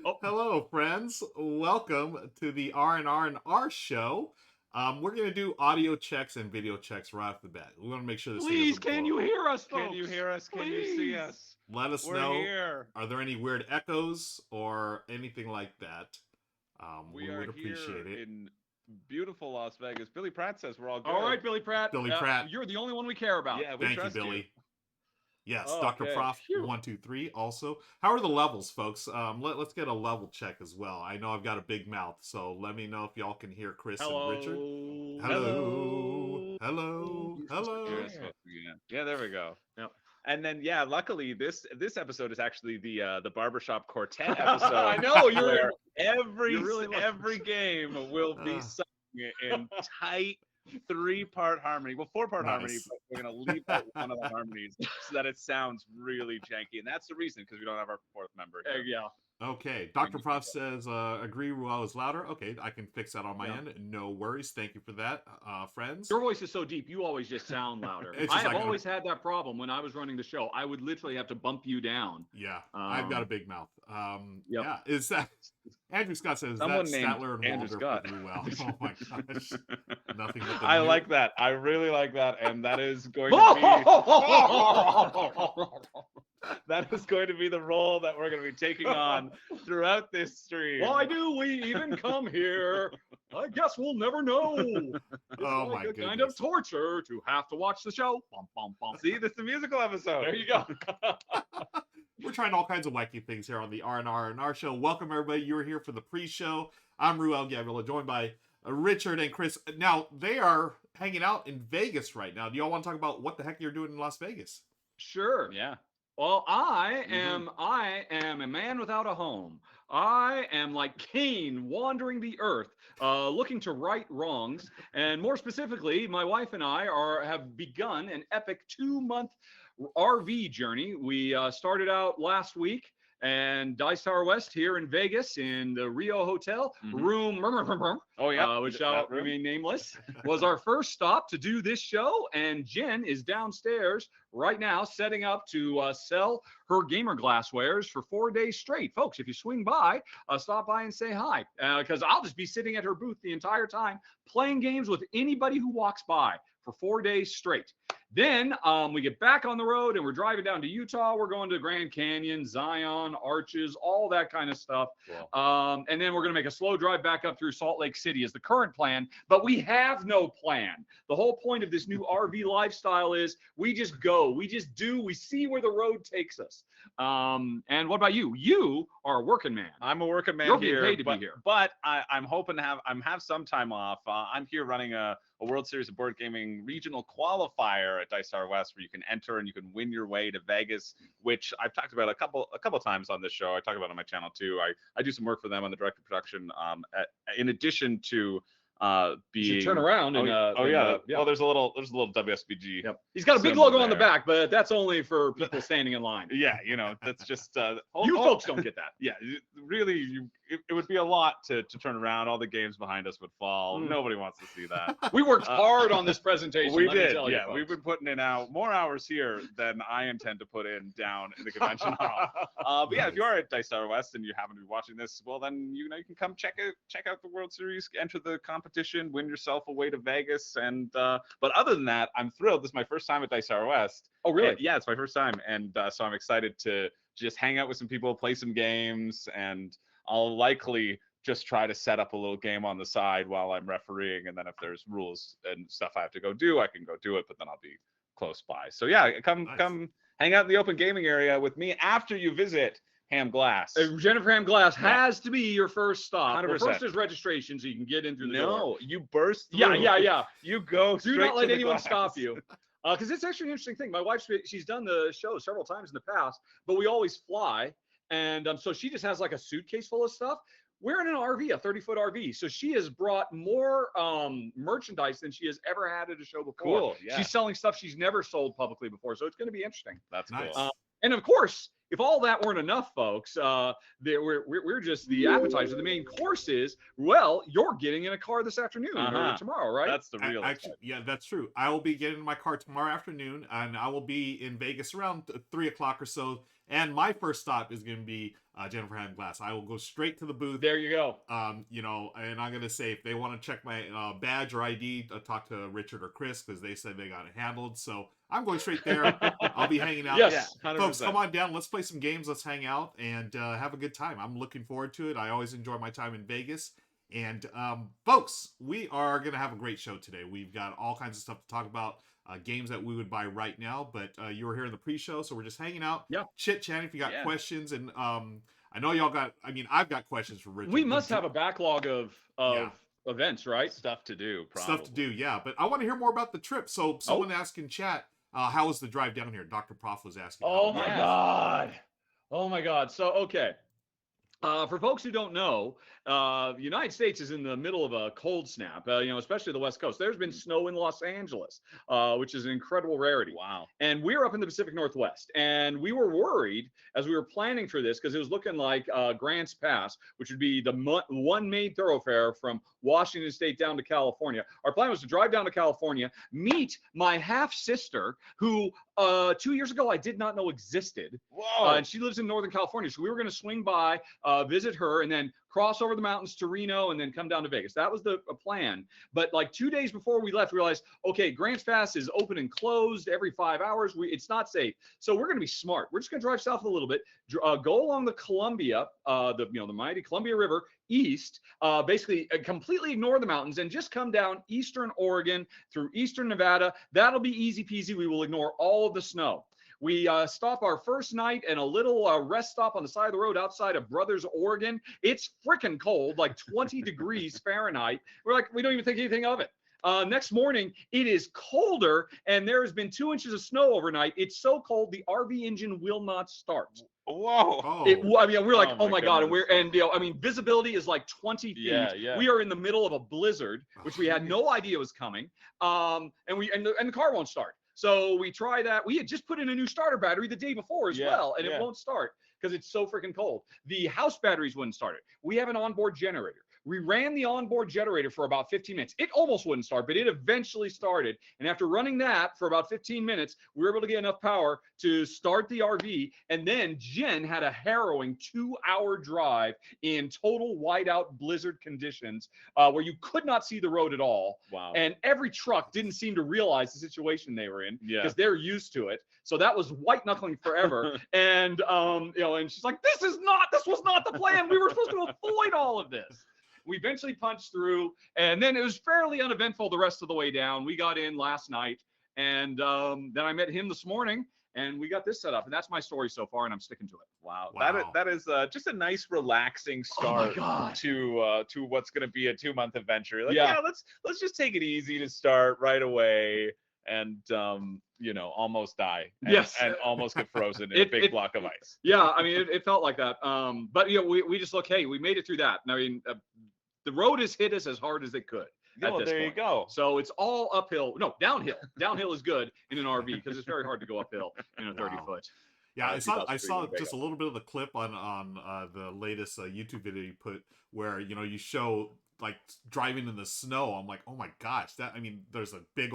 Oh, Hello, friends. Welcome to the R&R&R Show. We're going to do audio checks and video checks right off the bat. We want to make sure this thing please, doesn't can blow. you hear us, folks? Can you hear us? Can you see Please. us? Let us We're know. here. Are there any weird echoes or anything like that? We we are would appreciate here it. in beautiful Las Vegas. Billy Pratt says we're all good. All right, Billy Pratt. Billy Pratt. You're the only one we care about. Yeah, we Thank you, trust Billy. Yes, Oh, Dr. okay. Prof Phew. 123 also. How are the levels, folks? Let's get a level check as well. I know I've got a big mouth, so let me know if y'all can hear Chris and Richard. Hello. Hello. Hello. Yeah, there we go. Yep. And then luckily this episode is actually the barbershop quartet episode. I know where really every game will be sung in tight 3-part harmony. Well, 4-part harmony, but we're gonna leave out one of the harmonies so that it sounds really janky. And that's the reason, because we don't have our fourth member here. Yeah. Okay, Dr. Prof says, agree Ruel is louder. Okay, I can fix that on my end. No worries. Thank you for that, friends. Your voice is so deep, you always just sound louder. I have always had that problem when I was running the show. I would literally have to bump you down. Yeah, I've got a big mouth. Yep. Yeah, is that... Andrew Scott says, Someone that's named Statler and Andrew Walder Scott. for Ruel. Oh my gosh. Nothing but the I new... like that. I really like that. And that is going to be... That is going to be the role that we're going to be taking on throughout this stream. Why do we even come here? I guess we'll never know. It's Oh like my a kind goodness. of torture to have to watch the show. Bum, bum, bum. See, this is the musical episode. There you go. We're trying all kinds of wacky things here on the R&R&R Show. Welcome, everybody. You're here for the pre-show. I'm Ruel Gavrila, joined by Richard and Chris. Now, they are hanging out in Vegas right now. Do y'all want to talk about what the heck you're doing in Las Vegas? Sure. Yeah. Well, I am a man without a home. I am like Cain wandering the earth, looking to right wrongs. And more specifically, my wife and I have begun an epic 2-month RV journey. We started out last week, and Dice Tower West here in Vegas in the Rio Hotel, room which shall remain nameless, was our first stop to do this show. And Jen is downstairs right now setting up to sell her gamer glasswares for 4 days straight. Folks, if you swing by, stop by and say hi, because I'll just be sitting at her booth the entire time playing games with anybody who walks by for 4 days straight. Then we get back on the road and we're driving down to Utah. We're going to Grand Canyon, Zion, Arches, all that kind of stuff. Wow. And then we're going to make a slow drive back up through Salt Lake City is the current plan. But we have no plan. The whole point of this new RV lifestyle is we just go. We just do. We see where the road takes us. And what about you? You are a working man. I'm a working man. You're here, getting paid to be here. But I'm hoping to have some time off. I'm here running a World Series of Board Gaming regional qualifier at Dice Tower West, where you can enter and you can win your way to Vegas, which I've talked about a couple times on this show. I talk about it on my channel too. I do some work for them on the director production. In addition to being turn around and well, there's a little WSBG. Yep. He's got a big logo on the back, but that's only for people standing in line. Yeah, that's just you folks don't get that. Yeah, really, it would be a lot to turn around. All the games behind us would fall. Nobody wants to see that. We worked hard on this presentation. We did. Yeah, we've been putting in more hours here than I intend to put in down in the convention hall. But yeah, if you are at Dice Tower West and you happen to be watching this, well, then you can come check out the World Series, enter the competition, win yourself a way to Vegas, and but other than that, I'm thrilled. This is my first time at Dice Tower West. Oh, really? Yeah, it's my first time, and so I'm excited to just hang out with some people, play some games, and I'll likely just try to set up a little game on the side while I'm refereeing, and then if there's rules and stuff I have to go do, I can go do it, but then I'll be close by. So yeah, come hang out in the open gaming area with me after you visit Ham Glass. Jennifer Ham Glass has to be your first stop. 100%. Well, first is registration, so you can get in through the door. No, you burst through. Yeah. You go Do not let anyone stop you. Because it's actually an interesting thing. My wife, she's done the show several times in the past, but we always fly. And so she just has like a suitcase full of stuff. We're in an RV, a 30-foot RV. So she has brought more merchandise than she has ever had at a show before. Cool. Yeah. She's selling stuff she's never sold publicly before. So it's going to be interesting. That's nice. Cool. And of course, if all that weren't enough, folks, we're just the appetizer. The main course is, well, you're getting in a car this afternoon or tomorrow, right? That's the real. Actually, yeah, that's true. I will be getting in my car tomorrow afternoon, and I will be in Vegas around 3 o'clock or so. And my first stop is going to be Jennifer Hand Glass. I will go straight to the booth. There you go. You know, and I'm going to say if they want to check my badge or ID, talk to Richard or Chris because they said they got it handled. So I'm going straight there. I'll be hanging out. Yes, Yeah, 100%. Folks, come on down. Let's play some games. Let's hang out and have a good time. I'm looking forward to it. I always enjoy my time in Vegas. And folks, we are going to have a great show today. We've got all kinds of stuff to talk about. Games that we would buy right now, but you were here in the pre-show, so we're just hanging out, chit-chatting. If you got questions, and I know y'all got. I mean, I've got questions for Richard. We must have a backlog of events, right? Stuff to do, probably. Stuff to do, yeah. But I want to hear more about the trip. So someone asked in chat, how was the drive down here? Dr. Prof was asking. Oh my God. Oh my God. So okay. For folks who don't know, the United States is in the middle of a cold snap, you know, especially the West Coast. There's been snow in Los Angeles, which is an incredible rarity. Wow. And we're up in the Pacific Northwest. And we were worried as we were planning for this because it was looking like Grants Pass, which would be the one main thoroughfare from Washington State down to California. Our plan was to drive down to California, meet my half-sister, who 2 years ago I did not know existed. Whoa. And she lives in Northern California. So we were going to swing by, visit her, and then cross over the mountains to Reno and then come down to Vegas. That was the plan. But like 2 days before we left, we realized, okay, Grants Pass is open and closed every 5 hours. It's not safe. So we're going to be smart. We're just going to drive south a little bit, go along the Columbia, the mighty Columbia River east, basically completely ignore the mountains and just come down eastern Oregon through eastern Nevada. That'll be easy peasy. We will ignore all of the snow. We stop our first night in a little rest stop on the side of the road outside of Brothers, Oregon. It's freaking cold, like 20 degrees Fahrenheit. We're like, we don't even think anything of it. Next morning, it is colder, and there has been 2 inches of snow overnight. It's so cold, the RV engine will not start. Whoa. Oh. I mean, we're like, Oh oh my God. And you know, I mean, visibility is like 20 feet. Yeah. We are in the middle of a blizzard, which we had no idea was coming. And the car won't start. So we try that. We had just put in a new starter battery the day before as well, and it won't start because it's so freaking cold. The house batteries wouldn't start it. We have an onboard generator. We ran the onboard generator for about 15 minutes. It almost wouldn't start, but it eventually started. And after running that for about 15 minutes, we were able to get enough power to start the RV. And then Jen had a harrowing 2-hour drive in total whiteout blizzard conditions where you could not see the road at all. Wow. And every truck didn't seem to realize the situation they were in because they're used to it. So that was white knuckling forever. And you know, and she's like, this was not the plan. We were supposed to avoid all of this. We eventually punched through, and then it was fairly uneventful the rest of the way down. We got in last night, and then I met him this morning, and we got this set up. And that's my story so far, and I'm sticking to it. Wow. That is just a nice, relaxing start to what's going to be a 2-month adventure. Like, let's just take it easy to start right away, and you know, almost die. And almost get frozen in a big block of ice. Yeah, I mean, it felt like that. But you know, we just look, hey, we made it through that. And I mean, the road has hit us as hard as it could. Oh, there you go. So it's all uphill. No, downhill. Downhill is good in an RV because it's very hard to go uphill in a 30-foot. Yeah, I saw just a little bit of the clip on the latest YouTube video you put where, you know, you show like driving in the snow. I'm like, oh my gosh, there's a big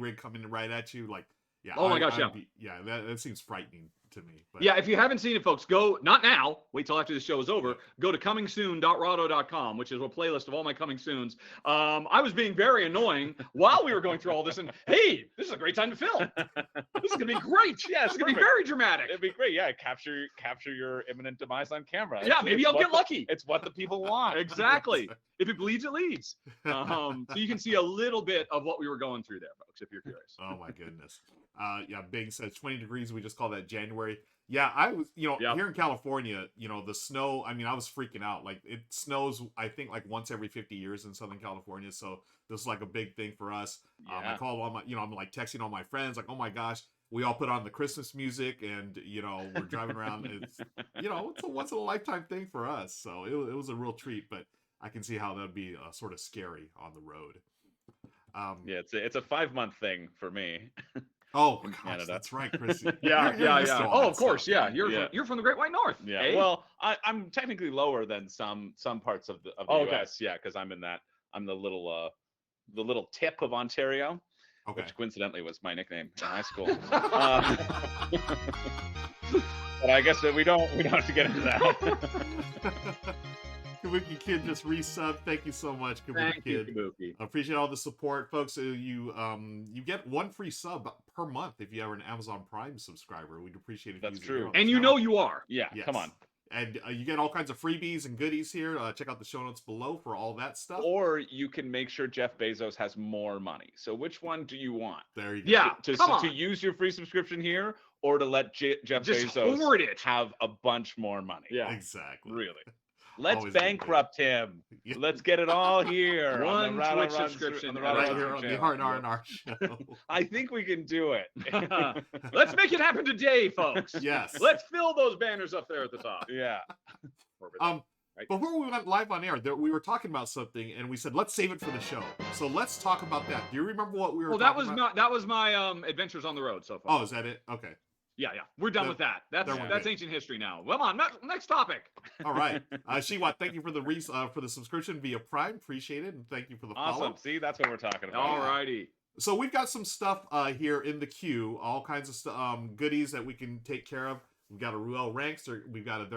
rig coming right at you. Like, yeah. Oh my gosh, that seems frightening to me. But. Yeah, if you haven't seen it, folks, go, not now, wait till after the show is over, go to comingsoon.rahdo.com, which is a playlist of all my coming soons. I was being very annoying while we were going through all this, and hey, this is a great time to film. This is going to be great. Yeah, it's going to be very dramatic. It'd be great. Yeah, capture your imminent demise on camera. Yeah, maybe I'll get lucky. It's what the people want. Exactly. If it bleeds, it leads. So you can see a little bit of what we were going through there, folks, if you're curious. Oh my goodness. Yeah, Bing says 20 degrees. We just call that January. Yeah, I was, you know, here in California, you know, the snow, I mean, I was freaking out. Like, it snows, I think, like once every 50 years in Southern California. So this is like a big thing for us. I call all my, you know, I'm like texting all my friends, like, oh my gosh, we all put on the Christmas music and, you know, we're driving around. It's, you know, it's a once in a lifetime thing for us. So it was a real treat, but I can see how that'd be sort of scary on the road. Yeah, it's a 5-month thing for me. Oh gosh, that's right, Chris. Yeah. Oh, of course, yeah. You're from the Great White North. Yeah. Eh? Well, I'm technically lower than some parts of the U.S. Yeah, because I'm the little tip of Ontario, which coincidentally was my nickname in high school. But I guess that we don't have to get into that. Kabuki Kid just resub. Thank you so much, Kabuki Thank you, Kid. Kabuki. I appreciate all the support, folks. You get one free sub per month if you are an Amazon Prime subscriber. We'd appreciate it. That's if you use it here true. on the And you channel. know you are. Yeah, Yes. come on. And you get all kinds of freebies and goodies here. Check out the show notes below for all that stuff. Or you can make sure Jeff Bezos has more money. So which one do you want? There you go. Yeah, come To on. use your free subscription here, or to let Jeff Just Bezos hoard it. have a bunch more money? Yeah. Exactly. Really. Let's Always good bankrupt him. Yeah. Let's get it all here. on One the Rahdo Twitch Runs- subscription on the and Rahdo Right Runs here on the channel. R&R&R Show. I think we can do it. Let's make it happen today, folks. Yes. Let's fill those banners up there at the top. Yeah. Right. Before we went live on air, we were talking about something, and we said let's save it for the show. So let's talk about that. Do you remember what we were? Well, that talking was about? my adventures on the road so far. Oh, is that it? Okay. Yeah. We're done Then- with that. That's then we're that's good. ancient history now. Come on, next topic. All right. Shiwat, thank you for the subscription via Prime. Appreciate it, and thank you for the Awesome. follow. See, that's what we're talking about. All righty. So we've got some stuff here in the queue, all kinds of goodies that we can take care of. We've got a Ruel ranks. There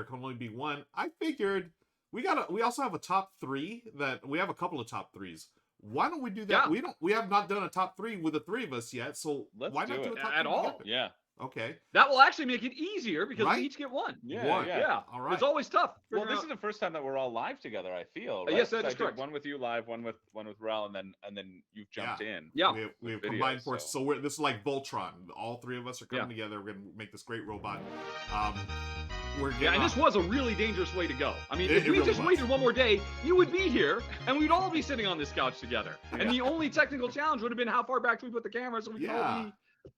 can only be one. I figured we also have a top 3 that we have a couple of top 3s. Why don't we do that? Yeah. We have not done a top 3 with the 3 of us yet. So Let's why do not do it. a top At 3 all. together? Yeah. Okay. That will actually make it easier because Right? we each get one. Yeah. One. Yeah. Yeah. All right. It's always tough. Well, figuring this out- is the first time that we're all live together. I feel. Right? Yes, that So is I did correct. one with you live, one with Rel, and then you've jumped in. Yeah. We have Video, combined forces. so- So this is like Voltron. All 3 of us are coming Yeah. together. We're gonna make this great robot. We're getting Yeah, and this off- was a really dangerous way to go. I mean, It if we really just was. waited one more day, you would be here, and we'd all be sitting on this couch together. Yeah. And the only technical challenge would have been how far back do we put the camera so we could all Yeah. be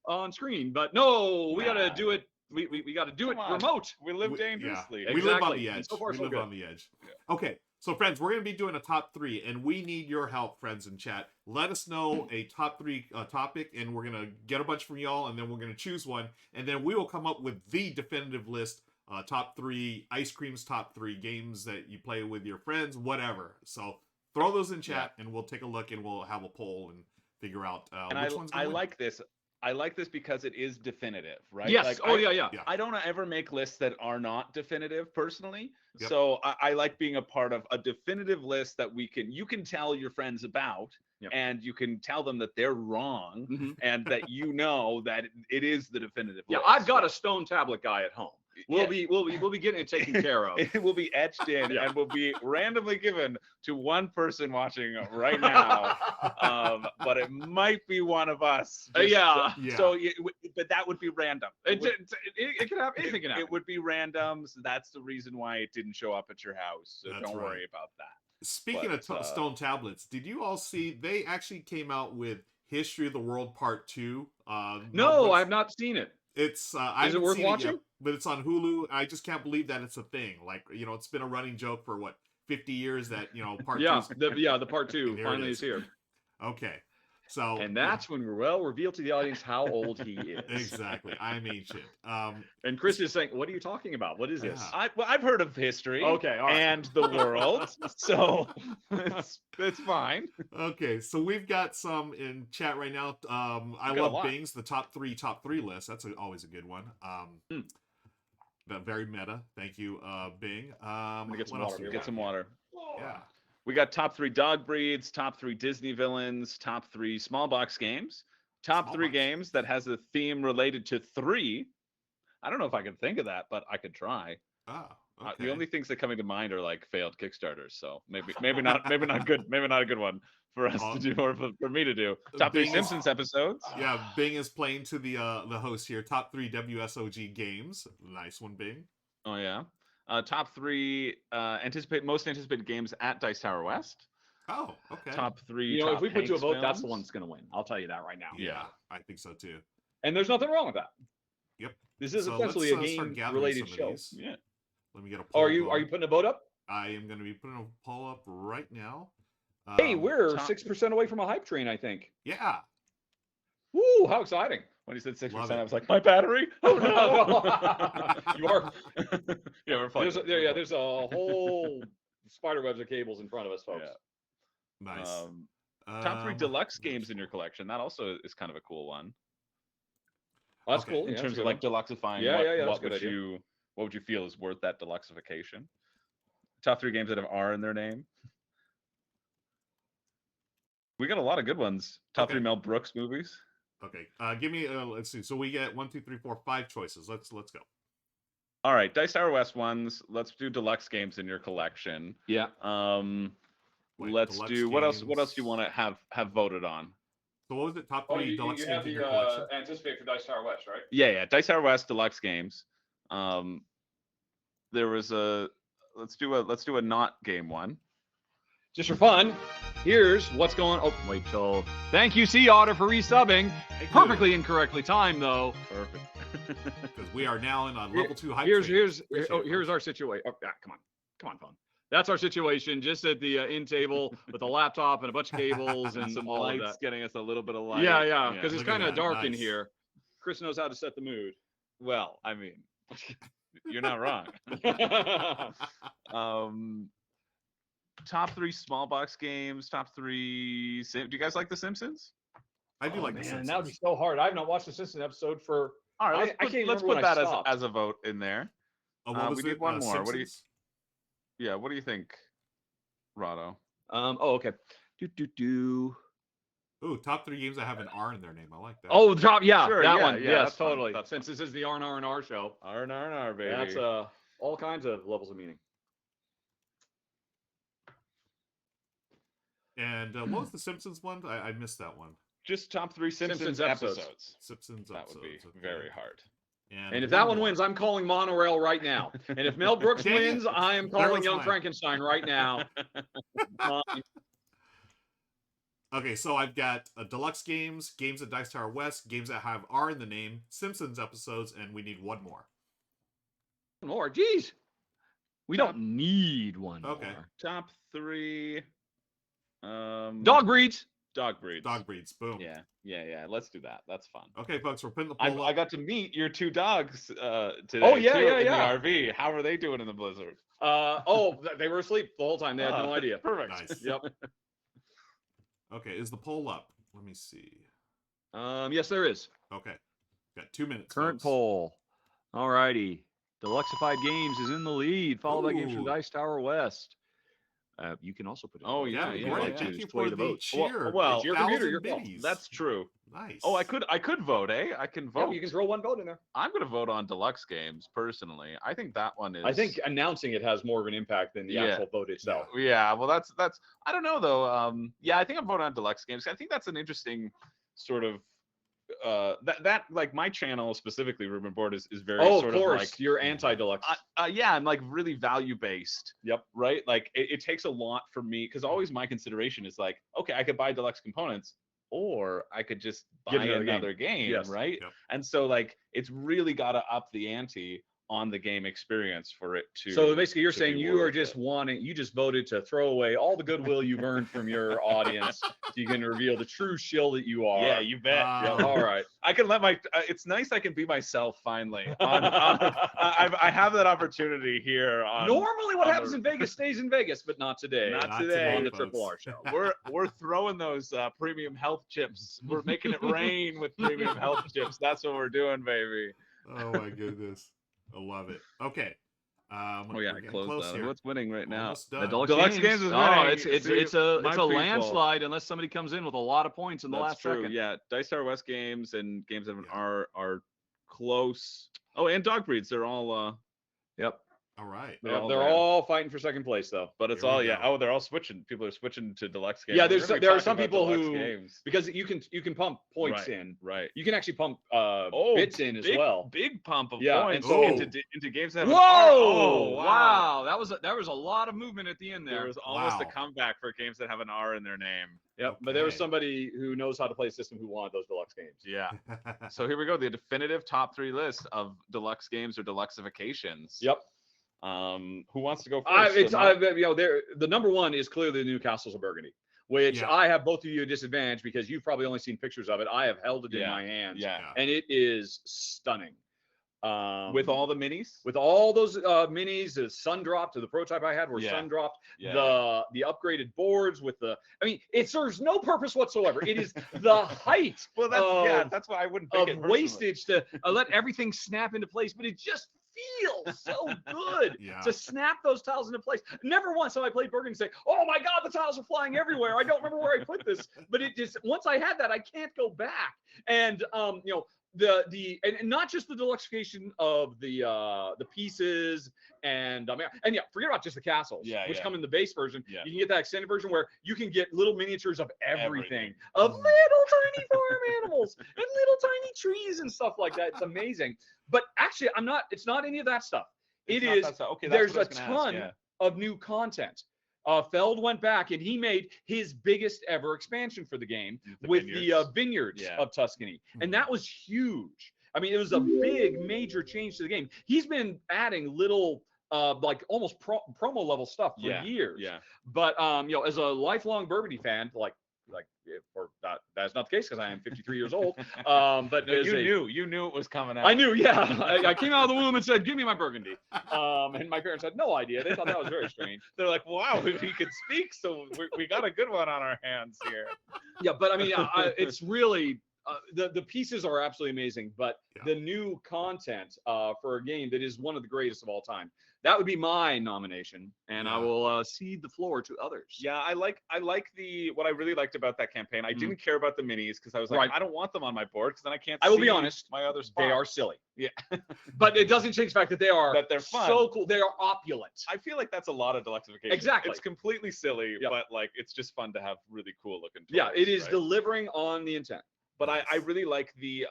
on screen. But no, we got to Nah. do it. We got to do it Come on. remote. We live We- dangerously. We live on Exactly. the And edge. so far, we so live good. on the edge. Okay, so friends, we're going to be doing a top 3, and we need your help, friends in chat. Let us know a top 3 topic, and we're going to get a bunch from y'all, and then we're going to choose one, and then we will come up with the definitive list. Top 3 ice creams, top 3 games that you play with your friends, whatever. So throw those in chat, and we'll take a look, and we'll have a poll and figure out And which one's I going to win. like this. I like this because it is definitive, right? Yes. Like, Oh, I- yeah. Yeah. I don't ever make lists that are not definitive personally. Yep. So I like being a part of a definitive list that you can tell your friends about, Yep. and you can tell them that they're wrong, Mhm. and that you know that it is the definitive Yeah, list. I've got a stone tablet guy at home. We'll Yeah. be getting it taken care of. It will be etched in Yeah. and will be randomly given to one person watching right now. But it might be one of us. Yeah. Yeah. So, but that would be random. It can happen. Anything can happen. It would be random. So that's the reason why it didn't show up at your house. So That's don't right. worry about that. Speaking But, of stone tablets, did you all see they actually came out with History of the World Part 2? No, notebooks? I've not seen it. It's I Is it haven't worth seen yet, watching? but it's on Hulu. I just can't believe that it's a thing. Like, it's been a running joke for 50 years that part Yeah, 2's the part 2 Here it finally is. is here. okay. So And that's when we'll reveal to the audience how old he is. exactly. I'm ancient. And Chris is saying, "What are you talking about? What is this?" Yeah. I've heard of history. Okay, all right. And the world. So it's fine. Okay, so we've got some in chat right now. I We've got a love lot. Bing's the top three list. That's always a good one. That very meta. Thank you, Bing. me get some what else water do we here. Get got some here? water. Yeah. We got top 3 dog breeds, top 3 Disney villains, top 3 small box games, top Small 3 box. games that has a theme related to 3. I don't know if I can think of that, but I could try. Oh, okay. The only things that coming to mind are like failed Kickstarters, so maybe not good, maybe not a good one for us to do, or for me to do. Top 3 Bing is- Simpsons episodes. Yeah, Bing is playing to the host here. Top 3 WSOG games. Nice one, Bing. Oh yeah. Top 3 most anticipated games at Dice Tower West. Oh, okay. Top 3. You know, if top we put to a Hanks vote, that's the films. one that's going to win. I'll tell you that right now. Yeah, I think so too. And there's nothing wrong with that. Yep. This is So essentially let's, a start game gathering related some of show. these. Yeah. Let me get a poll. Are you going. putting a vote up? I am going to be putting a poll up right now. Hey, we're top- 6% away from a hype train, I think. Yeah. Woo, how exciting. When he said 6%, Love it. I was like, my battery? Oh no. You are. Yeah, we're fine. There's a whole spider webs of cables in front of us, folks. Yeah. Nice. Top 3 deluxe games in your collection. That also is kind of a cool one. That's Okay. cool. in Yeah, terms that's a of good like deluxifying. Yeah, what, yeah, that's what a good would idea. what would you feel is worth that deluxification? Top 3 games that have R in their name. We got a lot of good ones. Top 3 Okay. Mel Brooks movies. Okay. Give me. Let's see. So we get 1, 2, 3, 4, 5 choices. Let's go. All right, Dice Tower West ones. Let's do deluxe games in your collection. Yeah. Wait, Let's deluxe do what else? What else do you games. want to have voted on? So what was it? Top Oh, 3 you deluxe have games in the your collection? anticipate for Dice Tower West, right? Yeah, Dice Tower West deluxe games. There was a. Let's do a not game one. Just for fun, here's what's going. Oh, wait till. Thank you, Sea Otter, for resubbing. Perfectly incorrectly timed, though. Perfect. Because we are now in a level 2 hype. Here's train. here's Appreciate oh, it, here's folks. our situation. Oh, come on, phone. That's our situation. Just at the end table with a laptop and a bunch of cables and Some all of lights that. getting us a little bit of light. Yeah, because it's Look at kind of that. dark in Nice. here. Chris knows how to set the mood. Well, I mean, you're not wrong. Top 3 small box games. Top 3. Do you guys like The Simpsons? I do Oh, like the man, Simpsons. that would be so hard. I have not watched the Simpsons episode for. All right, I can't let's remember put when I that stopped. as a vote in there. What was we it? need one more. What do you? Simpsons? Yeah, what do you think, Rahdo? Okay. Do. Ooh, top 3 games that have an R in their name. I like that. Oh, drop. Yeah, Sure, that yeah, one. yeah, Yes, that's fun, totally. that's Since this is the R&R&R show, R&R&R, baby. that's all kinds of levels of meaning. And what was the Simpsons one? I missed that one. Just top 3 Simpsons episodes. episodes. Simpsons That episodes. would be okay. very hard. And if that one more. wins, I'm calling monorail right now. And if Mel Brooks Dang it. wins, I am There calling was Young mine. Frankenstein right now. Okay, so I've got deluxe games, games at Dice Tower West, games that have R in the name, Simpsons episodes, and we need one more. More, geez. We don't need one Okay. more. Top 3. Dog breeds. Dog breeds. Dog breeds, boom. Yeah. Let's do that. That's fun. Okay, folks, we're putting the poll I up. got to meet your 2 dogs today. Oh, yeah, too, yeah, in yeah. the RV. How are they doing in the blizzard? They were asleep the whole time. They had no idea. Perfect. Nice. Yep. Okay, is the poll up? Let me see. Yes, there is. Okay, got 2 minutes. Current folks. poll. All righty. Deluxified Games is in the lead, followed by games from Ooh. Dice Tower West. You can also put it. Oh, in yeah, Yeah, yeah, great. yeah. Thank you Sway for the the vote. cheer. well, it's your computer, 1,000 your fault. biddies. That's true. Nice. Oh, I could vote, eh? I can vote. Yeah, you can throw one vote in there. I'm gonna vote on deluxe games personally. I think that one is. I think announcing it has more of an impact than the Yeah. actual vote itself. Yeah, well, that's. I don't know though. Yeah, I think I'm voting on deluxe games. I think that's an interesting sort of. That like my channel specifically, Ruben Board is very Oh, of sort course. of like. You're anti-deluxe. Yeah, I'm like really value based. Yep. Right. Like it takes a lot for me because always my consideration is like, okay, I could buy deluxe components, or I could just buy Get another another game, Yes. right? Yep. And so like it's really got to up the ante on the game experience for it to. So basically, you're to saying be you are worth just it. you just voted to throw away all the goodwill you've earned from your audience so you can reveal the true shill that you are. Yeah, you bet. Wow. Yeah, all right. I can let my. It's nice I can be myself finally. I have that opportunity here. Normally, what on happens the- in Vegas stays in Vegas, but not today. Not today, on the folks. Triple R show. We're throwing those premium health chips. We're making it rain with premium health chips. That's what we're doing, baby. Oh my goodness, I love it. Okay. Oh yeah, we're I getting closed close that. here. What's winning right now? Almost The done. Deluxe Games is Oh, winning. it's See, a my people. landslide unless somebody comes in with a lot of points in the That's last true. second. Yeah, Dice Tower West games and games that Yeah. are close. Oh, and dog breeds. They're all. Yep. All right. They're all They're there. all fighting for second place though. But it's Here we all go. Oh, they're all switching. People are switching to deluxe games. Yeah, We're gonna be there are talking some about people deluxe who games. because you can pump points Right. in. Right. You can actually pump bits in as big, well. Big pump of Yeah, points and so- into games that have Whoa! an R. Oh, wow. That was a lot of movement at the end There there. was almost a Wow. comeback for games that have an R in their name. Yep. But there was Okay. somebody who knows how to play a system who wanted those deluxe games. Yeah. So here we go. The definitive top 3 list of deluxe games or deluxifications. Yep. Who wants to go first? The number one is clearly the New Castles of Burgundy, which Yeah. I have both of you at disadvantage because you've probably only seen pictures of it. I have held it in Yeah. my hands, Yeah. Yeah. and it is stunning. With all the minis? With all those minis, the sun dropped to the prototype I had where sun dropped, the upgraded boards with the, I mean, it serves no purpose whatsoever. It is the height that's why I wouldn't pick it personally. wastage to let everything snap into place, but it just feels so good to snap those tiles into place. Never once have I played Burgundy and say, oh my God, the tiles are flying everywhere. I don't remember where I put this, but it just, once I had that, I can't go back. And, you know, and not just the deluxification of the pieces and yeah, forget about just the castles, which come in the base version. You can get that extended version where you can get little miniatures of everything. Of little tiny farm animals and little tiny trees and stuff like that. It's amazing. But actually, it's not any of that stuff. There's a ton of new content. Feld went back and he made his biggest ever expansion for the game with the vineyards of Tuscany. And that was huge. I mean, it was a big, major change to the game. He's been adding little, like almost promo level stuff for years. But, you know, as a lifelong Burgundy fan, that's not the case because I am 53 years old. But you knew it was coming out. I knew, I came out of the womb and said, "Give me my Burgundy." And my parents had no idea. They thought that was very strange. They're like, "Wow, he could speak, so we got a good one on our hands here." Yeah, but I mean, it's really the pieces are absolutely amazing. But the new content for a game that is one of the greatest of all time. That would be my nomination, and I will cede the floor to others. Yeah, I like what I really liked about that campaign. I didn't care about the minis because I was like, I don't want them on my board because then I can't. I will be honest. My other spot. They are silly. Yeah, but it doesn't change the fact that they're fun. So cool. They are opulent. I feel like that's a lot of deluxification. Exactly. It's completely silly, but like it's just fun to have really cool looking toys. Yeah, it is delivering on the intent. But I really like the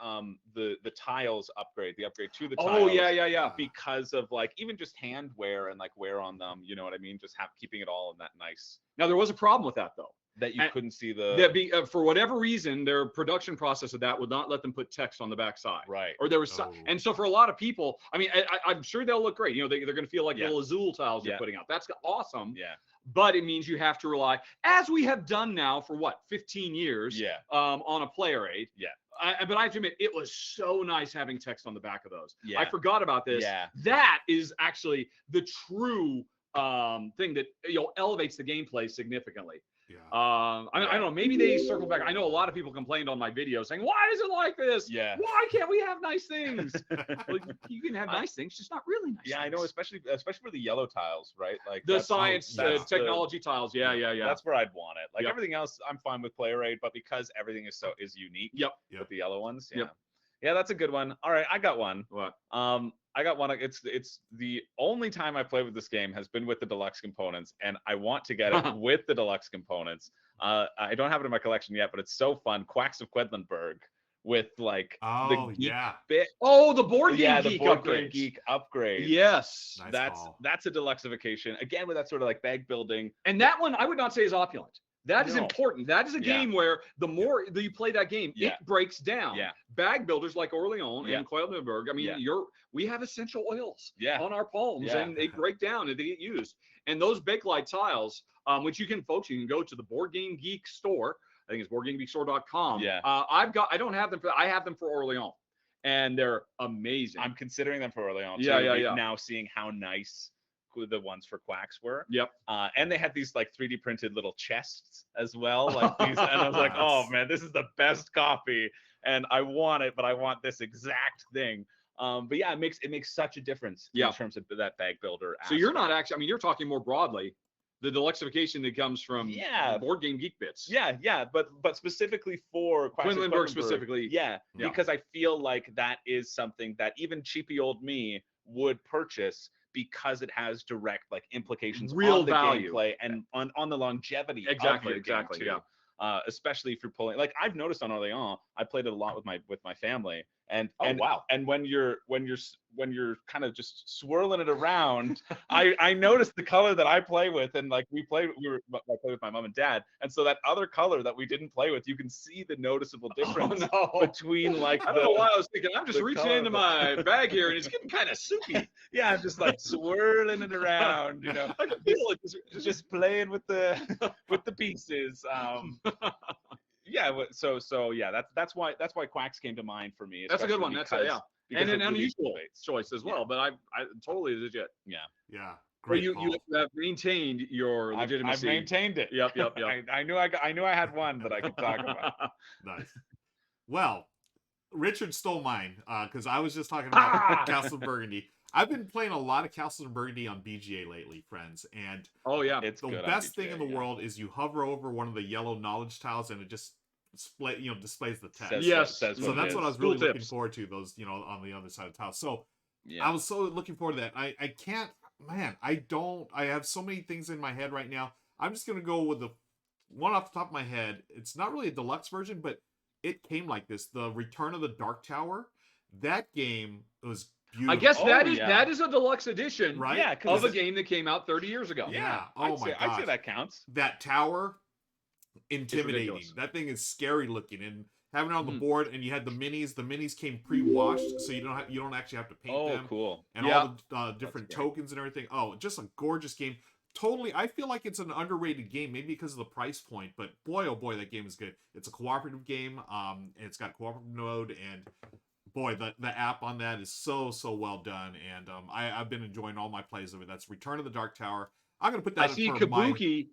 tiles upgrade, the upgrade to the tiles. Oh yeah. Because of like even just hand wear and like wear on them, you know what I mean? Just keeping it all in that nice. Now there was a problem with that though. That you couldn't see the. For whatever reason, their production process of that would not let them put text on the back side. Right. Or there was some, and so for a lot of people, I mean, I'm sure they'll look great. You know, they're going to feel like little Azul tiles you're putting out. That's awesome. Yeah. But it means you have to rely, as we have done now for 15 years. Yeah. On a player aid. Yeah. But I have to admit, it was so nice having text on the back of those. Yeah. I forgot about this. Yeah. That is actually the true thing that elevates the gameplay significantly. Yeah. I don't know. Maybe they circle back. I know a lot of people complained on my video saying, "Why is it like this? Yeah. Why can't we have nice things?" Well, you can have nice things, just not really nice. Yeah, things. I know, especially for the yellow tiles, right? Like the science, technology tiles. Yeah. That's where I'd want it. Like everything else, I'm fine with player aid, but because everything is unique. Yep. With the yellow ones. Yeah. Yep. Yeah, that's a good one. All right, I got one. What? I got one. It's the only time I played with this game has been with the deluxe components, and I want to get it with the deluxe components. I don't have it in my collection yet, but it's so fun. Quacks of Quedlinburg with like the geek bit. Oh, the board game geek the board upgrades. game geek upgrade. Yes, that's a deluxification again with that sort of like bag building. And that one I would not say is opulent. That is important. That is a game where the more that you play that game, it breaks down. Yeah. Bag builders like Orleans and Quedlinburg. I mean, we have essential oils on our palms, and they break down and they get used. And those Bakelite tiles, which you can go to the Board Game Geek store. I think it's boardgamegeekstore.com. Yeah. I don't have them I have them for Orleans, and they're amazing. I'm considering them for Orleans. Yeah. Now seeing how nice the ones for Quacks were. Yep. And they had these like 3D printed little chests as well. Like these, and I was like, oh man, this is the best copy. And I want it, but I want this exact thing. But yeah, it makes such a difference in terms of that bag builder aspect. So you're not actually, I mean, you're talking more broadly, the deluxification that comes from Board Game Geek bits. Yeah, but specifically for Quedlinburg specifically. Yeah, because I feel like that is something that even cheapy old me would purchase because it has direct like implications on the gameplay and on the longevity of your game too. Especially if you're pulling, like I've noticed on Orleans, I played it a lot with my family, and when you're kind of just swirling it around, I noticed the color that I play with, and like I play with my mom and dad, and so that other color that we didn't play with, you can see the noticeable difference between like I don't know why I was thinking I'm just reaching into my bag here and it's getting kind of soupy. Yeah, I'm just like swirling it around, you know. I can feel it just playing with the pieces. Yeah, so yeah, that's why Quacks came to mind for me. That's a good one. That's because and it an really unusual innovates. choice as well. But I totally legit. Yeah. Yeah. But Great you call. have maintained your I've legitimacy. maintained it. Yep. I knew I had one that I could talk about. Nice. Well, Richard stole mine because I was just talking about Castle of Burgundy. I've been playing a lot of Castle of Burgundy on BGA lately, friends, and Oh yeah. It's the good on best thing BGA, in the yeah. world is you hover over one of the yellow knowledge tiles and it just displays the text. Yes. Says So what that's it what I is. was really Cool looking tips. forward to, those, on the other side of the tile. So Yeah. I was so looking forward to that. I can't, man, I have so many things in my head right now. I'm just going to go with the one off the top of my head. It's not really a deluxe version, but it came like this. The Return of the Dark Tower. That game was beautiful. I guess Oh, that yeah. is a deluxe edition Right? Yeah, of because a game that came out 30 years ago. Yeah. Oh my I'd say gosh. that counts. That tower, intimidating. ridiculous. That thing is scary looking, and having it on the Mhm. board, and you had the minis. The minis came pre-washed, so you don't actually have to paint Oh, them. cool. And Yeah. all the different great. tokens and everything. Oh, just a gorgeous game. Totally, I feel like it's an underrated game, maybe because of the price point, but boy, oh boy, that game is good. It's a cooperative game. It's got cooperative mode, and boy, the app on that is so well done. And I've been enjoying all my plays of it. That's Return of the Dark Tower. I'm gonna put that I see for my Kabuki.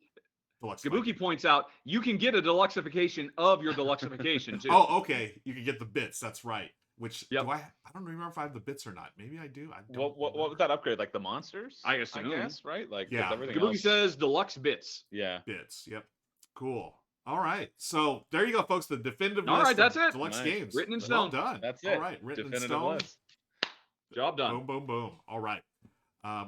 deluxe. Kabuki points out you can get a deluxeification of your deluxeification too. Oh, okay. You can get the bits. That's right. Which Yep. I don't remember if I have the bits or not. Maybe I do. I don't What remember. was that upgrade? Like the monsters? I assume. guess, right? Like 'cause Yeah. everything Kabuki else. says deluxe bits. Yeah. Bits. Yep. Cool. All right. So there you go, folks. The definitive All list right, that's of it. deluxe Nice. games. Written in Well stone. done. That's All it. right. Written in Definitive stone. list. Job done. Boom, boom, boom. All right.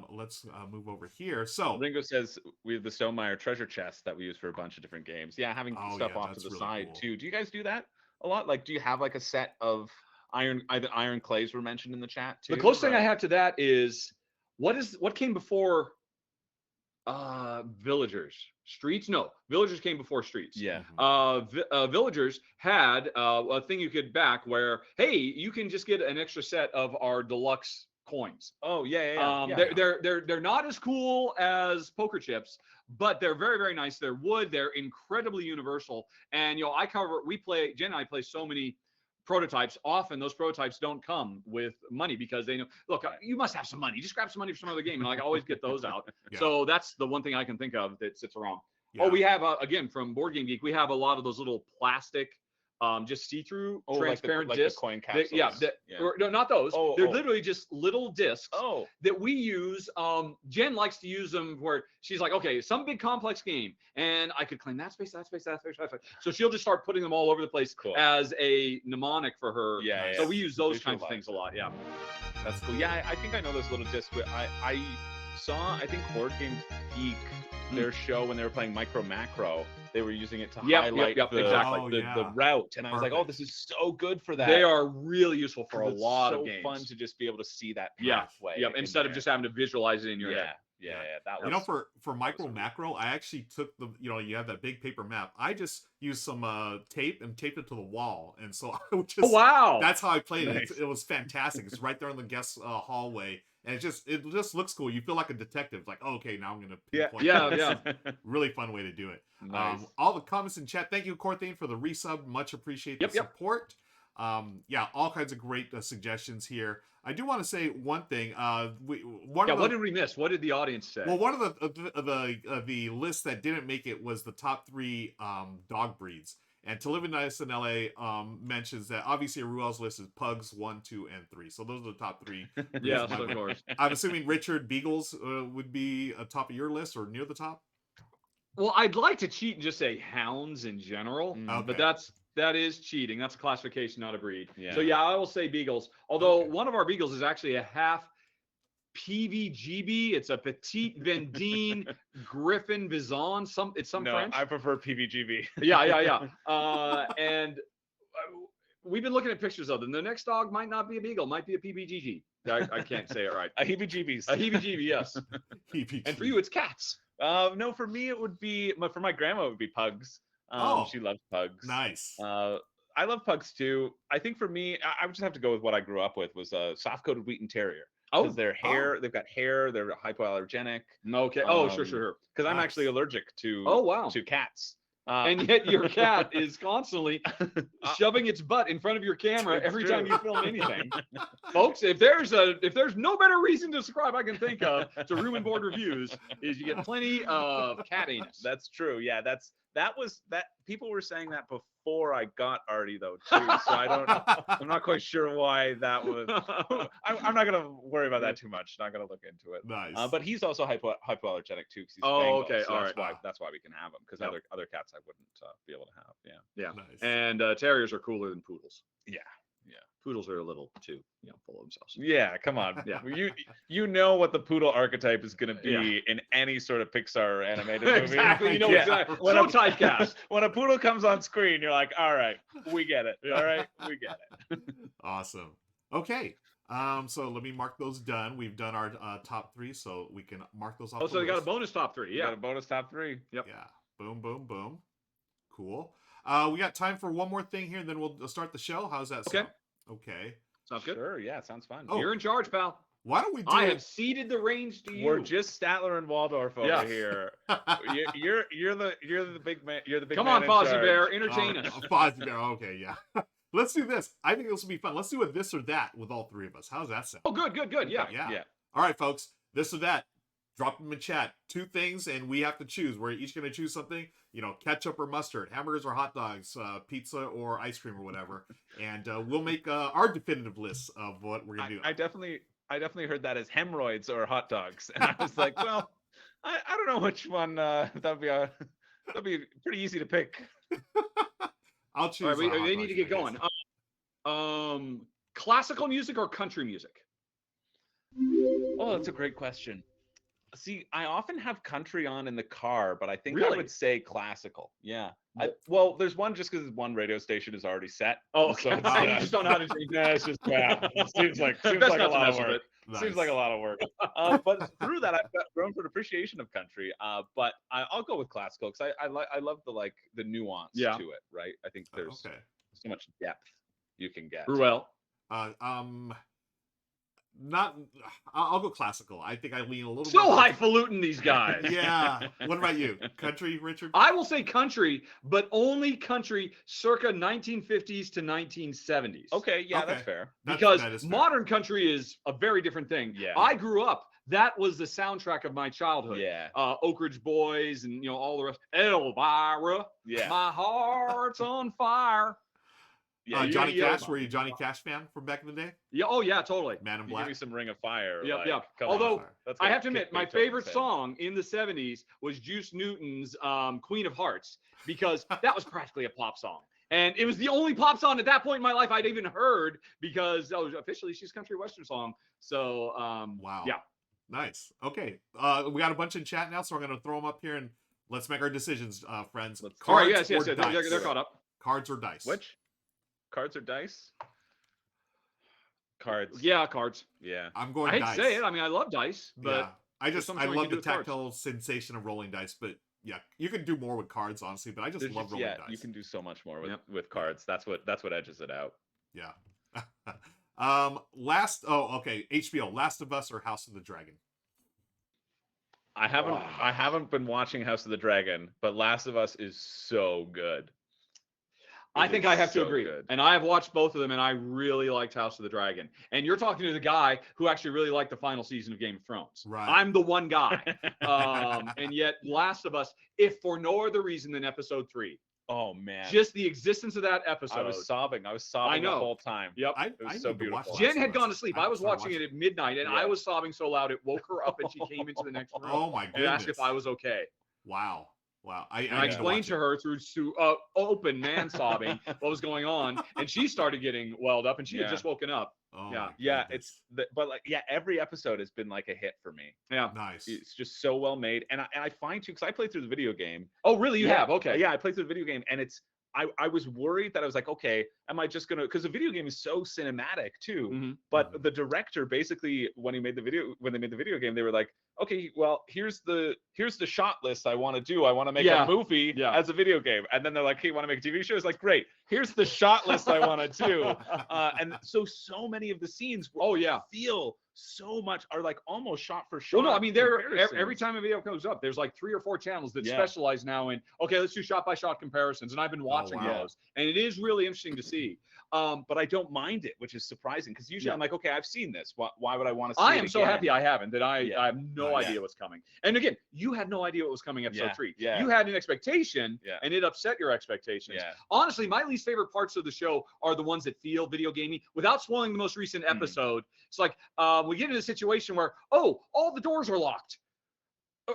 Let's move over here. So Ringo says we have the Stonemeyer treasure chest that we use for a bunch of different games. Yeah, having Oh, stuff yeah, off to that's the really side cool. too. Do you guys do that a lot? Like, do you have like a set of either iron clays were mentioned in the chat too? The closest thing I or- have to that is what came before Villagers? Streets? No, Villagers came before Streets. Yeah. Villagers had a thing you could back where, hey, you can just get an extra set of our deluxe coins. Oh yeah. They're not as cool as poker chips, but they're very nice. They're wood. They're incredibly universal. And Jen and I play so many prototypes. Often those prototypes don't come with money because they know, look, you must have some money. Just grab some money from some other game, and I always get those out. Yeah. So that's the one thing I can think of that sits around. yeah. Oh, we have again from Board Game Geek. We have a lot of those little plastic, just see-through, transparent like discs. the coin They- capsules. Or, no, not those. Oh, They're oh. literally just little discs Oh. that we use. Jen likes to use them where she's like, okay, some big complex game, and I could claim that space, that space, that space, that space. So she'll just start putting them all over the place Cool. as a mnemonic for her. Yeah. So we use those Visualize kinds of things a it. lot. Yeah. That's cool. Yeah, I think I know those little discs. But I saw, I think Board Game Geek, their show when they were playing Micro Macro, they were using it to highlight yep, the, exactly. Oh, the, yeah. the route. And I was like, oh, Perfect. this is so good for that. They are really useful for a 'Cause it's lot so of games. fun to just be able to see that Yeah, pathway. Yep. in Instead of there. just having to visualize it in your yeah, head. yeah. That was You know, for micro was- macro, I actually took you have that big paper map. I just used some tape and taped it to the wall, and so I would just. Oh, wow. That's how I played it. Nice. It was fantastic. It's right there in the guest hallway, and it just looks cool. You feel like a detective. Like, oh, okay, now I'm gonna pinpoint. Yeah. Really fun way to do it. Nice. All the comments in chat. Thank you, Corthane, for the resub. Much appreciate the Yep, yep. support. Yeah, all kinds of great suggestions here. I do want to say one thing. What did we miss? What did the audience say? Well, one of the lists that didn't make it was the top 3 dog breeds. And To Live in Nice in LA mentions that obviously Ruel's list is pugs 1, 2, and 3. So those are the top 3. Yes, of course. I'm assuming Richard Beagles would be atop of your list or near the top. Well, I'd like to cheat and just say hounds in general, Mm. but Okay. that is cheating. That's a classification, not a breed. Yeah. So yeah, I will say beagles. Although Okay. one of our beagles is actually a half PVGB. It's a Petite Vendine Griffin Vizon. It's some no, French. I prefer PVGB. Yeah. And we've been looking at pictures of them. The next dog might not be a beagle, might be a PBGG. I can't say it right. A heebie-jeebies. A heebie-jeebie, yes. And for you, it's cats. No, for me it would be for my grandma it would be pugs. Oh. She loves pugs. Nice. I love pugs too. I think for me, I would just have to go with what I grew up with was a soft-coated Wheaten Terrier. Oh, Because their hair, they've got hair, they're hypoallergenic. okay. Sure. Because I'm Nice. actually allergic to Oh, wow. to cats. And yet your cat is constantly shoving its butt in front of your camera It's every true. time you film anything. Folks, if there's no better reason to subscribe I can think of to Room and Board Reviews, is you get plenty of cat anus. That's true. Yeah, that people were saying that before I got Artie though too. So I'm not quite sure why that was. I'm not gonna worry about that too much. Not gonna look into it. Nice. But he's also hypoallergenic too, because he's Oh, Bengal, okay, so all that's right. why we can have him, because Yep. other cats I wouldn't be able to have. Yeah. Yeah. Nice. And terriers are cooler than poodles. Yeah. Poodles are a little too, full of themselves. Yeah, come on. Yeah. You know what the poodle archetype is going to be Yeah. in any sort of Pixar or animated movie. Exactly. You know Yeah. exactly. When So a- typecast. When a poodle comes on screen, you're like, all right, we get it. All right, we get it. Awesome. Okay. So let me mark those done. We've done our top 3, so we can mark those off. Oh, the so they got a list. bonus top 3. You Yeah. got a bonus top 3. Yep. Yeah. Boom, boom, boom. Cool. We got time for one more thing here, and then we'll start the show. How's that Okay. sound? Okay. Sounds good. Sure, yeah, sounds fun. Oh. You're in charge, pal. Why don't we do I it? have ceded the reins to you. We're just Statler and Waldorf over Yeah. here. You're the big man. You're the big Come man on, in Fozzie charge. Bear, entertain us. Fozzie Bear. Okay, yeah. Let's do this. I think this will be fun. Let's do a this or that with all 3 of us. How's that sound? Oh, good. Yeah. Yeah. All right, folks. This or that. Drop them in chat. 2 things, and we have to choose. We're each going to choose something. Ketchup or mustard, hamburgers or hot dogs, pizza or ice cream or whatever. And we'll make our definitive list of what we're going to do. I definitely heard that as hemorrhoids or hot dogs, and I was like, well, I don't know which one. That'd be pretty easy to pick. I'll choose. All right, hot they need to dogs, get I guess. going. Classical music or country music? Oh, that's a great question. See, I often have country on in the car, but I think I Really? would say classical. Yeah. Well, there's one just because one radio station is already set. Oh, So okay. it's, You just don't know how to change Yeah, it's just crap. It seems like Best a not to lot mess of with work. Nice. Seems like a lot of work. But through that, I've grown for an appreciation of country. But I'll go with classical because I love the nuance Yeah. to it. Right. I think there's Okay. so much depth you can get. Ruel. Not. I'll go classical. I think I lean a little. So more- highfalutin, these guys. Yeah. What about you? Country, Richard? I will say country, but only country circa 1950s to 1970s. Okay. Yeah, that's Okay. fair. Because that is fair. modern country is a very different thing. Yeah. I grew up. That was the soundtrack of my childhood. Yeah. Oak Ridge Boys and all the rest. Elvira, Yeah. my heart's on fire. Yeah. Johnny yeah. Cash. Were you a Johnny Cash fan from back in the day? Yeah. Oh yeah, totally. Man in You give Black. me some Ring of Fire. Yep, like, yep. come on. Although, That's I got have to admit, my Beethoven's favorite in. song in the 70s was Juice Newton's Queen of Hearts, because that was practically a pop song. And it was the only pop song at that point in my life I'd even heard, because that was officially she's a country western song. So, Wow. yeah. Nice. Okay. We got a bunch in chat now, so we're gonna throw them up here and let's make our decisions, friends. Let's- All right, Cards yes, or they're dice? caught up. Cards or dice? Which? Cards or dice? Cards. Yeah, cards. Yeah. I'm going I hate dice. to say it. I mean, I love dice, but yeah. I something I we love can do the with cards. tactile sensation of rolling dice, but yeah, you can do more with cards, honestly. But I just There's love just- rolling yeah, dice. you can do so much more with, Yep. with cards. That's what edges it out. Yeah. Okay. HBO, Last of Us or House of the Dragon? I haven't been watching House of the Dragon, but Last of Us is so good. I It think is I have to so agree. good. And I have watched both of them, and I really liked House of the Dragon. And you're talking to the guy who actually really liked the final season of Game of Thrones. Right. I'm the one guy. And yet, Last of Us, if for no other reason than episode 3, Oh man. just the existence of that episode. I was sobbing I know. the whole time. Yep. I It was need so to watch beautiful. Last Jen of had Us. gone to sleep. I was started watching it at midnight, and I Yeah. was sobbing so loud it woke her up, and she came into the next room Oh my and asked goodness! if I was okay. Wow. I And I need to explained watch to her through open man sobbing what was going on, and she started getting welled up, and she had Yeah. just woken up. it. Oh yeah. my Yeah, goodness. but every episode has been like a hit for me. Yeah. nice. It's just so well made, and I find too, because I played through the video game. Oh, really? You have? Okay. Yeah, I played through the video game, and I was worried that I was like, okay, am I just gonna, because the video game is so cinematic too. Mhm. But the director basically, when they made the video game, they were like, okay, well, here's the shot list I want to do. I want to make Yeah. a movie Yeah. as a video game. And then they're like, hey, you want to make a TV show? It's like, great, here's the shot list I want to do. And so many of the scenes feel so much, are like almost shot for shot. Well, no, I mean, every comparisons. time a video comes up, there's like 3 or 4 channels that Yeah. specialize now in, okay, let's do shot by shot comparisons. And I've been watching wow. those, and it is really interesting to see. But I don't mind it, which is surprising, because usually Yeah. I'm like, okay, I've seen this. Why would I want to see I it am so again? happy I haven't, that I have no Nice. idea what's coming. And again, you had no idea what was coming episode Yeah. 3. Yeah. You had an expectation, Yeah. and it upset your expectations. Yeah. Honestly, my least favorite parts of the show are the ones that feel video gamey. Without spoiling the most recent episode, it's like we get in a situation where, all the doors are locked.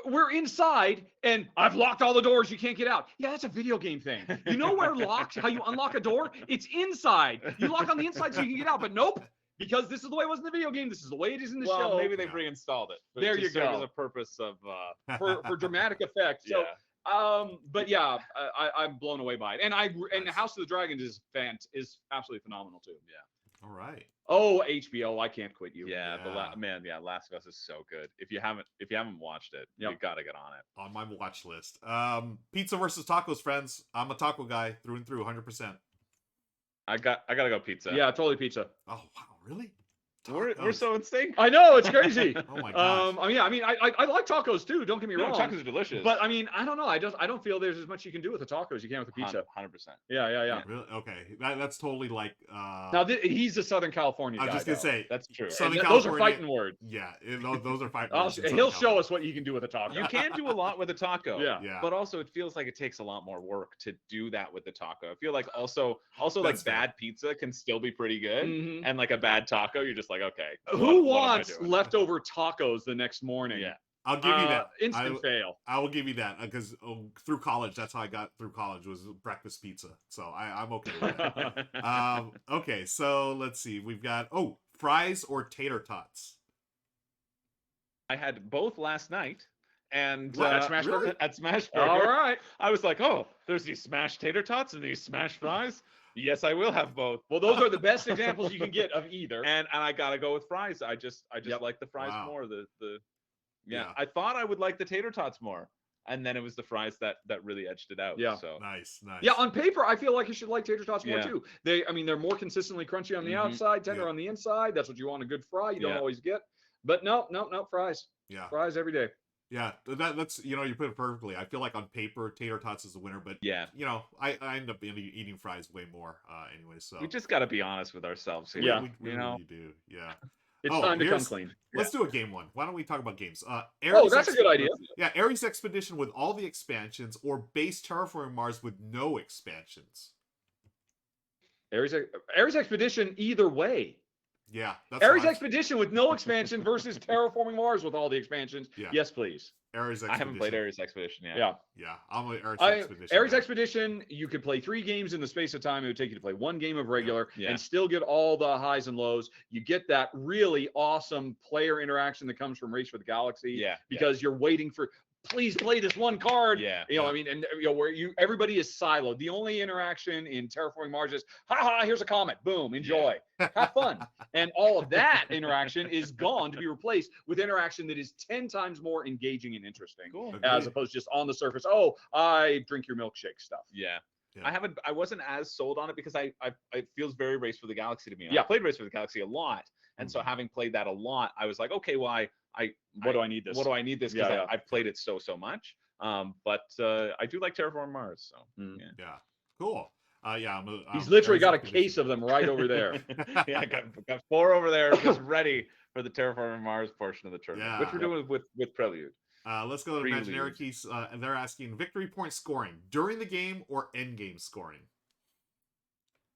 We're inside, and I've locked all the doors. You can't get out. Yeah, that's a video game thing. You know where how you unlock a door? It's inside. You lock on the inside so you can get out. But nope, because this is the way it was in the video game. This is the way it is in the show. Maybe they've reinstalled it. There to you serve go. as a purpose of for dramatic effect. So, but yeah, I'm blown away by it. And and House of the Dragons is absolutely phenomenal too. Yeah. All right. Oh, HBO, I can't quit you. Yeah, Yeah. Last of Us is so good. If you haven't watched it, you gotta get on it. On my watch list. Pizza versus tacos, friends. I'm a taco guy through and through, 100%. I gotta go pizza. Yeah, totally pizza. Oh wow, really? We're Tacos. so in sync. I know, it's crazy. Oh my gosh. I like tacos too. Don't get me wrong. Tacos are delicious. But I mean, I don't know. I don't feel there's as much you can do with the tacos as you can with the pizza. 100%. Yeah. Really? Okay. That's totally like. Now he's a Southern California I was guy. just gonna though. say That's true. Southern Those are California- fighting words. Yeah, those are fighting. words in He'll Southern show California. us what you can do with a taco. You can do a lot with a taco. Yeah. Yeah. But also, it feels like it takes a lot more work to do that with the taco. I feel like also like That's fair. bad pizza can still be pretty good, Mhm. and like a bad taco, you're just like, okay. Who what am I wants doing? leftover tacos the next morning? Yeah. I'll give you that. Instant fail. I will give you that because through college, that's how I got through college was breakfast pizza. So I'm okay with that. Okay, so let's see. We've got fries or tater tots. I had both last night, and What, at Smash Burger? At Smash Burger. All right. I was like, oh, there's these smashed tater tots and these smashed fries. Yes, I will have both. Well, those are the best examples you can get of either. And I gotta go with fries. I just like the fries Wow. more. Yeah. I thought I would like the tater tots more, and then it was the fries that really edged it out. Yeah. So Nice. Yeah, on paper, I feel like you should like tater tots more Yeah. too. They're more consistently crunchy on the Mhm. outside, tender Yeah. on the inside. That's what you want a good fry. You don't Yeah. always get. But no, fries. Yeah. Fries every day. Yeah. That's you put it perfectly. I feel like on paper, tater tots is the winner, but yeah, I end up eating fries way more anyway. So we just gotta be honest with ourselves here. Yeah. we you know? really do. Yeah. It's Oh, time to come here's- clean. Let's do a game one. Why don't we talk about games? Oh, Ares that's a good idea. Yeah, Ares Expedition with all the expansions, or base Terraforming Mars with no expansions. Ares Expedition either way. Yeah, that's Ares what Expedition with no expansion versus Terraforming Mars with all the expansions. Yeah. Yes, please. Ares Expedition. I haven't played Ares Expedition yet. Yeah. Yeah, I'm with Ares Expedition. Ares guy. Expedition, you could play 3 games in the space of time. It would take you to play 1 game of regular Yeah. and still get all the highs and lows. You get that really awesome player interaction that comes from Race for the Galaxy. Yeah. Because you're waiting for, please play this one card. Yeah. I mean, and where everybody is siloed. The only interaction in Terraforming Mars is, here's a comet. Boom, enjoy. Have fun. And all of that interaction is gone to be replaced with interaction that is 10 times more engaging and interesting. Cool. As opposed to just on the surface, I drink your milkshake stuff. Yeah. Yeah. I wasn't as sold on it because it feels very Race for the Galaxy to me. Yeah. I played Race for the Galaxy a lot. And so having played that a lot, I was like, okay, well, What do I need this? What do I need this? Because Yeah. I've played it so much. But I do like Terraforming Mars. So Yeah, cool. Yeah, He's literally Ares got a Expedition. case of them right over there. yeah, I got 4 over there just ready for the Terraforming Mars portion of the tournament, Yeah. which we're doing with Prelude. Let's go to Prelude. Imaginary Keys, and they're asking victory point scoring during the game or end game scoring.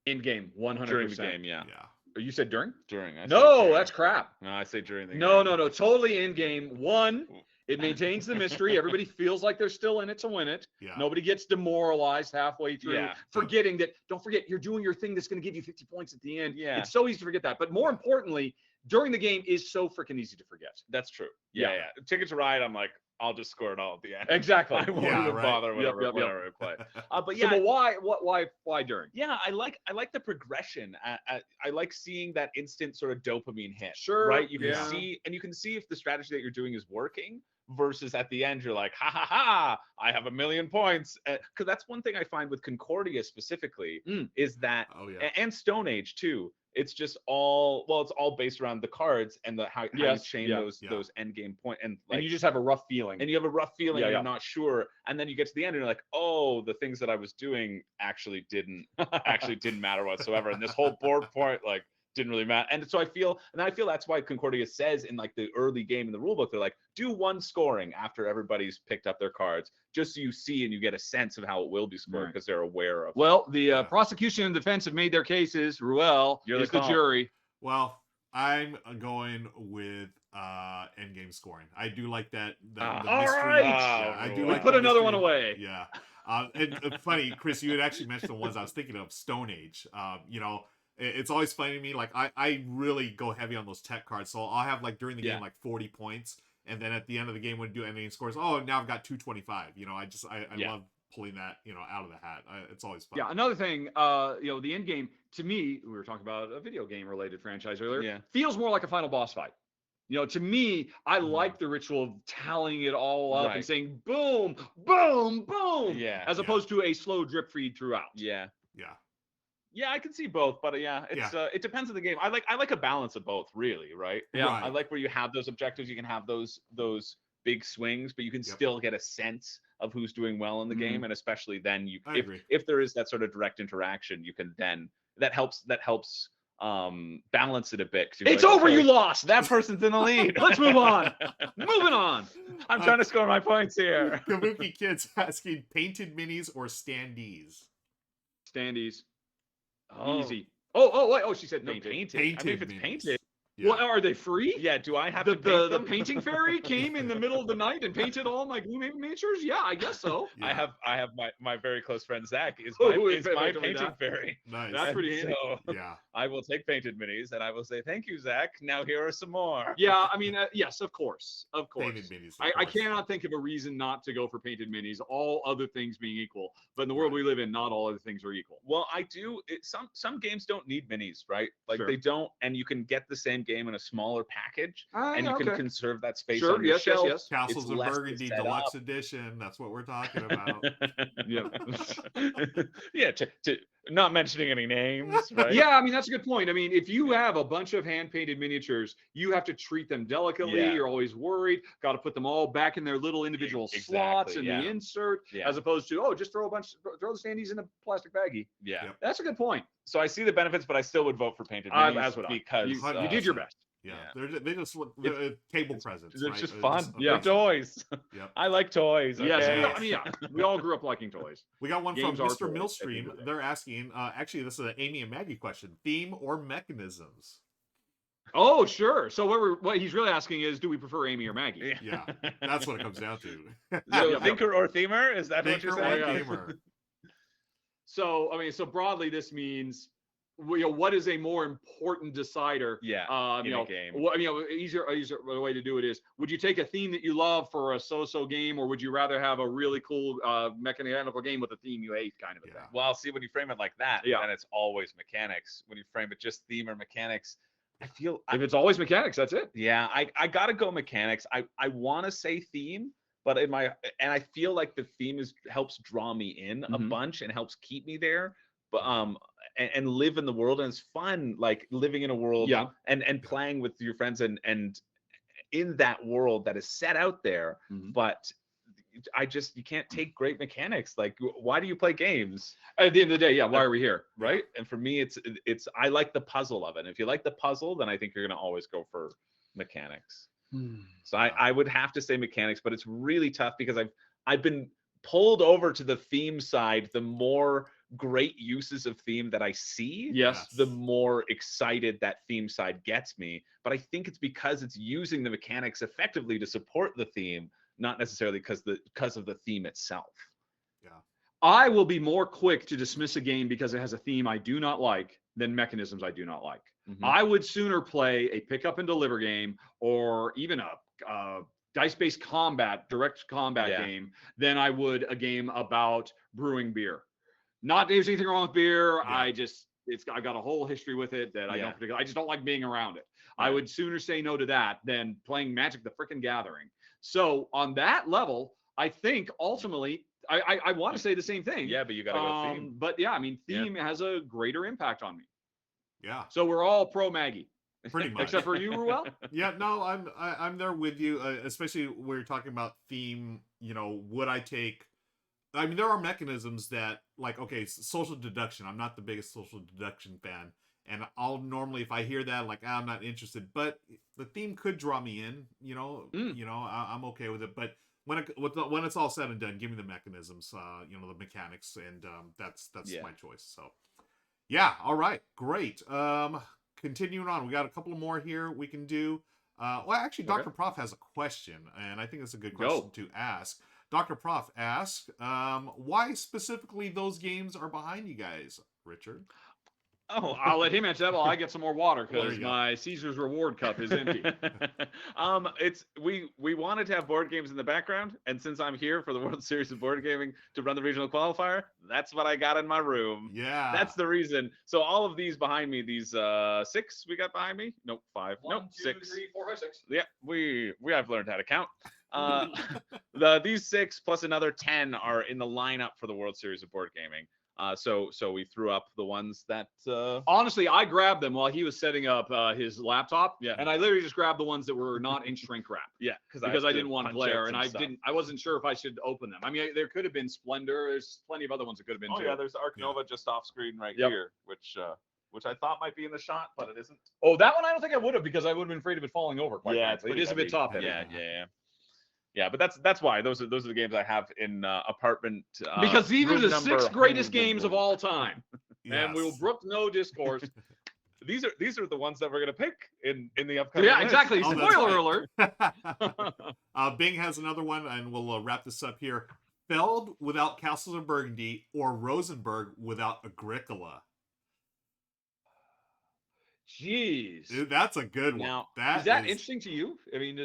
In game, 100%. During the game, yeah. Yeah. You said during? During. I said No, during. that's crap. No, I say during the game. No. Totally in game. 1, it maintains the mystery. Everybody feels like they're still in it to win it. Yeah. Nobody gets demoralized halfway through, Yeah. forgetting that. Don't forget, you're doing your thing that's going to give you 50 points at the end. Yeah. It's so easy to forget that. But more importantly, during the game is so freaking easy to forget. That's true. Yeah. Yeah. Ticket to Ride, I'm like, I'll just score it all at the end. Exactly. I won't Yeah, even right. bother whenever, Yep. whenever I play. But So, yeah, but why during? yeah, I like the progression. I like seeing that instant sort of dopamine hit. Sure, Right. You yeah. can see if the strategy that you're doing is working versus at the end you're like, ha ha ha, I have 1,000,000 points. Because that's one thing I find with Concordia specifically is that, Oh yeah. and Stone Age too. It's just all it's all based around the cards and how you Yes, chain yeah, those end game point and like And you just have a rough feeling. and you have a rough feeling Yeah, and yeah. you're not sure, and then you get to the end and you're like, oh, the things that I was doing actually didn't matter whatsoever, and this whole board point like didn't really matter. And so I feel that's why Concordia says in like the early game in the rulebook, they're like, do one scoring after everybody's picked up their cards, just so you see and you get a sense of how it will be scored Right. because they're aware of. Well, the prosecution and defense have made their cases. Ruel You're is the the call. jury. Well, I'm going with endgame scoring. I do like that. The all mystery. right. Yeah, I do We like put the another one mystery. away. Yeah. And funny, Chris, you had actually mentioned the ones I was thinking of, Stone Age. You know, it's always funny to me. Like I really go heavy on those tech cards. So I'll have like during the game like 40 points, and then at the end of the game when do ending scores, oh, now I've got 225. You know, I love pulling that, you know, out of the hat. It's always fun. Yeah, another thing, you know, the end game, to me, we were talking about a video game related franchise earlier, feels more like a final boss fight. You know, to me, I like the ritual of tallying it all up and saying boom, boom, boom, as opposed to a slow drip feed throughout. Yeah. Yeah, I can see both, but it's it depends on the game. I like a balance of both, really, right? Yeah. Right. I like where you have those objectives, you can have those big swings, but you can still get a sense of who's doing well in the game, and especially then if there is that sort of direct interaction, you can then that helps balance it a bit. It's like, over, you lost. That person's in the lead. Let's move on. Moving on. I'm trying to score my points here. Kabuki Kid's asking painted minis or standees. Standees. Oh. Easy. Wait. Oh, she said No, painted. painted. I mean, if it's minis. painted. Yeah. Well, are they free? Yeah, do I have the to paint them? painting fairy came in the middle of the night and painted all my glue miniatures? Yeah, I guess so. Yeah. I have my very close friend Zach is Oh, my totally painting that. fairy. Nice. That's pretty handy. So Yeah. I will take painted minis and I will say thank you, Zach. Now here are some more. Yeah, I mean, yes, of course. Painted minis. I cannot think of a reason not to go for painted minis, all other things being equal. But in the world we live in, not all other things are equal. Well, I do. Some games don't need minis, right? Like they don't, and you can get the same game in a smaller package, and you can conserve that space on your shelf. Yes. Castles It's of less to Burgundy set Deluxe up. Edition. That's what we're talking about. Yeah. Yeah, to not mentioning any names, right? Yeah, I mean, that's a good point. I mean, if you have a bunch of hand-painted miniatures, you have to treat them delicately. Yeah. You're always worried. Got to put them all back in their little individual slots in the insert, as opposed to, just throw the standees in a plastic baggie. Yeah. Yep. That's a good point. So I see the benefits, but I still would vote for painted minis As would I. because You did your best. Yeah. They just they're table presents. It's right? just They're fun. amazing. Toys. Yep. I like toys. Yes, Okay. we all grew up liking toys. We got one Games from are Mr. toys at the Millstream. end of the day. They're asking, actually, this is an Amy and Maggie question: theme or mechanisms? Oh, sure. So what he's really asking is, do we prefer Amy or Maggie? Yeah, that's what it comes down to. So thinker or themer? Is that Thinker what or you're saying? gamer? So, I mean, so broadly, this means, what is a more important decider? Yeah, in a game. Easier way to do it is, would you take a theme that you love for a so-so game, or would you rather have a really cool mechanical game with a theme you hate, kind of a thing? Well, see, when you frame it like that, then it's always mechanics. When you frame it just theme or mechanics, I feel if it's always mechanics, that's it. Yeah, I gotta go mechanics. I want to say theme, but I feel like the theme helps draw me in a bunch and helps keep me there. But and live in the world, and it's fun, like living in a world and playing with your friends and in that world that is set out there. But you can't take great mechanics. Like, why do you play games? At the end of the day, why are we here? Right? And for me, it's I like the puzzle of it. And if you like the puzzle, then I think you're gonna always go for mechanics. So I would have to say mechanics, but it's really tough because I've been pulled over to the theme side. The more great uses of theme that I see, the more excited that theme side gets me. But I think it's because it's using the mechanics effectively to support the theme, not necessarily because of the theme itself. Yeah. I will be more quick to dismiss a game because it has a theme I do not like than mechanisms I do not like. I would sooner play a pick up and deliver game, or even a dice-based combat, direct combat Yeah. game than I would a game about brewing beer. Not that there's anything wrong with beer. Yeah. I've got a whole history with it that I Yeah. don't particularly. I just don't like being around it. I Right. would sooner say no to that than playing Magic: The Frickin' Gathering. So on that level, I think ultimately I want to say the same thing. Yeah, but you gotta go theme. But yeah, I mean, Yeah. theme has a greater impact on me. Yeah, So we're all pro Maggie, pretty much. except for you, Ruel. Yeah, no, I'm there with you, especially when we're talking about theme. You know, would I take? I mean, there are mechanisms that, like, okay, social deduction. I'm not the biggest social deduction fan, and I'll normally, if I hear that, like, I'm not interested. But the theme could draw me in. You know, I'm okay with it. But when it's all said and done, give me the mechanisms. You know, the mechanics, and that's Yeah. my choice. So, yeah, all right, great. Continuing on, we got a couple more here we can do. Well, actually, Okay. Dr. Prof has a question, and I think it's a good Go. question to ask. Dr. Prof asks, why specifically those games are behind you guys, Richard? Oh, I'll let him answer that while I get some more water There because you go. my Caesar's Reward cup is empty. It's we wanted to have board games in the background, and since I'm here for the World Series of Board Gaming to run the regional qualifier, that's what I got in my room. Yeah. That's the reason. So all of these behind me, these 6 we got behind me. Nope, 5. Nope, 6. 4, 5, 6. Yeah, we have learned how to count. These 6 plus another 10 are in the lineup for the World Series of Board Gaming. So we threw up the ones that Honestly, I grabbed them while he was setting up his laptop. Yeah. And I literally just grabbed the ones that were not in shrink wrap. yeah, Because I didn't want glare, and I wasn't sure if I should open them. I mean, there could have been Splendor. There's plenty of other ones that could have been Oh too. yeah, there's Arc Nova just off screen right Yep. here, which I thought might be in the shot, but it isn't. Oh, that one I don't think I would have because I would have been afraid of it falling over. Quite frankly. It pretty is a bit heavy. top heavy. Yeah, but that's why those are the games I have in apartment. Because these are room the number 6 greatest 101. games of all time, Yes. and we will brook no discourse. These are the ones that we're gonna pick in the upcoming. Yeah, list. exactly. Oh, that's Spoiler right. alert. Bing has another one, and we'll wrap this up here. Feld without Castles of Burgundy or Rosenberg without Agricola? Jeez. Dude, that's a good one. Now, Is that interesting to you? I mean,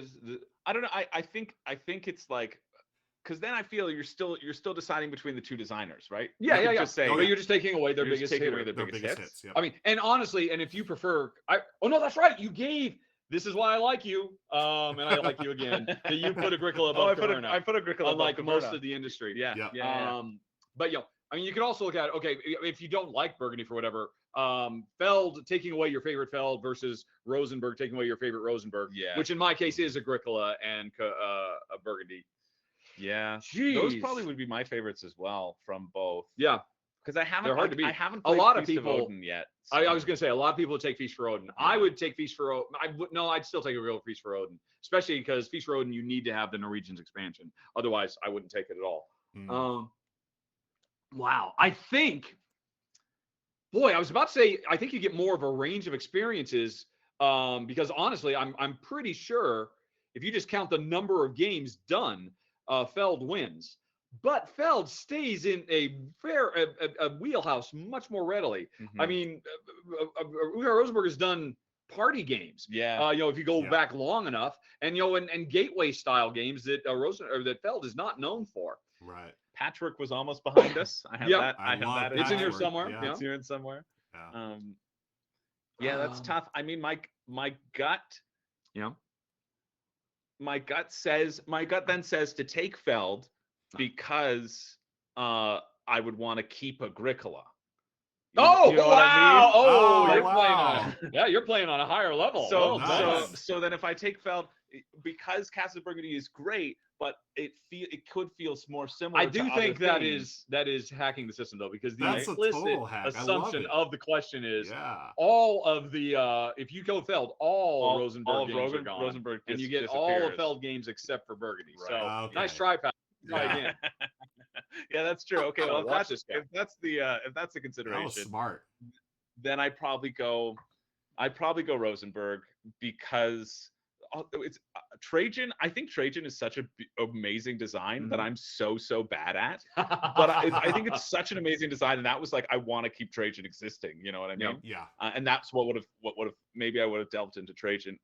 I don't know. I think it's like, because then I feel you're still deciding between the 2 designers, right? Yeah, You yeah, could yeah. Just say, But you're just taking away their you're just biggest taking hitter. away their Their biggest hits. yep. I mean, and honestly, and if you prefer, oh no, that's right. You gave. This is why I like you. And I like you again. That you put Agricola above Caverna, I put Agricola above unlike most Caverna. of the industry. Yeah, Yep. yeah. But I mean, you could also look at okay, if you don't like Burgundy for whatever, Feld taking away your favorite Feld versus Rosenberg taking away your favorite Rosenberg. Yeah. Which in my case is Agricola and Burgundy. Yeah. Jeez. Those probably would be my favorites as well from both. Yeah. Because I haven't. They're hard to beat. I haven't A played lot of Feast people- Odin yet. I was gonna say a lot of people would take Feast for Odin. I would take Feast for Odin. I'd still take a real Feast for Odin, especially because Feast for Odin you need to have the Norwegians expansion. Otherwise, I wouldn't take it at all. Mm. Wow, I think. Boy, I was about to say I think you get more of a range of experiences because honestly, I'm pretty sure if you just count the number of games done, Feld wins. But Feld stays in a wheelhouse much more readily. Mhm. I mean, Rosenberg has done party games. Yeah. If you go Yeah. back long enough, and and gateway style games that that Feld is not known for. Right. Patchwork was almost behind us. I have Yep. that. I have love that. It's in here Patchwork, somewhere. yeah. Yeah. It's here in somewhere. Yeah. Yeah, that's tough. I mean, my gut. Yeah. My gut then says to take Feld because I would want to keep Agricola. You know what I mean? Oh, You're wow. you're playing on a higher level. So, nice. so then if I take Feld, because Castle Burgundy is great, but it could feel more similar. I to do other think things. that is hacking the system though, because the That's a implicit total hack. I love assumption it. of the question is Yeah. all of the if you go Feld, all Rosenberg all of games are gone, Rosenberg and you dis- get all of disappears. Feld games except for Burgundy. Right. So Okay. nice try, Pat. Try Yeah. again. Yeah, that's true. Okay, Oh, well, watch this guy. if that's the That was consideration, smart. then I'd probably go Rosenberg because it's Trajan. I think Trajan is such an amazing design that I'm so bad at. But I think it's such an amazing design, and that was like I want to keep Trajan existing. You know what I mean? Yeah. And that's what would have maybe I would have delved into Trajan.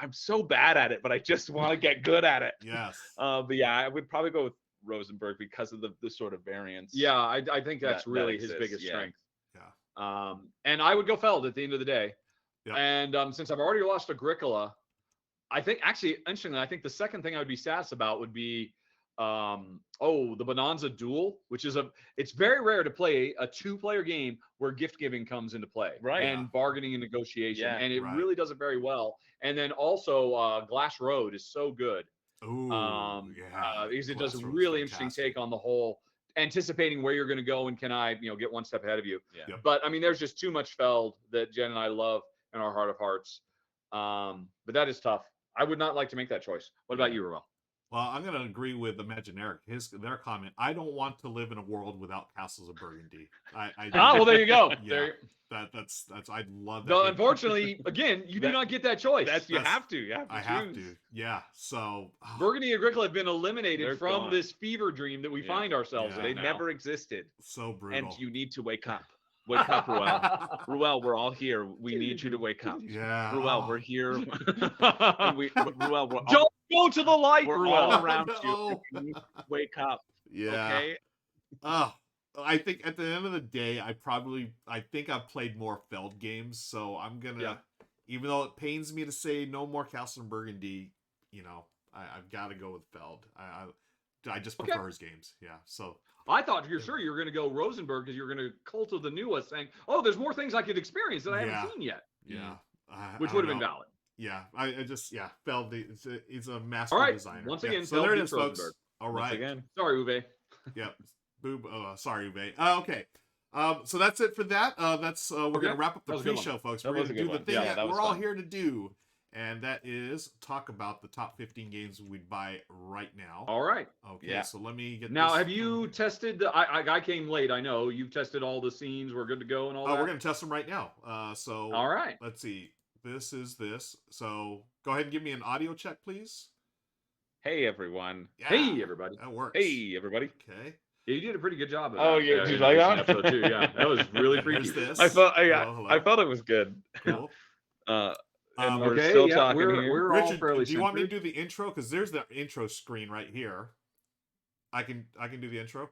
I'm so bad at it, but I just want to get good at it. Yes. But yeah, I would probably go with Rosenberg because of the sort of variance. Yeah, I think that's that really his exists, biggest yeah. strength. Yeah. And I would go Feld at the end of the day. Yep. And since I've already lost Agricola, I think actually, interestingly, I think the second thing I would be sass about would be the Bonanza Duel, which is it's very rare to play a 2-player game where gift giving comes into play, Right. and bargaining and negotiation, Yeah, and it right. really does it very well. And then also Glass Road is so good. Ooh, yeah. Because it Glass does a Road's really interesting fantastic. take on the whole anticipating where you're going to go and can I, get one step ahead of you. Yeah. Yep. But I mean, there's just too much Feld that Jen and I love in our heart of hearts. But that is tough. I would not like to make that choice. What about you, Ruel? Well, I'm going to agree with Imaginaric. Their comment. I don't want to live in a world without castles of Burgundy. Well, there you go. Yeah. That's I love that. No, game. unfortunately, again, you do not get that choice. You have to. You have to. I choose. have to. Yeah. So Burgundy and Agricola have been eliminated They're from gone. this fever dream that we Yeah. find ourselves Yeah. They in. now. never existed, so brutal. and you need to wake up. Wake up, Ruel. Ruel, we're all here. We need you to wake up. Yeah. Ruel, oh. we're here. And Ruel, we're Don't go to the light, we're Ruel. all around No. you. Wake up. Yeah. Okay. I think at the end of the day, I think I've played more Feld games, so I'm gonna, even though it pains me to say no more Castle and Burgundy, I've got to go with Feld. I just prefer his games. Yeah. So I thought you were going to go Rosenberg because you're going to cult of the newest, saying, "Oh, there's more things I could experience that I haven't seen yet." yeah, Which I would have don't been know. valid. Yeah, I just Feld. He's a master All right. designer. Once Yeah. again, so Feld there it beats is, folks. Rosenberg. All Once right. again. Sorry, Uwe. Yep. Boob. Sorry, Uwe. Okay. So that's it for that. We're gonna wrap up the That was a good pre-show, folks. That We're was gonna a do good the one. thing Yeah, that that was we're all fun. here to do, and that is talk about the top 15 games we'd buy right now. All right. Okay. Yeah. So let me get Now, this. have you tested the? I came late. I know you've tested all the scenes. We're good to go and all that. We're gonna test them right now. So All right. let's see. This is this. So go ahead and give me an audio check, please. Hey, everyone. Yeah, Hey, everybody. that works. Hey, everybody. Okay. Yeah, you did a pretty good job of that. Oh, yeah, in did you the like recent that? episode too. Yeah, that was really freaky. There's this. I felt Hello. I felt it was good. Cool. And we're Okay, still yeah, talking we're here. all Richard, fairly do you want me to centered. do the intro? Because there's the intro screen right here. I can do the intro.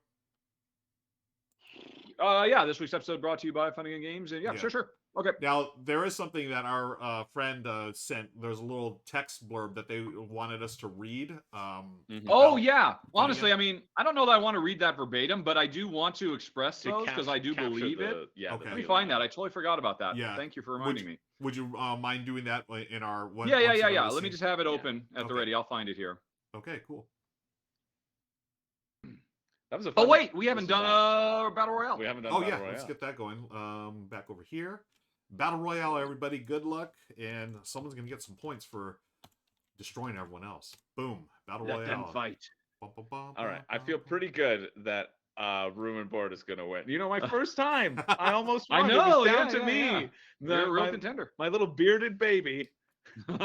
Yeah, this week's episode brought to you by Funagain Games, and Yeah. sure. Okay. Now there is something that our friend sent. There's a little text blurb that they wanted us to read. Mhm. Oh yeah. Honestly, I mean, I don't know that I want to read that verbatim, but I do want to express To those because I do capture believe it. Yeah. Okay. Let me find that. I totally forgot about that. Yeah. Thank you for reminding me. Would you mind doing that in our one? Yeah. once you Let me just have it Yeah. open at the Okay. ready. I'll find it here. Okay, cool. That was a Oh fun- wait, we haven't this is done a battle royale. We haven't done Oh Battle yeah, Royale. let's get that going. Back over here. Battle Royale, everybody. Good luck, and someone's gonna get some points for destroying everyone else. Boom. Battle Let them Royale. fight. Bum, bum, bum, All right. I bum, feel bum. pretty good that Room and Board is gonna win. You know, my first time, I almost I won. It know, was down yeah, to yeah, me. yeah. They're a real my, contender. my little bearded baby. Oh,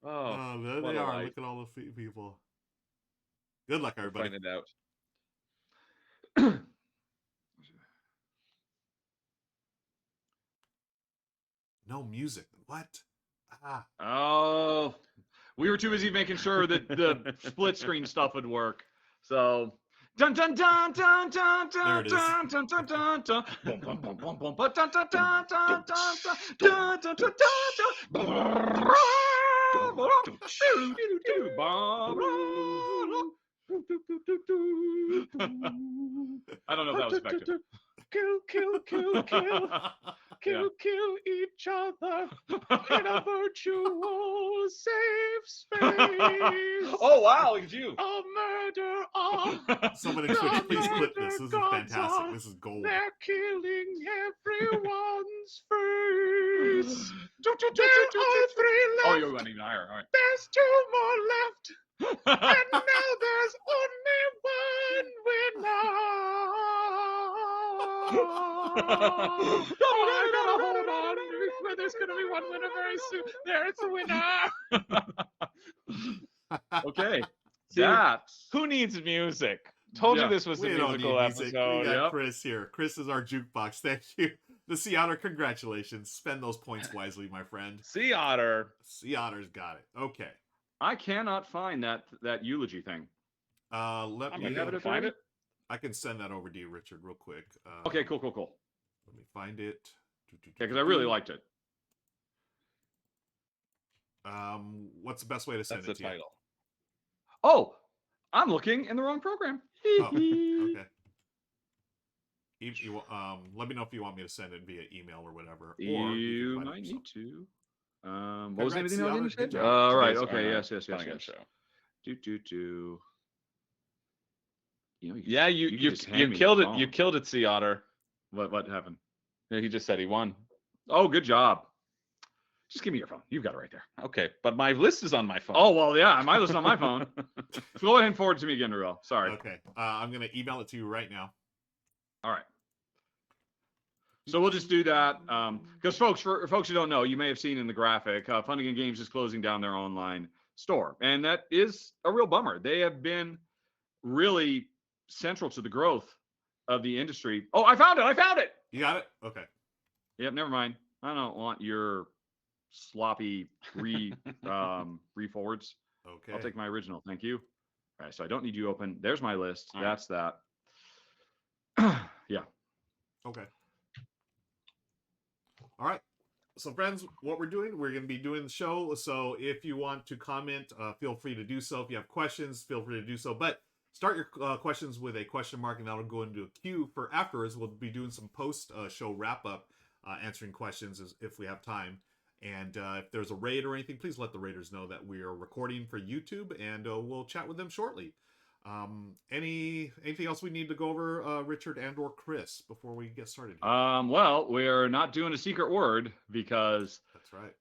Oh, there what they a are. life. Look at all the people. Good luck, everybody. Find it out. No music. What? Ah. oh, we were too busy making sure that the split screen stuff would work. So dun dun dun dun dun There dun it is. dun dun dun dun dun bum bum bum bum bum ba, dun dun dun dun dun dun dun dun dun I don't know if that was effective. Kill, kill, kill, kill. Kill, kill each other in a virtual safe space. Oh wow, look at you. A murder on. Someone in Twitch, please clip this. This is fantastic. This is gold. They're killing everyone's face. There are 3 left. Oh, you're going even higher. All right. There's 2 more left. And now there's only one winner. Oh, I gotta hold on. There's gonna be one winner very soon. There's a winner. Okay. See, That's who needs music? Told Yeah. you this was a We don't musical need music. episode. We got Yep. Chris here. Chris is our jukebox. Thank you. The Sea Otter, congratulations. Spend those points wisely, my friend. Sea Otter. Sea Otter's got it. Okay. I cannot find that eulogy thing. Let I'm me gonna go find it. I can send that over to you, Richard, real quick. Okay, cool. Let me find it. Yeah, because I really liked it. What's the best way to send That's it the to title. Oh, I'm looking in the wrong program. you? Oh, okay. Let me know if you want me to send it via email or whatever. Or You can find it might yourself. need to. What was the name of the Congrats, email again? Sea You Otter. Good said? job. Right. Today's Okay. R&R Yes. Funagain Show. Do. You know, Yeah, you you just hand me killed the it. You phone. killed it, Sea Otter. What happened? Yeah, he just said he won. Oh, good job. Just give me your phone. You've got it right there. Okay, but my list is on my phone. Oh, well, yeah. My list on my phone. So go ahead and forward it to me again, Ruel. Sorry. Okay. I'm gonna email it to you right now. All right. So we'll just do that because for folks who don't know, you may have seen in the graphic, Funagain Games is closing down their online store, and that is a real bummer. They have been really central to the growth of the industry. Oh, I found it. You got it? Okay. Yep. Never mind. I don't want your sloppy re-forwards. Okay. I'll take my original. Thank you. All right. So I don't need you open. There's my list. All That's that. Yeah. Okay. All right. So, friends, what we're doing, we're going to be doing the show. So, if you want to comment, feel free to do so. If you have questions, feel free to do so. But start your questions with a question mark, and that'll go into a queue for afterwards. We'll be doing some post-show wrap-up, answering questions if we have time. And if there's a raid or anything, please let the raiders know that we are recording for YouTube, and we'll chat with them shortly. Anything else we need to go over, Richard and or Chris, before we get started here? Well, we're not doing a secret word because That's right.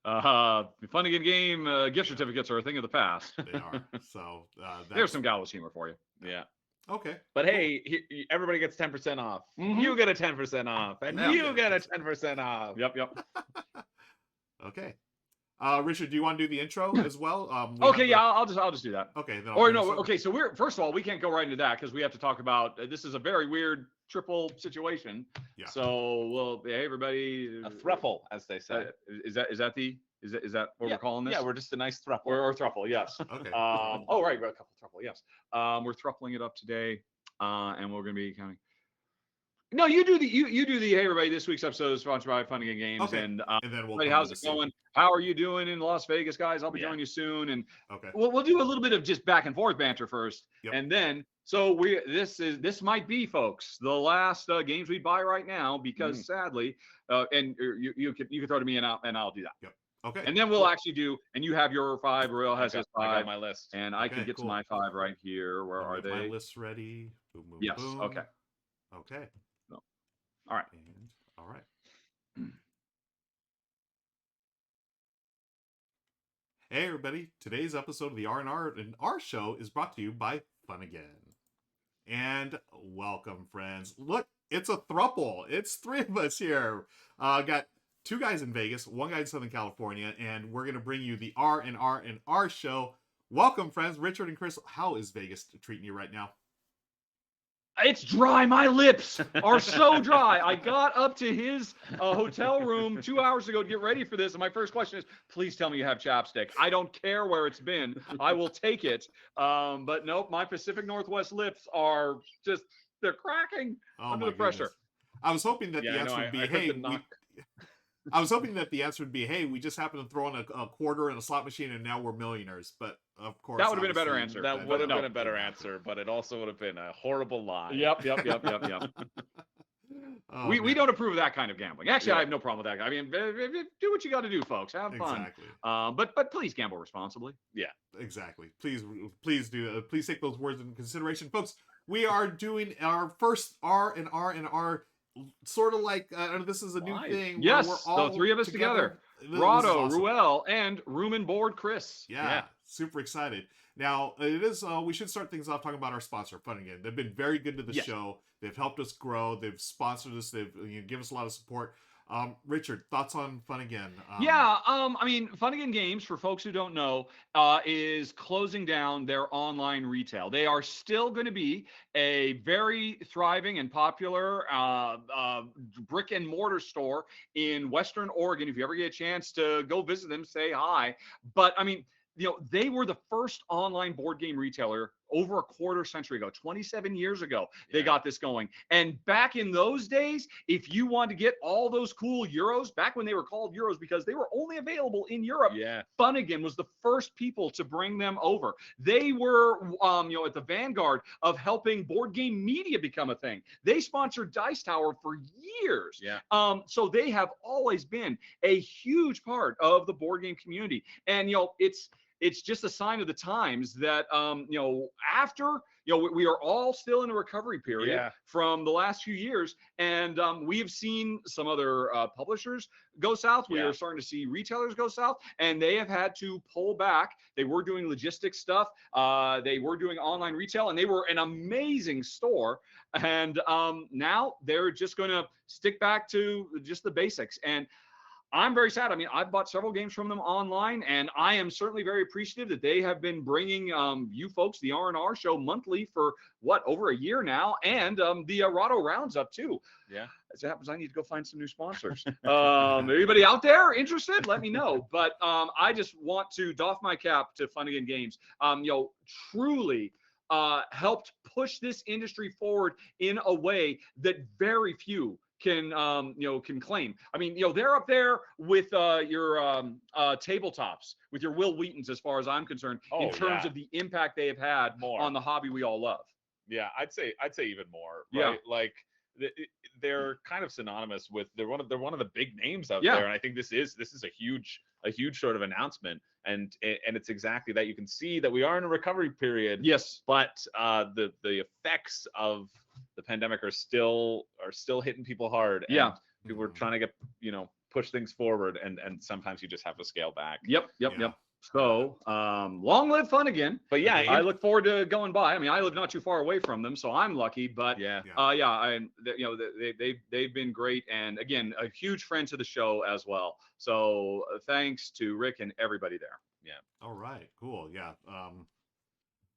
Funagain game gift certificates are a thing of the past. They are. So There's some gallows humor for you. Yeah. Okay. But hey, everybody gets 10% off. Mhm. You get a 10% off, and Yeah. you get a 10% off. Yep. Okay. Richard, do you want to do the intro as well? Okay, yeah, I'll just do that. Okay. Then Or no, okay. So first of all, we can't go right into that because we have to talk about this is a very weird triple situation. Yeah. So hey everybody, A thruple, as they say. Is that what we're calling this? Yeah, we're just a nice thruple. or thruple, yes. Okay. Oh right, a couple thruple, yes. We're thrupling it up today, and we're gonna be counting. No, you do the hey everybody. This week's episode is sponsored by Funagain Games, Okay. and And then we'll. everybody, how's it going? How are you doing in Las Vegas, guys? I'll be joining you soon, and Okay. we'll do a little bit of just back and forth banter first, Yep. and then this might be, folks, the last games we buy right now because sadly, and you could throw to me and I'll do that. Okay. And then we'll actually do, and you have your 5, Royal has his 5, I got my list. and I can Okay, get cool. to my 5 right here. Where are My they? list's ready. Boom, boom, Yes. boom. Okay. Okay. All right. And all right. Hey everybody! Today's episode of the R&R&R Show is brought to you by Funagain. And welcome, friends. Look, it's a thruple. It's 3 of us here. Got 2 guys in Vegas, 1 guy in Southern California, and we're going to bring you the R&R&R Show. Welcome, friends. Richard and Chris, how is Vegas treating you right now? It's dry. My lips are so dry. I got up to his hotel room 2 hours ago to get ready for this, and my first question is, please tell me you have chapstick. I don't care where it's been. I will take it. But nope, my Pacific Northwest lips are just, they're cracking under the pressure. I was hoping that the answer would be, hey, I was hoping that the answer would be, hey, we just happened to throw in a quarter in a slot machine and now we're millionaires. But of course, that would have been a better answer. That would have been a better answer, but it also would have been a horrible lie. Yep. Oh, we don't approve of that kind of gambling. Actually, I have no problem with that. I mean, do what you got to do, folks. Have fun. Exactly. But please gamble responsibly. Yeah, exactly. Please do. Please take those words into consideration, folks. We are doing our first R&R&R, sort of like this is a new thing. Yes, we're all the 3 of us together. Rahdo, awesome. Ruel, and Room and Board Chris. Yeah, super excited. Now, it is. We should start things off talking about our sponsor, Funagain. They've been very good to the show. They've helped us grow. They've sponsored us. They've given us a lot of support. Richard, thoughts on Funagain? Yeah, I mean, Funagain Games, for folks who don't know, is closing down their online retail. They are still going to be a very thriving and popular brick and mortar store in Western Oregon. If you ever get a chance to go visit them, say hi. But I mean, they were the first online board game retailer over a quarter century ago, 27 years ago. They got this going. And back in those days, if you wanted to get all those cool Euros, back when they were called Euros because they were only available in Europe, Funagain was the first people to bring them over. They were, at the vanguard of helping board game media become a thing. They sponsored Dice Tower for years. So they have always been a huge part of the board game community. And, it's just a sign of the times that, after, we are all still in a recovery period from the last few years. And we have seen some other publishers go south. We are starting to see retailers go south, and they have had to pull back. They were doing logistics stuff. They were doing online retail, and they were an amazing store. And now they're just going to stick back to just the basics. And I'm very sad. I mean, I've bought several games from them online, and I am certainly very appreciative that they have been bringing you folks the R&R Show monthly for, over a year now, and the Rahdo Rounds up too. As it happens, I need to go find some new sponsors. Anybody out there interested? Let me know. But I just want to doff my cap to Funagain Games. Truly helped push this industry forward in a way that very few can claim. I mean, they're up there with your tabletops, with your Will Wheatons, as far as I'm concerned, in terms of the impact they have had on the hobby we all love. Yeah, I'd say even more. Right? Like they're kind of synonymous with they're one of the big names out there, and I think this is a huge sort of announcement, and it's exactly that. You can see that we are in a recovery period. Yes, but the effects of the pandemic are still hitting people hard. And people are trying to get push things forward, and sometimes you just have to scale back. Yep. So long live Funagain. But I look forward to going by. I mean, I live not too far away from them, so I'm lucky. But they've been great, and again, a huge friend to the show as well. So thanks to Rick and everybody there. All right, cool.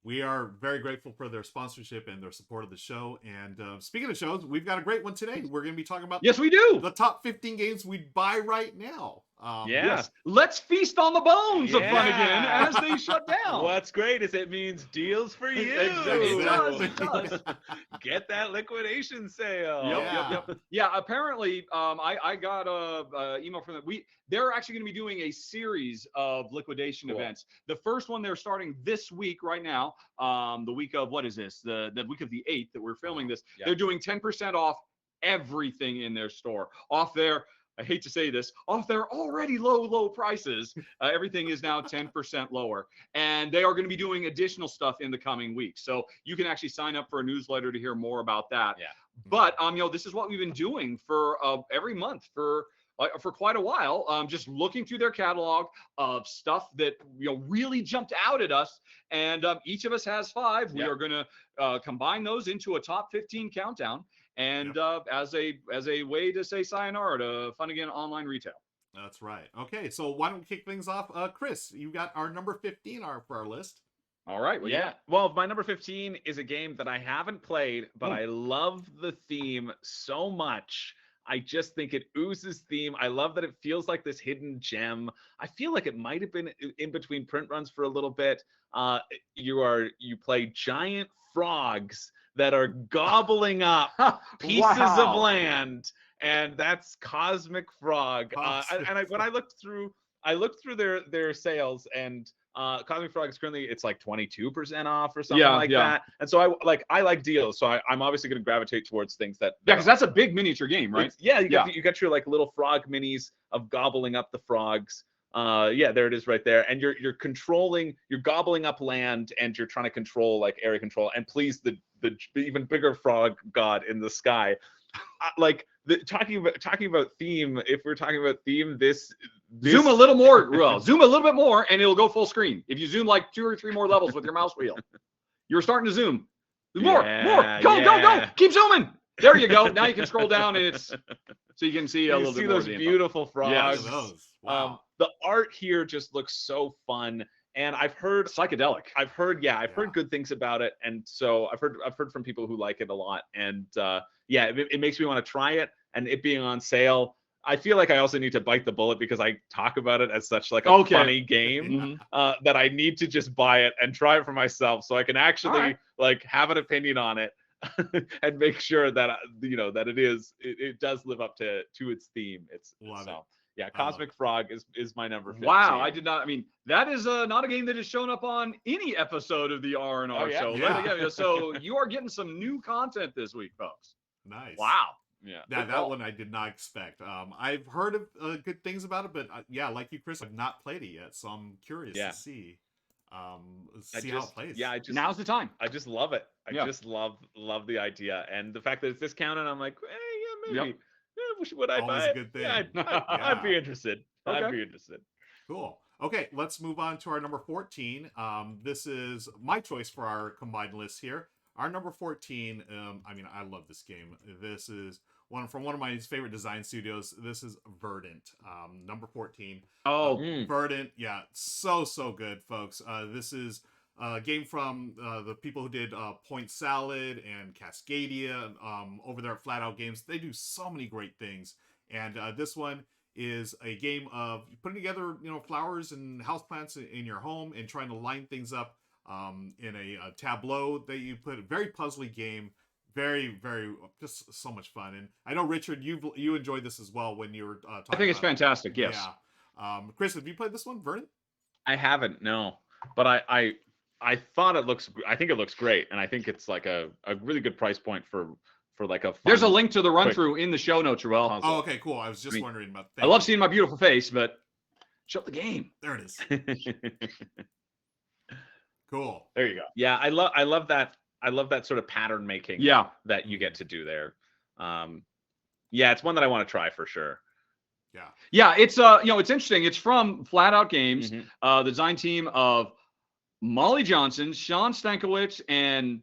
We are very grateful for their sponsorship and their support of the show. And speaking of shows, we've got a great one today. We're going to be talking about we do the top 15 games we'd buy right now. Let's feast on the bones of Funagain as they shut down. What's great is it means deals for you. It does. Get that liquidation sale. Yep. Yeah, apparently I got a email from them. They're actually going to be doing a series of liquidation events. The first one they're starting this week right now, the week of, what is this? The week of the 8th that we're filming this. They're doing 10% off everything in their store. Off their, I hate to say this, off their already low prices. Everything is now 10% lower. And they are going to be doing additional stuff in the coming weeks. So you can actually sign up for a newsletter to hear more about that. But this is what we've been doing for every month for quite a while, just looking through their catalog of stuff that really jumped out at us, and each of us has 5. We are going to combine those into a top 15 countdown, and as a way to say sayonara to Funagain online retail. That's right. Okay, so why don't we kick things off? Chris, you got our number 15 for our list. All right. Well, my number 15 is a game that I haven't played, but I love the theme so much. I just think it oozes theme. I love that it feels like this hidden gem. I feel like it might have been in between print runs for a little bit. You play giant frogs that are gobbling up pieces of land, and that's Cosmic Frog. When I looked through their sales, and Cosmic Frog is currently, it's like 22% off or something like that. And so I like deals. So I'm obviously going to gravitate towards things that because that's a big miniature game, right? You got your like little frog minis of gobbling up the frogs. There it is right there. And you're gobbling up land, and you're trying to control like area control and please the even bigger frog god in the sky. Talking about theme, if we're talking about theme, this zoom a little more, zoom a little bit more, and it'll go full screen. If you zoom like 2 or 3 more levels with your mouse wheel, you're starting to zoom. More, go, keep zooming. There you go. Now you can scroll down and it's so you can see a You little see bit more those of the info. beautiful Look frogs. at those. Wow. The art here just looks so fun, and I've heard Psychedelic. I've heard Yeah. heard good things about it, and so I've heard from people who like it a lot, and yeah, it makes me want to try it. And it being on sale, I feel like I also need to bite the bullet because I talk about it as such like a Okay. funny game that I need to just buy it and try it for myself so I can actually right. like have an opinion on it and make sure that that it does live up to its theme. Love it. Yeah, Cosmic Frog is my number 15. Wow, I did not. I mean, that is not a game that has shown up on any episode of the R&R Oh, yeah? Show. Yeah. So you are getting some new content this week, folks. Nice. Wow. Yeah. Yeah, that one I did not expect. I've heard of good things about it, but yeah, like you, Chris, I've not played it yet, so I'm curious to see how it plays. Yeah, Now's the time. I just love it. I just love the idea, and the fact that it's discounted. I'm like, yeah, maybe. Yep. Yeah, would I Always buy a it? good thing. Yeah, I'd be interested. Okay. I'd be interested. Cool. Okay, let's move on to our number 14. This is my choice for our combined list here. Our number 14, I mean, I love this game. This is one of my favorite design studios. This is Verdant, number 14. Oh, Verdant, yeah, so good, folks. This is a game from the people who did Point Salad and Cascadia over there at Flat Out Games. They do so many great things, and this one is a game of putting together, flowers and houseplants in your home and trying to line things up in a tableau that you put. A very puzzly game, very just so much fun. And I know, Richard, you enjoyed this as well when you were talking. I think it's fantastic. Yes. Yeah. Chris, have you played this one, Verdant? I haven't, no, but I thought I think it looks great, and I think it's like a really good price point for like a fun, There's a link to the run through in the show notes, Ruel. puzzle. Oh, okay, cool. I was just wondering about that. I love seeing my beautiful face, but show the game. There it is. Cool. There you go. Yeah, I love that sort of pattern making Yeah. that you get to do there. Yeah, it's one that I want to try for sure. Yeah. Yeah, it's it's interesting. It's from Flat Out Games, Mhm. the design team of Molly Johnson, Sean Stankiewicz, and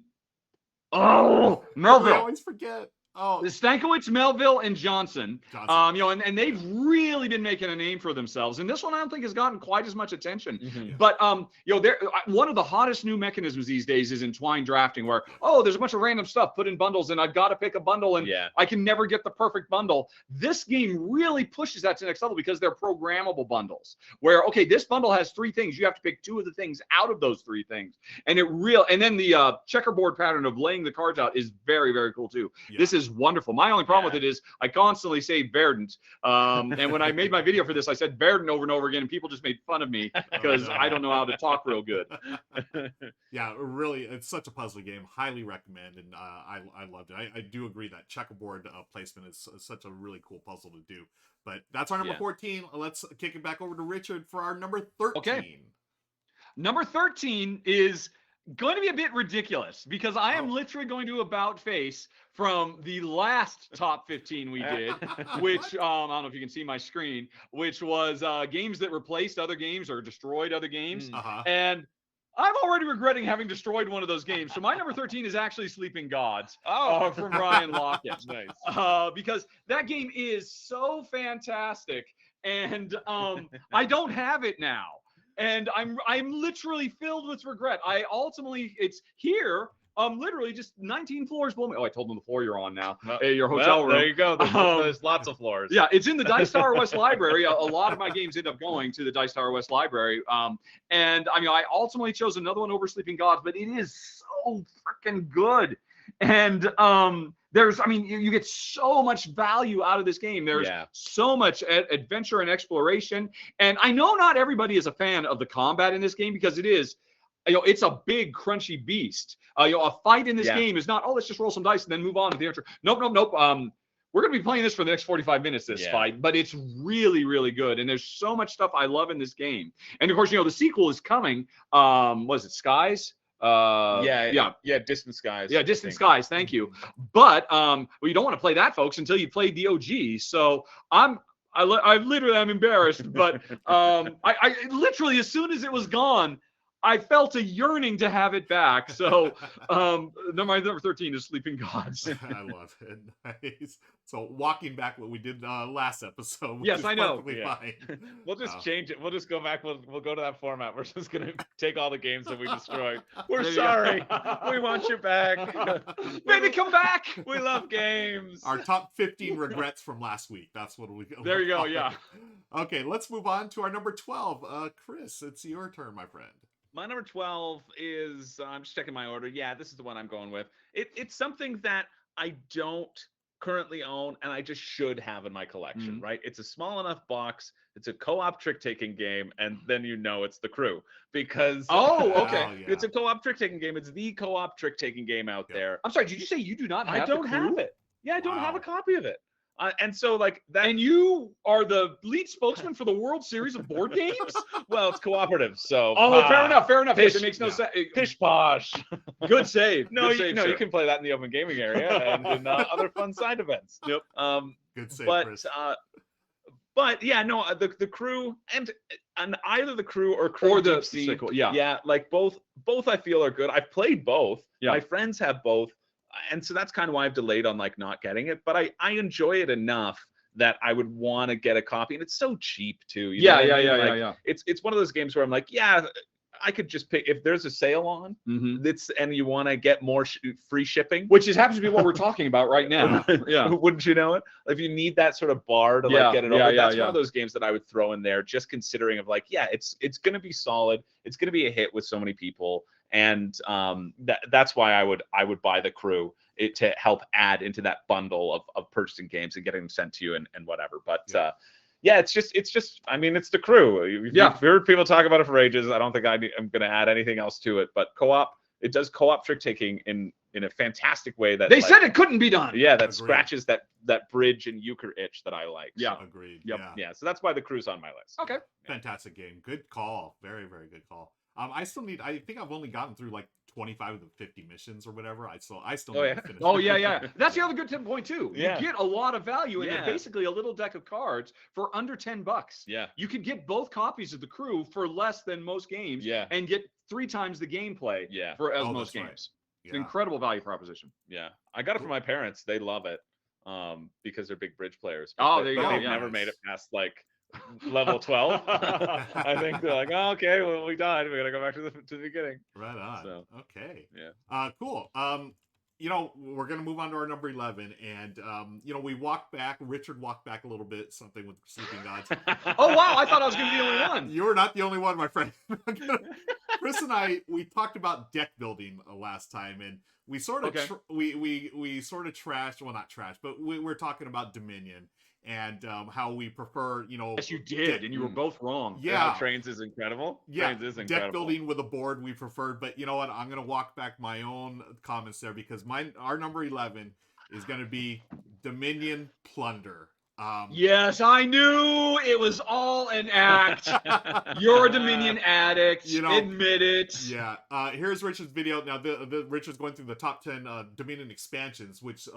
I Melville. always forget. Oh, Stankiewicz, Melville, and Johnson. Johnson. And they've really been making a name for themselves. And this one I don't think has gotten quite as much attention. Mhm. But they're one of the hottest new mechanisms these days is entwined drafting, where there's a bunch of random stuff put in bundles, and I've got to pick a bundle, and Yeah. I can never get the perfect bundle. This game really pushes that to the next level because they're programmable bundles. Where this bundle has 3 things, you have to pick 2 of the things out of those 3 things, and then the checkerboard pattern of laying the cards out is very, very cool too. Yeah. This is wonderful. My only problem with it is I constantly say Verdant. And when I made my video for this, I said Verdant over and over again, and people just made fun of me because I don't know how to talk real good. Yeah, really, it's such a puzzle game. Highly recommend, and I loved it. I do agree that checkerboard placement is such a really cool puzzle to do. But that's our number 14. Let's kick it back over to Richard for our number 13. Okay. Number 13 is going to be a bit ridiculous because I am literally going to about face from the last top 15 we did, which I don't know if you can see my screen, which was games that replaced other games or destroyed other games. And I'm already regretting having destroyed one of those games. So my number 13 is actually Sleeping Gods from Ryan Lockett. Nice. Because that game is so fantastic, and I don't have it now. And I'm literally filled with regret. It's here. Literally just 19 floors below me. Oh, I told them the floor you're on now. Your hotel room. There you go. There's lots of floors. Yeah, it's in the Dice Tower West Library. A lot of my games end up going to the Dice Tower West Library. And I ultimately chose another one over Sleeping Gods, but it is so freaking good. And you get so much value out of this game. There's so much adventure and exploration. And I know not everybody is a fan of the combat in this game because it is, it's a big crunchy beast. A fight in this game is not, let's just roll some dice and then move on to the adventure. Nope. We're going to be playing this for the next 45 minutes, this fight, but it's really, really good. And there's so much stuff I love in this game. And of course, the sequel is coming. Was it Skies? Distant Skies. Yeah, Distant Skies. Thank you. But you don't want to play that, folks, until you play the OG. So I'm embarrassed, but I literally, as soon as it was gone, I felt a yearning to have it back. So my number 13 is Sleeping Gods. I love it. Nice. So walking back what we did last episode, which Yes, is I know. perfectly Yeah. fine. We'll just change it. We'll just go back. We'll go to that format. We're just gonna take all the games that we destroyed. We're There you go. sorry. We want you back. Baby, come back. We love games. Our top 15 regrets from last week. That's what we. There you go. Yeah. Okay, let's move on to our number 12. Chris, it's your turn, my friend. My number 12 is, I'm just checking my order. Yeah, this is the one I'm going with. It's something that I don't currently own and I just should have in my collection, right? It's a small enough box. It's a co-op trick-taking game, and then it's The Crew. Because Oh, okay. Oh, yeah. it's a co-op trick-taking game. It's the co-op trick-taking game out there. I'm sorry. Did you say you do not have I don't The Crew? have it. Yeah, I don't have Wow. a copy of it. And so like that. And you are the lead spokesman for the World Series of board games? Well, it's cooperative, so. Oh, fair enough. Fair enough. Yes, Pish, it makes no yeah. sense. Pish posh. Good save. No, Good you, save, no, sir. you can play that in the open gaming area and in other fun side events. Yep. Good save, But Chris. but yeah, no, the Crew and either the Crew or Crew Or the Deep Sea, sequel, yeah. yeah, like both I feel are good. I've played both. Yeah. My friends have both, and so that's kind of why I've delayed on like not getting it. But I enjoy it enough that I would want to get a copy, and it's so cheap too. You know Yeah, what I yeah, mean? yeah, Like, yeah. It's one of those games where I'm like, yeah, I could just pick if there's a sale on. Mm-hmm. And you want to get more free shipping. Which happens to be what we're talking about right now. Yeah. Wouldn't you know it? If you need that sort of bar to Yeah, like get it yeah, over, yeah, that's yeah. one of those games that I would throw in there, just considering of like, yeah, it's gonna be solid. It's gonna be a hit with so many people, and that's why I would buy The Crew to help add into that bundle of purchasing games and getting them sent to you and whatever. But yeah, it's just. I mean, it's The Crew. You've heard people talk about it for ages. I don't think I'm going to add anything else to it. But co-op, it does co-op trick taking in a fantastic way. That They said it couldn't be done. yeah, that Agreed. scratches that bridge and euchre itch that I like. Yeah. So, Agreed. Yep. Yeah. yeah. So that's why The Crew's on my list. Okay. Fantastic game. Good call. Very, very good call. I think I've only gotten through like 25 of the 50 missions or whatever. I still Oh, need yeah? to finish. Oh it. yeah, yeah. That's the other good point too. Yeah. You get a lot of value in Yeah. basically a little deck of cards for under $10. Yeah. You can get both copies of The Crew for less than most games. Yeah. And get 3 times the gameplay. Yeah. For as Oh, most that's right. games. It's Yeah. an incredible value proposition. Yeah. I got it from my parents. They love it. Because they're big bridge players. Oh, But there you but go, They've yeah. never made it past like level 12. I think they're like, oh, okay, well, we died. We gotta go back to the beginning. Right on. So, Okay. yeah. Cool. We're gonna move on to our number 11, and we walked back. Richard walked back a little bit. Something with Sleeping Gods. Oh wow, I thought I was gonna be the only one. You're not the only one, my friend. Chris and we talked about deck building last time, and we sort of Okay. we sort of trashed, well, not trashed, but we're talking about Dominion and how we prefer, Yes, you did, and you were both wrong. Yeah. Trains is incredible. Yeah, Trains is incredible. deck building with a board we preferred, but you know what? I'm gonna walk back my own comments there because our number 11 is gonna be Dominion Plunder. Yes, I knew it was all an act. You're a Dominion addict. Admit it. Yeah. Here's Richard's video. Now, the Richard's going through the top 10 Dominion expansions, which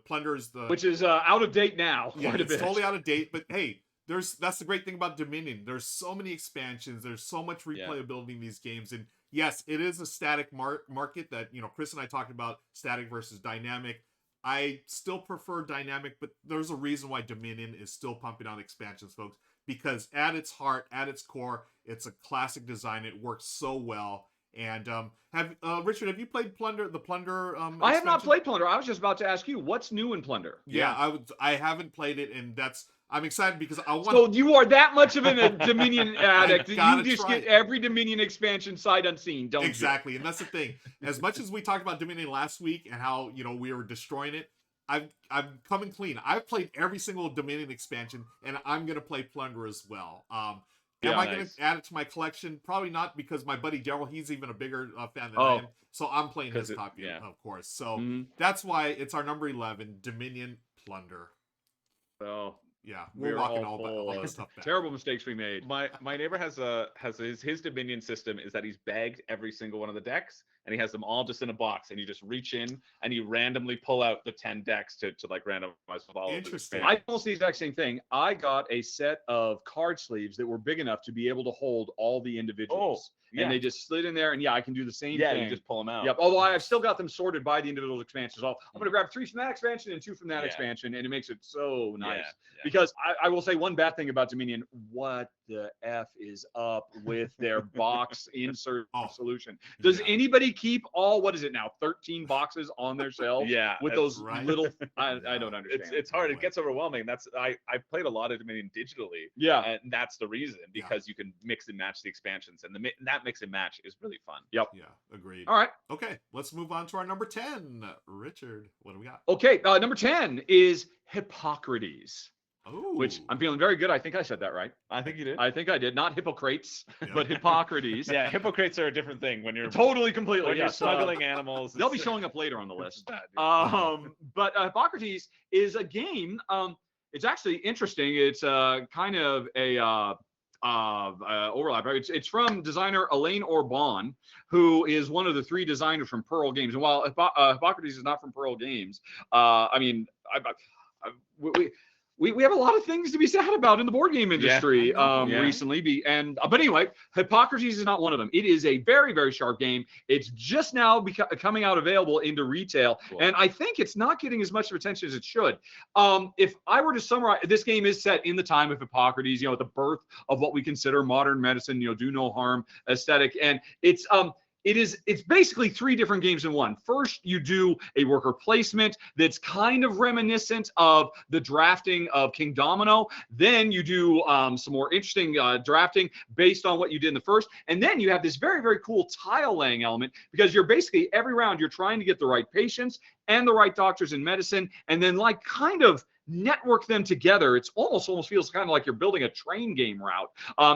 Plunder is the. Which is out of date now. Yeah, Quite a it's bit. totally out of date. But hey, that's the great thing about Dominion. There's so many expansions. There's so much replayability in these games, and yes, it is a static market that Chris and I talked about, static versus dynamic. I still prefer dynamic, but there's a reason why Dominion is still pumping out expansions, folks, because at its heart, at its core, it's a classic design. It works so well. And Richard, have you played Plunder? The Plunder? I have not expansion? played Plunder. I was just about to ask you, what's new in Plunder? Yeah, I haven't played it, and I'm excited because I want. So you are that much of a Dominion addict that gotta you just try get it. every Dominion expansion sight unseen, don't Exactly, and that's the thing. As much as we talked about Dominion last week and how we were destroying it, I'm coming clean. I've played every single Dominion expansion, and I'm gonna play Plunder as well. Am I gonna add it to my collection? Probably not, because my buddy Daryl, he's even a bigger fan than I am. So I'm playing his copy, of course. So that's why it's our number 11, Dominion Plunder. So yeah, we're walking all that stuff back. terrible mistakes we made. My neighbor has his Dominion system is that he's bagged every single one of the decks, and and he has them all just in a box, and you just reach in and you randomly pull out the 10 decks to like randomize with all of the Interesting. expansions. I almost the exact same thing. I got a set of card sleeves that were big enough to be able to hold all the individuals. yeah. And they just slid in there, and I can do the same thing. You just pull them out. Yep. Although I've Nice. still got them sorted by the individual expansions. I'm going to grab 3 from that expansion and 2 from that Yeah. expansion, and it makes it so nice. Yeah. Because I will say one bad thing about Dominion: what the f is up with their box insert solution? Does Yeah. anybody keep all, what is it now, 13 boxes on their shelves? Yeah, With that's those right. little, I Yeah. don't understand. It's hard. No It way. gets overwhelming. That's I played a lot of Dominion digitally, Yeah. and that's the reason, because you can mix and match the expansions, and that mix and match is really fun. Yep. Yeah, agreed. All right. Okay, let's move on to our number 10. Richard, what do we got? Okay. Number 10 is Hippocrates, Oh, which I'm feeling very good. I think I said that right. I think you did. I think I did. Not Hippocrates, Yeah. but Hippocrates. Yeah, hippocrates are a different thing when you're Totally, completely. when you're Yes. smuggling animals. They'll be it's- showing up later on the list. bad, dude. But Hippocrates is a game. It's actually interesting. It's kind of a overlap. It's from designer Elaine Orban, who is one of the 3 designers from Pearl Games. And while Hippocrates is not from Pearl Games, I mean, we have a lot of things to be sad about in the board game industry I know, yeah. recently. But anyway, Hippocrates is not one of them. It is a very, very sharp game. It's just now coming out available into retail, Cool. and I think it's not getting as much attention as it should. If I were to summarize, this game is set in the time of Hippocrates, at the birth of what we consider modern medicine, do no harm aesthetic, and it's basically 3 different games in one. First, you do a worker placement that's kind of reminiscent of the drafting of King Domino. Then you do some more interesting drafting based on what you did in the first. And then you have this very, very cool tile laying element, because you're basically every round you're trying to get the right patients and the right doctors in medicine, and then kind of network them together. It's almost feels kind of like you're building a train game route,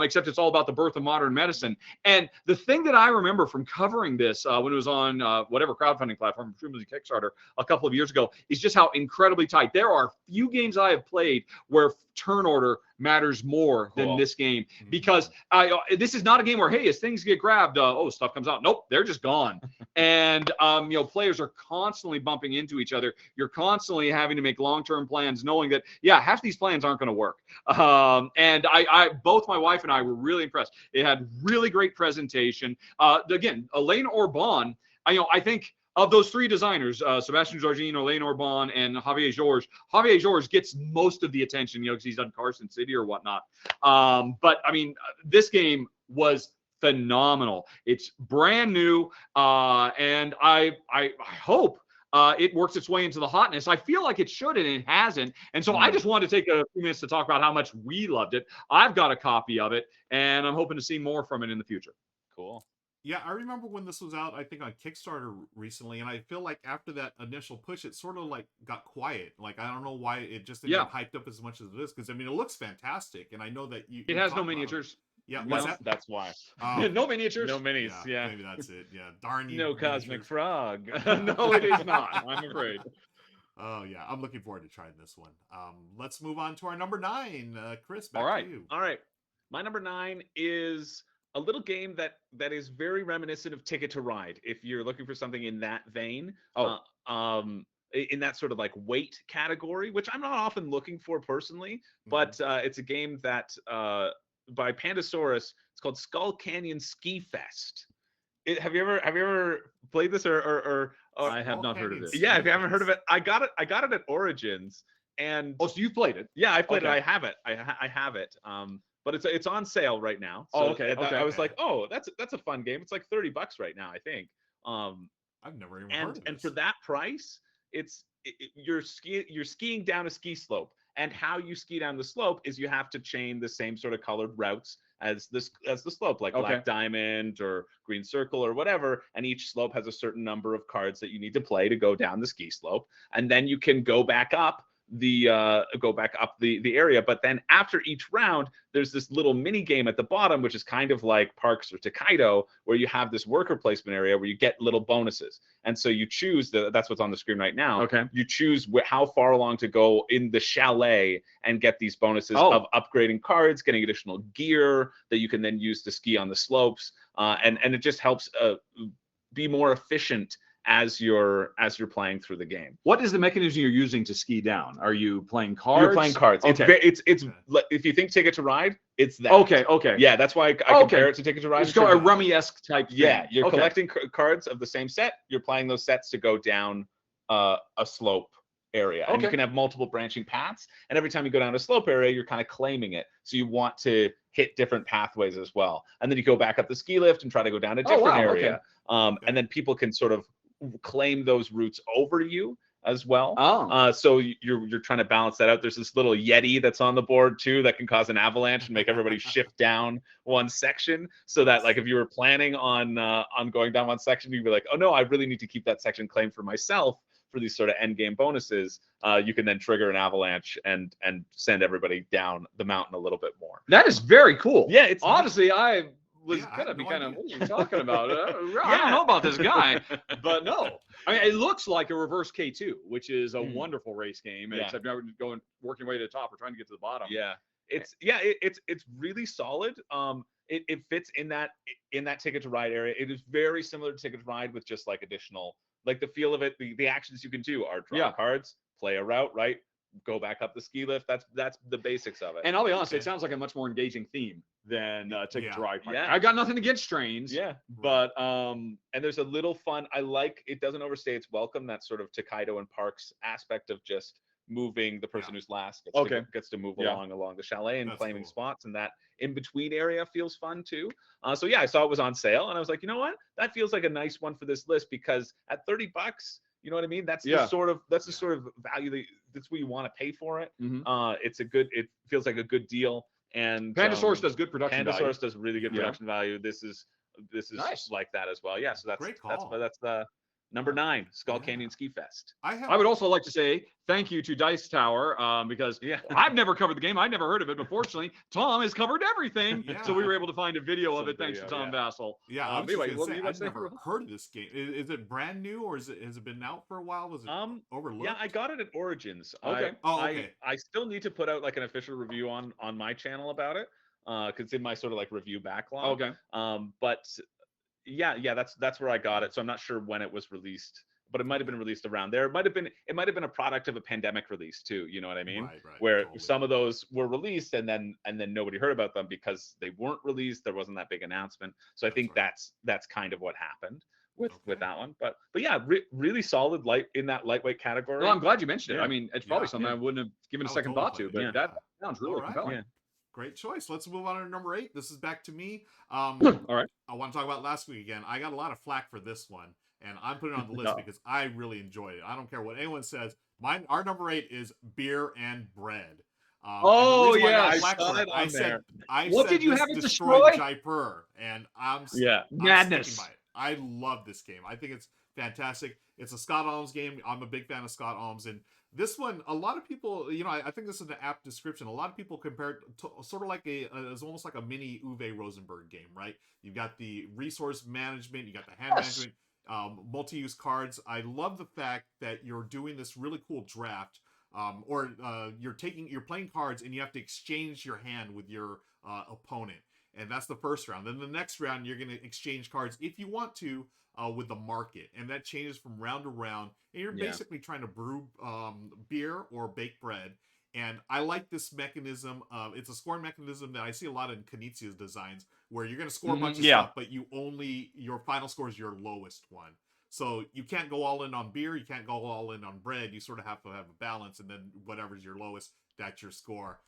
except it's all about the birth of modern medicine. And the thing that I remember from covering this when it was on whatever crowdfunding platform, presumably Kickstarter, a couple of years ago, is just how incredibly tight. There are few games I have played where turn order matters more than this game, because this is not a game where, hey, as things get grabbed, stuff comes out. Nope, they're just gone. And players are constantly bumping into each other. You're constantly having to make long-term plans, knowing that half these plans aren't going to work. And I both my wife and I were really impressed. It had really great presentation. Again, Elaine Orban, I think of those 3 designers, Sebastian Georgine, Elaine Orban, and Javier Georges gets most of the attention, because he's done Carson City or whatnot. But I mean, this game was phenomenal. It's brand new, and I hope it works its way into the hotness. I feel like it should, and it hasn't. And so I just wanted to take a few minutes to talk about how much we loved it. I've got a copy of it, and I'm hoping to see more from it in the future. Cool. Yeah, I remember when this was out, I think on Kickstarter recently, and I feel like after that initial push, it sort of got quiet. I don't know why it just didn't get hyped up as much as it is, because I mean, it looks fantastic, and I know that it has no miniatures. Yeah, That's why. No miniatures. No minis. Yeah. Maybe that's it. Yeah, darn you. No cosmic miniatures. frog. No, it is not. I'm afraid. Oh yeah, I'm looking forward to trying this one. Let's move on to our number 9. Chris, back All right. to you. All right. My number 9 is a little game that is very reminiscent of Ticket to Ride, if you're looking for something in that vein. In that sort of weight category, which I'm not often looking for personally, but it's a game that by Pandasaurus. It's called Skull Canyon Ski Fest. Have you ever played this or I have not heard of this. Yeah, if you haven't heard of it, I got it at Origins, and so you've played it? Yeah, I played it. Okay. I have it. I have it. But it's on sale right now. So okay. I was like, oh, that's a fun game. It's like $30 right now, I think. I've never even heard of And this. for that price, you're skiing down a ski slope. And how you ski down the slope is you have to chain the same sort of colored routes as the slope, like Black Diamond or Green Circle or whatever. And each slope has a certain number of cards that you need to play to go down the ski slope. And then you can go back up the area. But then after each round, there's this little mini game at the bottom, which is kind of like Parks or Takedo, where you have this worker placement area where you get little bonuses. And so you choose that's what's on the screen right now. Okay. You choose how far along to go in the chalet and get these bonuses of upgrading cards, getting additional gear that you can then use to ski on the slopes. And it just helps be more efficient as you're playing through the game. What is the mechanism you're using to ski down? Are you playing cards? You're playing cards. Okay. It's if you think Ticket to Ride, it's that. Okay. Yeah, that's why I compare it to Ticket to Ride. It's got a rummy-esque type thing. Yeah, you're collecting cards of the same set. You're playing those sets to go down a slope area, and you can have multiple branching paths. And every time you go down a slope area, you're kind of claiming it. So you want to hit different pathways as well. And then you go back up the ski lift and try to go down a different area. And then people can sort of claim those routes over you as well. So you're trying to balance that out. There's this little Yeti that's on the board too that can cause an avalanche and make everybody shift down one section, so that like if you were planning on going down one section, you'd be like, oh no, I really need to keep that section claimed for myself for these sort of end game bonuses. You can then trigger an avalanche and send everybody down the mountain a little bit more. That is very cool. Yeah, it's honestly I was gonna be kind of, what are you talking about? I don't know about this guy, but no. I mean, it looks like a reverse K2, which is a wonderful race going working your way to the top or trying to get to the bottom. Yeah, it's really solid. It fits in that Ticket to Ride area. It is very similar to Ticket to Ride with just like additional, like the feel of it. The actions you can do are draw cards, play a route, right? Go back up the ski lift. That's the basics of it. And I'll be honest, it sounds like a much more engaging theme than Ticket to Ride. Yeah. I got nothing against trains. Yeah, but and there's a little fun. I like it. Doesn't overstay its welcome. That sort of Takedo and Parks aspect of just moving the person who's last gets to move along the chalet and claiming spots, and that in between area feels fun too. So yeah, I saw it was on sale, and I was like, you know what? That feels like a nice one for this list, because at $30. You know what I mean? That's the sort of value that's what you want to pay for it. It feels like a good deal. And Pandasaurus does good production value. Pandasaurus does really good production value. This is nice. Like that as well. Yeah, so that's the number 9, Skull Canyon Ski Fest. I would also like to say thank you to Dice Tower, because I've never covered the game. I'd never heard of it, but fortunately, Tom has covered everything. So we were able to find a video of it thanks to Tom Vassell. Yeah, I've never heard of this game. Is it brand new, or has it been out for a while? Was it overlooked? Yeah, I got it at Origins. Okay. I still need to put out like an official review on my channel about it, because it's in my sort of like review backlog. But yeah, that's where I got it. So I'm not sure when it was released, but it might have been released around there. It might have been a product of a pandemic release too. You know what I mean? Right, where some of those were released and then nobody heard about them because they weren't released. There wasn't that big announcement. So I think that's kind of what happened with that one. But yeah, really solid in that lightweight category. Well, I'm glad you mentioned it. I mean, it's probably something I wouldn't have given a second thought to, but that sounds really compelling. Yeah. Great choice. Let's move on to number 8. This is back to me. All right. I want to talk about last week again. I got a lot of flack for this one, and I'm putting it on the list because I really enjoyed it. I don't care what anyone says. Our number 8 is Beer and Bread. I said what did you have it destroy Jaipur, and I'm madness. sticking by it. I love this game. I think it's fantastic. It's a Scott Alms game. I'm a big fan of Scott Alms, and this one, a lot of people, I think this is an apt description. A lot of people compare it to sort of like it's almost like a mini Uwe Rosenberg game, right? You've got the resource management, you got the hand management, multi-use cards. I love the fact that you're doing this really cool draft, you're playing cards and you have to exchange your hand with your opponent. And that's the first round. Then the next round, you're going to exchange cards if you want to with the market. And that changes from round to round. And you're basically trying to brew beer or bake bread. And I like this mechanism. It's a scoring mechanism that I see a lot in Knizia's designs, where you're going to score a bunch of stuff, but your final score is your lowest one. So you can't go all in on beer. You can't go all in on bread. You sort of have to have a balance. And then whatever's your lowest, that's your score.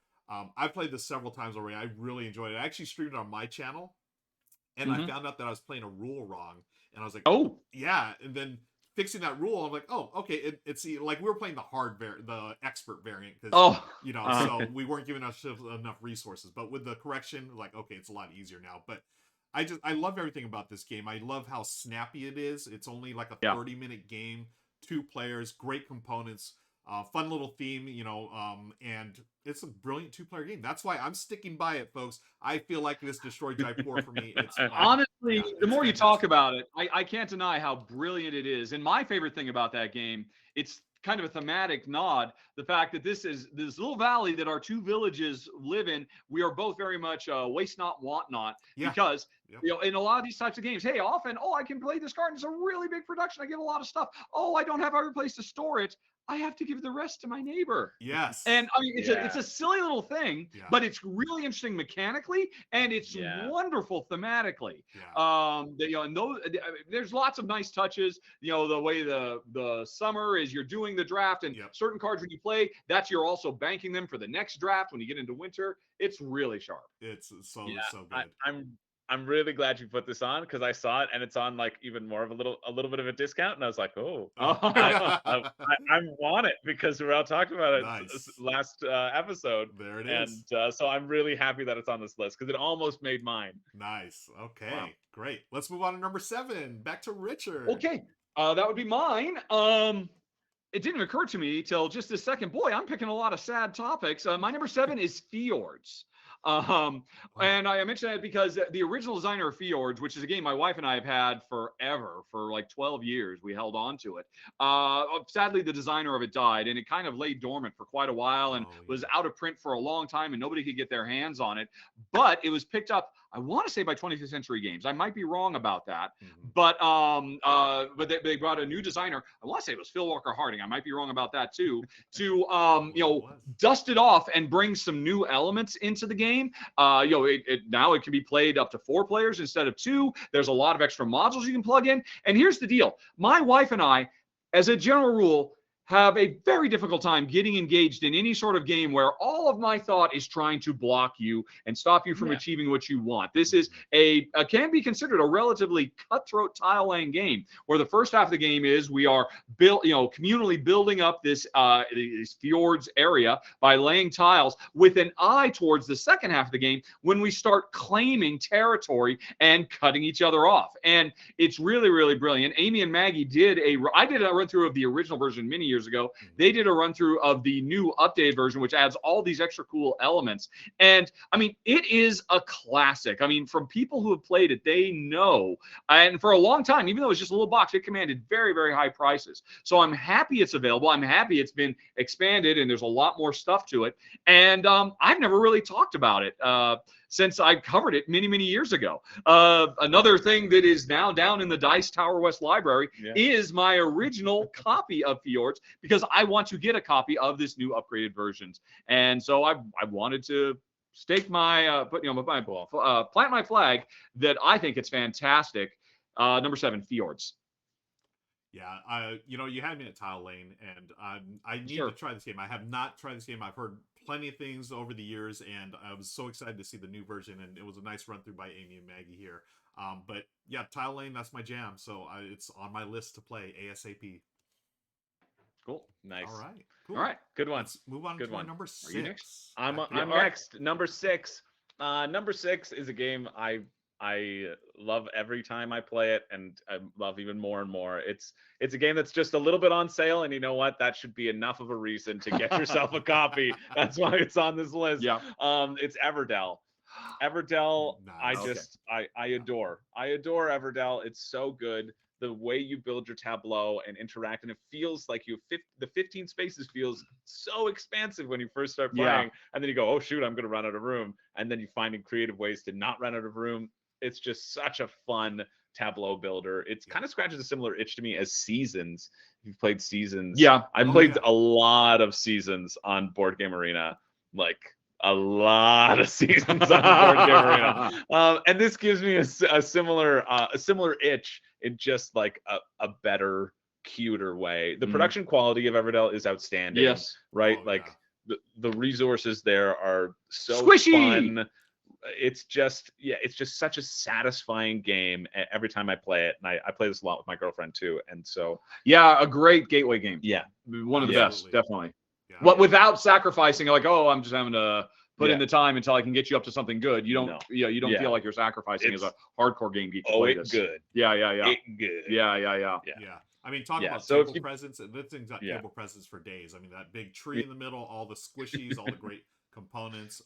I've played this several times already. I really enjoyed it. I actually streamed it on my channel, and I found out that I was playing a rule wrong. And I was like, oh, yeah. And then fixing that rule, I'm like, oh, okay. It's like we were playing the expert variant, because so we weren't giving us enough resources. But with the correction, like, okay, it's a lot easier now. But I love everything about this game. I love how snappy it is. It's only like a 30-minute game, 2 players, great components. Fun little theme, and it's a brilliant 2-player game. That's why I'm sticking by it, folks. I feel like this destroyed Jaipur for me. It's honestly, the more you talk about it, I can't deny how brilliant it is. And my favorite thing about that game, it's kind of a thematic nod. The fact that this is this little valley that our two villages live in, we are both very much waste not, want not, Yeah. because Yep. in a lot of these types of games, hey, often, I can play this card. It's a really big production. I get a lot of stuff. I don't have every place to store it. I have to give the rest to my neighbor. Yes. And I mean, it's a silly little thing, Yeah. but it's really interesting mechanically, and it's wonderful thematically. Yeah. And those, there's lots of nice touches. The way the summer is, you're doing the draft, and certain cards when you play, you're also banking them for the next draft when you get into winter. It's really sharp. It's so good. I'm really glad you put this on, because I saw it and it's on like even more of a little bit of a discount, and I was like, I want it, because we all talked about it last episode. There it is. And so I'm really happy that it's on this list, because it almost made mine. Nice. Okay, great. Let's move on to number 7. Back to Richard. Okay, that would be mine. It didn't occur to me till just this second. Boy, I'm picking a lot of sad topics. My number 7 is Fjords. And I mention that because the original designer of Fjords, which is a game my wife and I have had forever, for like 12 years, we held on to it. Sadly, the designer of it died, and it kind of lay dormant for quite a while and was out of print for a long time, and nobody could get their hands on it. But it was picked up, I want to say, by 25th Century Games. I might be wrong about that. But they brought a new designer. I want to say it was Phil Walker Harding. I might be wrong about that too. To dust it off and bring some new elements into the game. Now it can be played up to 4 players instead of 2. There's a lot of extra modules you can plug in. And here's the deal. My wife and I, as a general rule, have a very difficult time getting engaged in any sort of game where all of my thought is trying to block you and stop you from achieving what you want. This is can be considered a relatively cutthroat tile laying game, where the first half of the game is we are communally building up this fjords area by laying tiles, with an eye towards the second half of the game, when we start claiming territory and cutting each other off. And it's really, really brilliant. Amy and Maggie I did a run through of the original version many years ago. They did a run through of the new updated version, which adds all these extra cool elements. And I mean, it is a classic. I mean, from people who have played it, they know. And for a long time, even though it was just a little box, it commanded very, very high prices. So I'm happy it's available. I'm happy it's been expanded and there's a lot more stuff to it. And I've never really talked about it since I covered it many, many years ago. Another thing that is now down in the Dice Tower West Library is my original copy of Fjords, because I want to get a copy of this new upgraded versions. And so I wanted to stake my, plant my flag that I think it's fantastic. Number 7, Fjords. Yeah, you had me at Tile Lane, and I need to try this game. I have not tried this game. I've heard plenty of things over the years, and I was so excited to see the new version, and it was a nice run through by Amy and Maggie here. But yeah, Tile Lane, that's my jam, so it's on my list to play ASAP. Cool. Nice. All right. Cool. All right. Good one. Let's move on to number 6. Are you next? I'm next. Number 6. Number 6 is a game I love every time I play it, and I love even more and more. It's a game that's just a little bit on sale, and you know what? That should be enough of a reason to get yourself a copy. That's why it's on this list. Yeah. It's Everdell. Everdell, Nice. I adore. I adore Everdell. It's so good. The way you build your tableau and interact, and it feels like the 15 spaces feels so expansive when you first start playing, and then you go, oh shoot, I'm gonna run out of room, and then you finding creative ways to not run out of room. It's just such a fun tableau builder. It's kind of scratches a similar itch to me as Seasons. If you've played Seasons, I played a lot of Seasons on Board Game Arena, like a lot of Seasons on Board Game Arena. And this gives me a similar itch in just like a better, cuter way. The production quality of Everdell is outstanding. Yes. Right? Oh, the resources there are so squishy. Fun. It's just such a satisfying game every time I play it, and I play this a lot with my girlfriend too, and so a great gateway game. One of the best, definitely. Without sacrificing, like, I'm just having to put in the time until I can get you up to something good. You don't feel like you're sacrificing as a hardcore game geek. It's good. Yeah. It's good. Yeah. I mean, talk about so table presence. This thing's got table presence for days. I mean, that big tree in the middle, all the squishies, all the great components.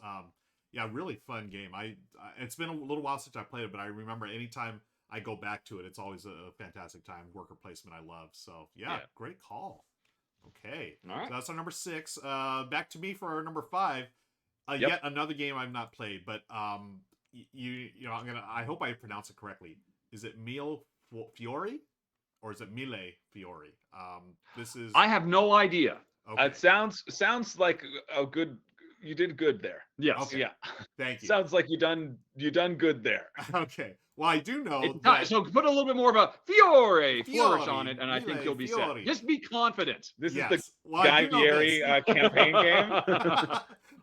Really fun game. It's been a little while since I played it, but I remember anytime I go back to it, it's always a fantastic time. Worker placement I love. So great call. Okay. All right. So that's our number 6. Back to me for our number 5. Yep. Yet another game I've not played, but you know, I hope I pronounce it correctly. Is it Mille Fiori or is it Mille Fiori? This is I have no idea. okay. It sounds like a good. You did good there. Yes. Okay. Yeah. Thank you. Sounds like you done good there. Okay. Well, I do know It that does. So put a little bit more of a flourish Fiori, on it, and I think Mille you'll be Fiori. set. Just be confident. This yes. is the Well, Guy I do know Fieri this. campaign game.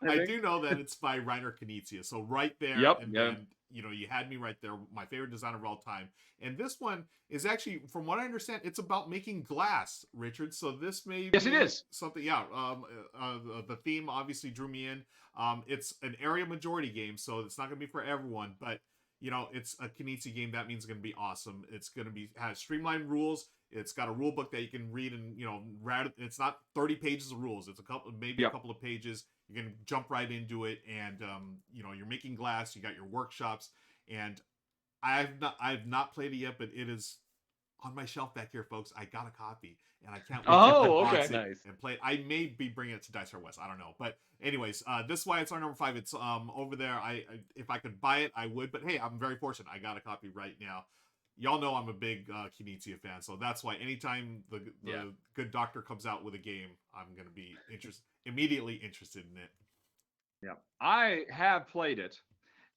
I think. do know that it's by Reiner Knizia. So right there, Yep, and yeah. then you know, you had me right there. My favorite designer of all time. And this one is actually, from what I understand, it's about making glass, Richard. So this may Yes, be it is. something. Yeah. The theme obviously drew me in. It's an area majority game, so it's not going to be for everyone, but you know, it's a Knizia game. That means it's going to be awesome. It's going to be has streamlined rules. It's got a rule book that you can read, and you know, it's not 30 pages of rules. It's maybe a couple of pages. You can jump right into it, and you know, you're making glass. You got your workshops, and I've not played it yet, but it is on my shelf back here, folks. I got a copy, and I can't wait to Oh, unbox okay. it Nice. and play it. I may be bringing it to Dice Hard West. I don't know, but anyways, this is why it's our number 5. It's over there. I if I could buy it, I would, but hey, I'm very fortunate. I got a copy right now. Y'all know I'm a big Knizia fan, so that's why anytime the good doctor comes out with a game, I'm gonna be immediately interested in it. Yeah, I have played it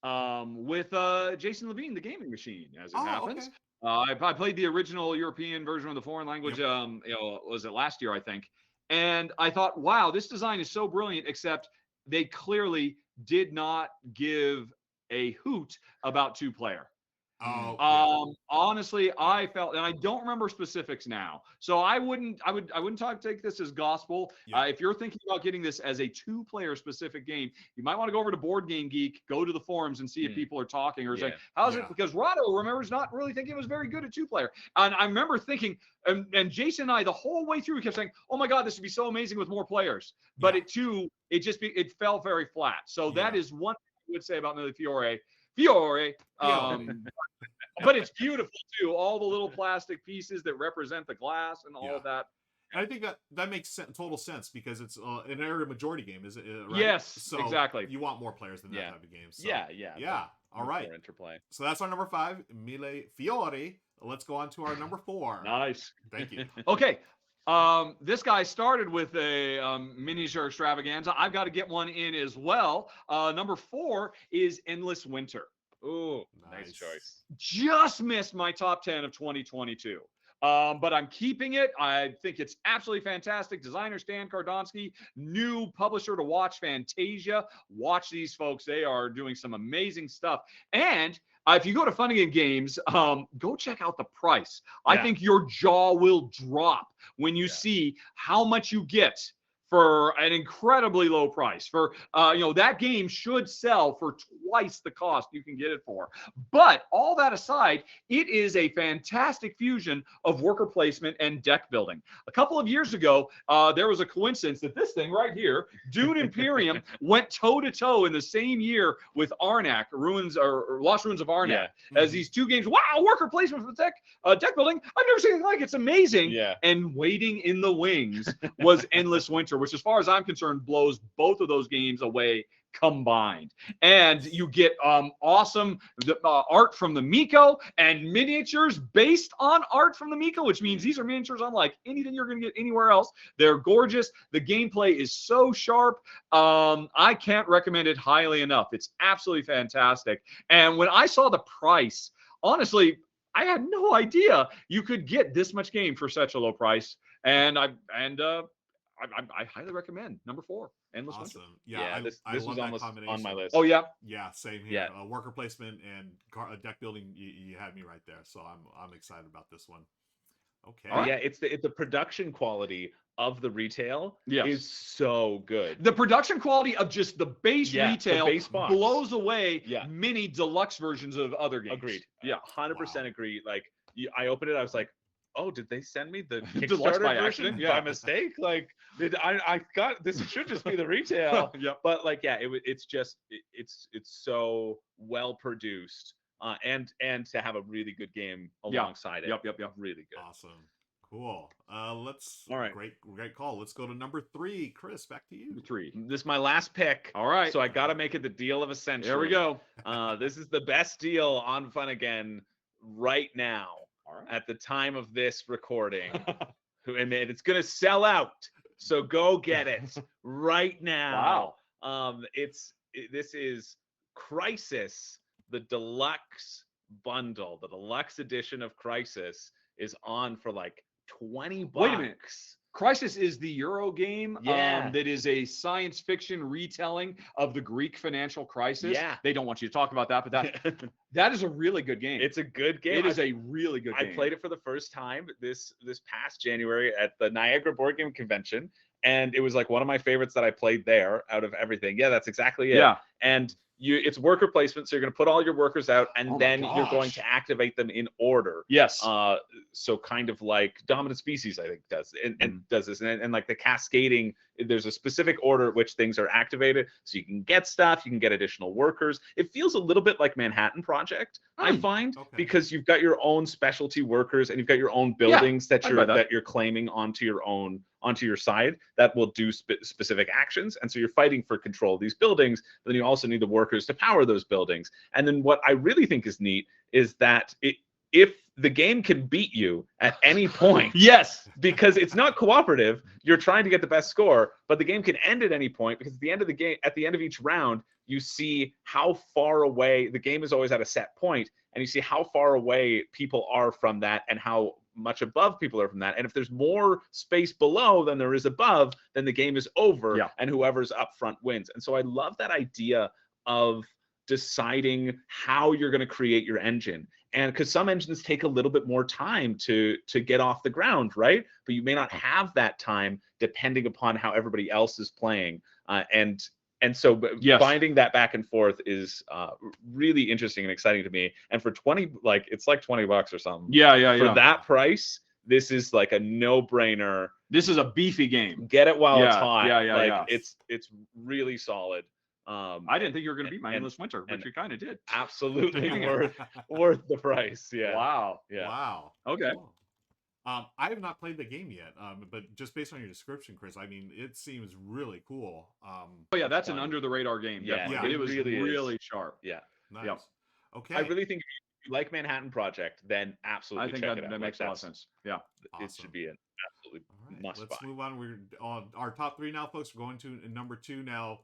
with Jason Levine, the gaming machine, as it happens. Okay. I played the original European version of the foreign language. Yep. You know, was it last year, I think? And I thought, wow, this design is so brilliant. Except they clearly did not give a hoot about 2-player. Oh, Honestly, I felt, and I don't remember specifics now, so I wouldn't take this as gospel. Yeah. If you're thinking about getting this as a 2-player specific game, you might want to go over to Board Game Geek, go to the forums, and see if people are talking or saying, "How's it?" Because Rahdo remembers not really thinking it was very good at 2-player, and I remember thinking, and Jason and I the whole way through we kept saying, "Oh my God, this would be so amazing with more players," but it fell very flat. So that is one thing I would say about Mille Fiori. But it's beautiful too. All the little plastic pieces that represent the glass and all of that. And I think that makes total sense because it's an area majority game, is it? Right? Yes, so exactly. You want more players than that type of game. So, yeah. All right. Interplay. So that's our number 5, Mille Fiori. Let's go on to our number 4. Nice. Thank you. Okay. This guy started with a miniature extravaganza. I've got to get one in as well. Number 4 is Endless Winter. Ooh, nice choice. Just missed my top 10 of 2022. But I'm keeping it. I think it's absolutely fantastic. Designer Stan Kardonsky, new publisher to watch, Fantasia. Watch these folks. They are doing some amazing stuff. And if you go to Funagain Games, go check out the price. I think your jaw will drop when you see how much you get for an incredibly low price. For that game should sell for twice the cost you can get it for. But all that aside, it is a fantastic fusion of worker placement and deck building. A couple of years ago, there was a coincidence that this thing right here, Dune Imperium, went toe-to-toe in the same year with Arnak, Lost Ruins of Arnak, as these two games. Wow, worker placement for deck building. I've never seen anything like it. It's amazing. Yeah. And waiting in the wings was Endless Winter, which, as far as I'm concerned, blows both of those games away combined. And you get awesome art from the Miko and miniatures based on art from the Miko, which means these are miniatures unlike anything you're going to get anywhere else. They're gorgeous. The gameplay is so sharp. I can't recommend it highly enough. It's absolutely fantastic. And when I saw the price, honestly, I had no idea you could get this much game for such a low price. And I highly recommend number 4, Endless Winter. Awesome. Yeah, this I was love that almost combination. on my list. Oh yeah. Yeah, same here. Worker placement and deck building. You had me right there, so I'm excited about this one. Okay. Yeah, it's the production quality of the retail is so good. The production quality of just the base retail the base box blows away many deluxe versions of other games. Agreed. Yeah, 100% agree. Like I opened it, I was like, oh, did they send me the Deluxe Kickstarter by version accident? by mistake? Like, I got this? Should just be the retail. But like, it's so well produced, and to have a really good game alongside it. Yep. Really good. Awesome. Cool. Let's. All right. Great call. Let's go to number 3. Chris, back to you. 3. This is my last pick. All right. So I got to make it the deal of a century. There we go. This is the best deal on Funagain right now All right. at the time of this recording. And it's going to sell out. So go get it right now. Wow. This is Crisis, the deluxe bundle. The deluxe edition of Crisis is on for like $20. Wait a minute. Crisis is the Euro game Yeah. that is a science fiction retelling of the Greek financial crisis. Yeah. They don't want you to talk about that, but that is a really good game. It's a good game. It is a really good I game. played it for the first time this past January at the Niagara Board Game Convention, and it was like one of my favorites that I played there out of everything. Yeah, that's exactly it. Yeah. And it's worker placement, so you're going to put all your workers out, and Oh my then you're going gosh. to activate them in order. Yes. So kind of like Dominant Species, I think, does and does this, and like the cascading. There's a specific order at which things are activated, so you can get stuff, you can get additional workers. It feels a little bit like Manhattan Project, I find, Okay. because you've got your own specialty workers and you've got your own buildings that I'd you're buy that. that you're claiming onto your side that will do specific actions, and so you're fighting for control of these buildings. But then you also need the workers to power those buildings. And then what I really think is neat is that if the game can beat you at any point, Yes. because it's not cooperative, you're trying to get the best score, but the game can end at any point, because at the end of the game, at the end of each round, you see how far away the game is always at a set point, and you see how far away people are from that and how much above people are from that. And if there's more space below than there is above, then the game is over, Yeah. and whoever's up front wins. And so I love that idea of deciding how you're going to create your engine. And because some engines take a little bit more time to get off the ground, right? But you may not have that time depending upon how everybody else is playing. And so Yes. finding that back and forth is really interesting and exciting to me. And for 20, like it's like $20 or something. Yeah. For that price, this is like a no-brainer. This is a beefy game. Get it while it's Yeah, hot. yeah, like yeah. it's really solid. I didn't think you were going to beat my Endless Winter, but and- you kind of did. Absolutely worth the price. Yeah. Wow. Yeah. Wow. Okay. Cool. I have not played the game yet, but just based on your description, Chris, I mean, it seems really cool. Oh yeah, that's an fun. under the radar game. Yeah, Definitely. yeah, It was really is. really sharp. Yeah. Nice. Yep. Okay. I really think if you like Manhattan Project, then absolutely I think check that, it out. that Like, makes a lot of that's- sense. Yeah. It Awesome. should be an absolute All right, must let's buy. move on. We're on our top 3 now, folks. We're going to number 2 now.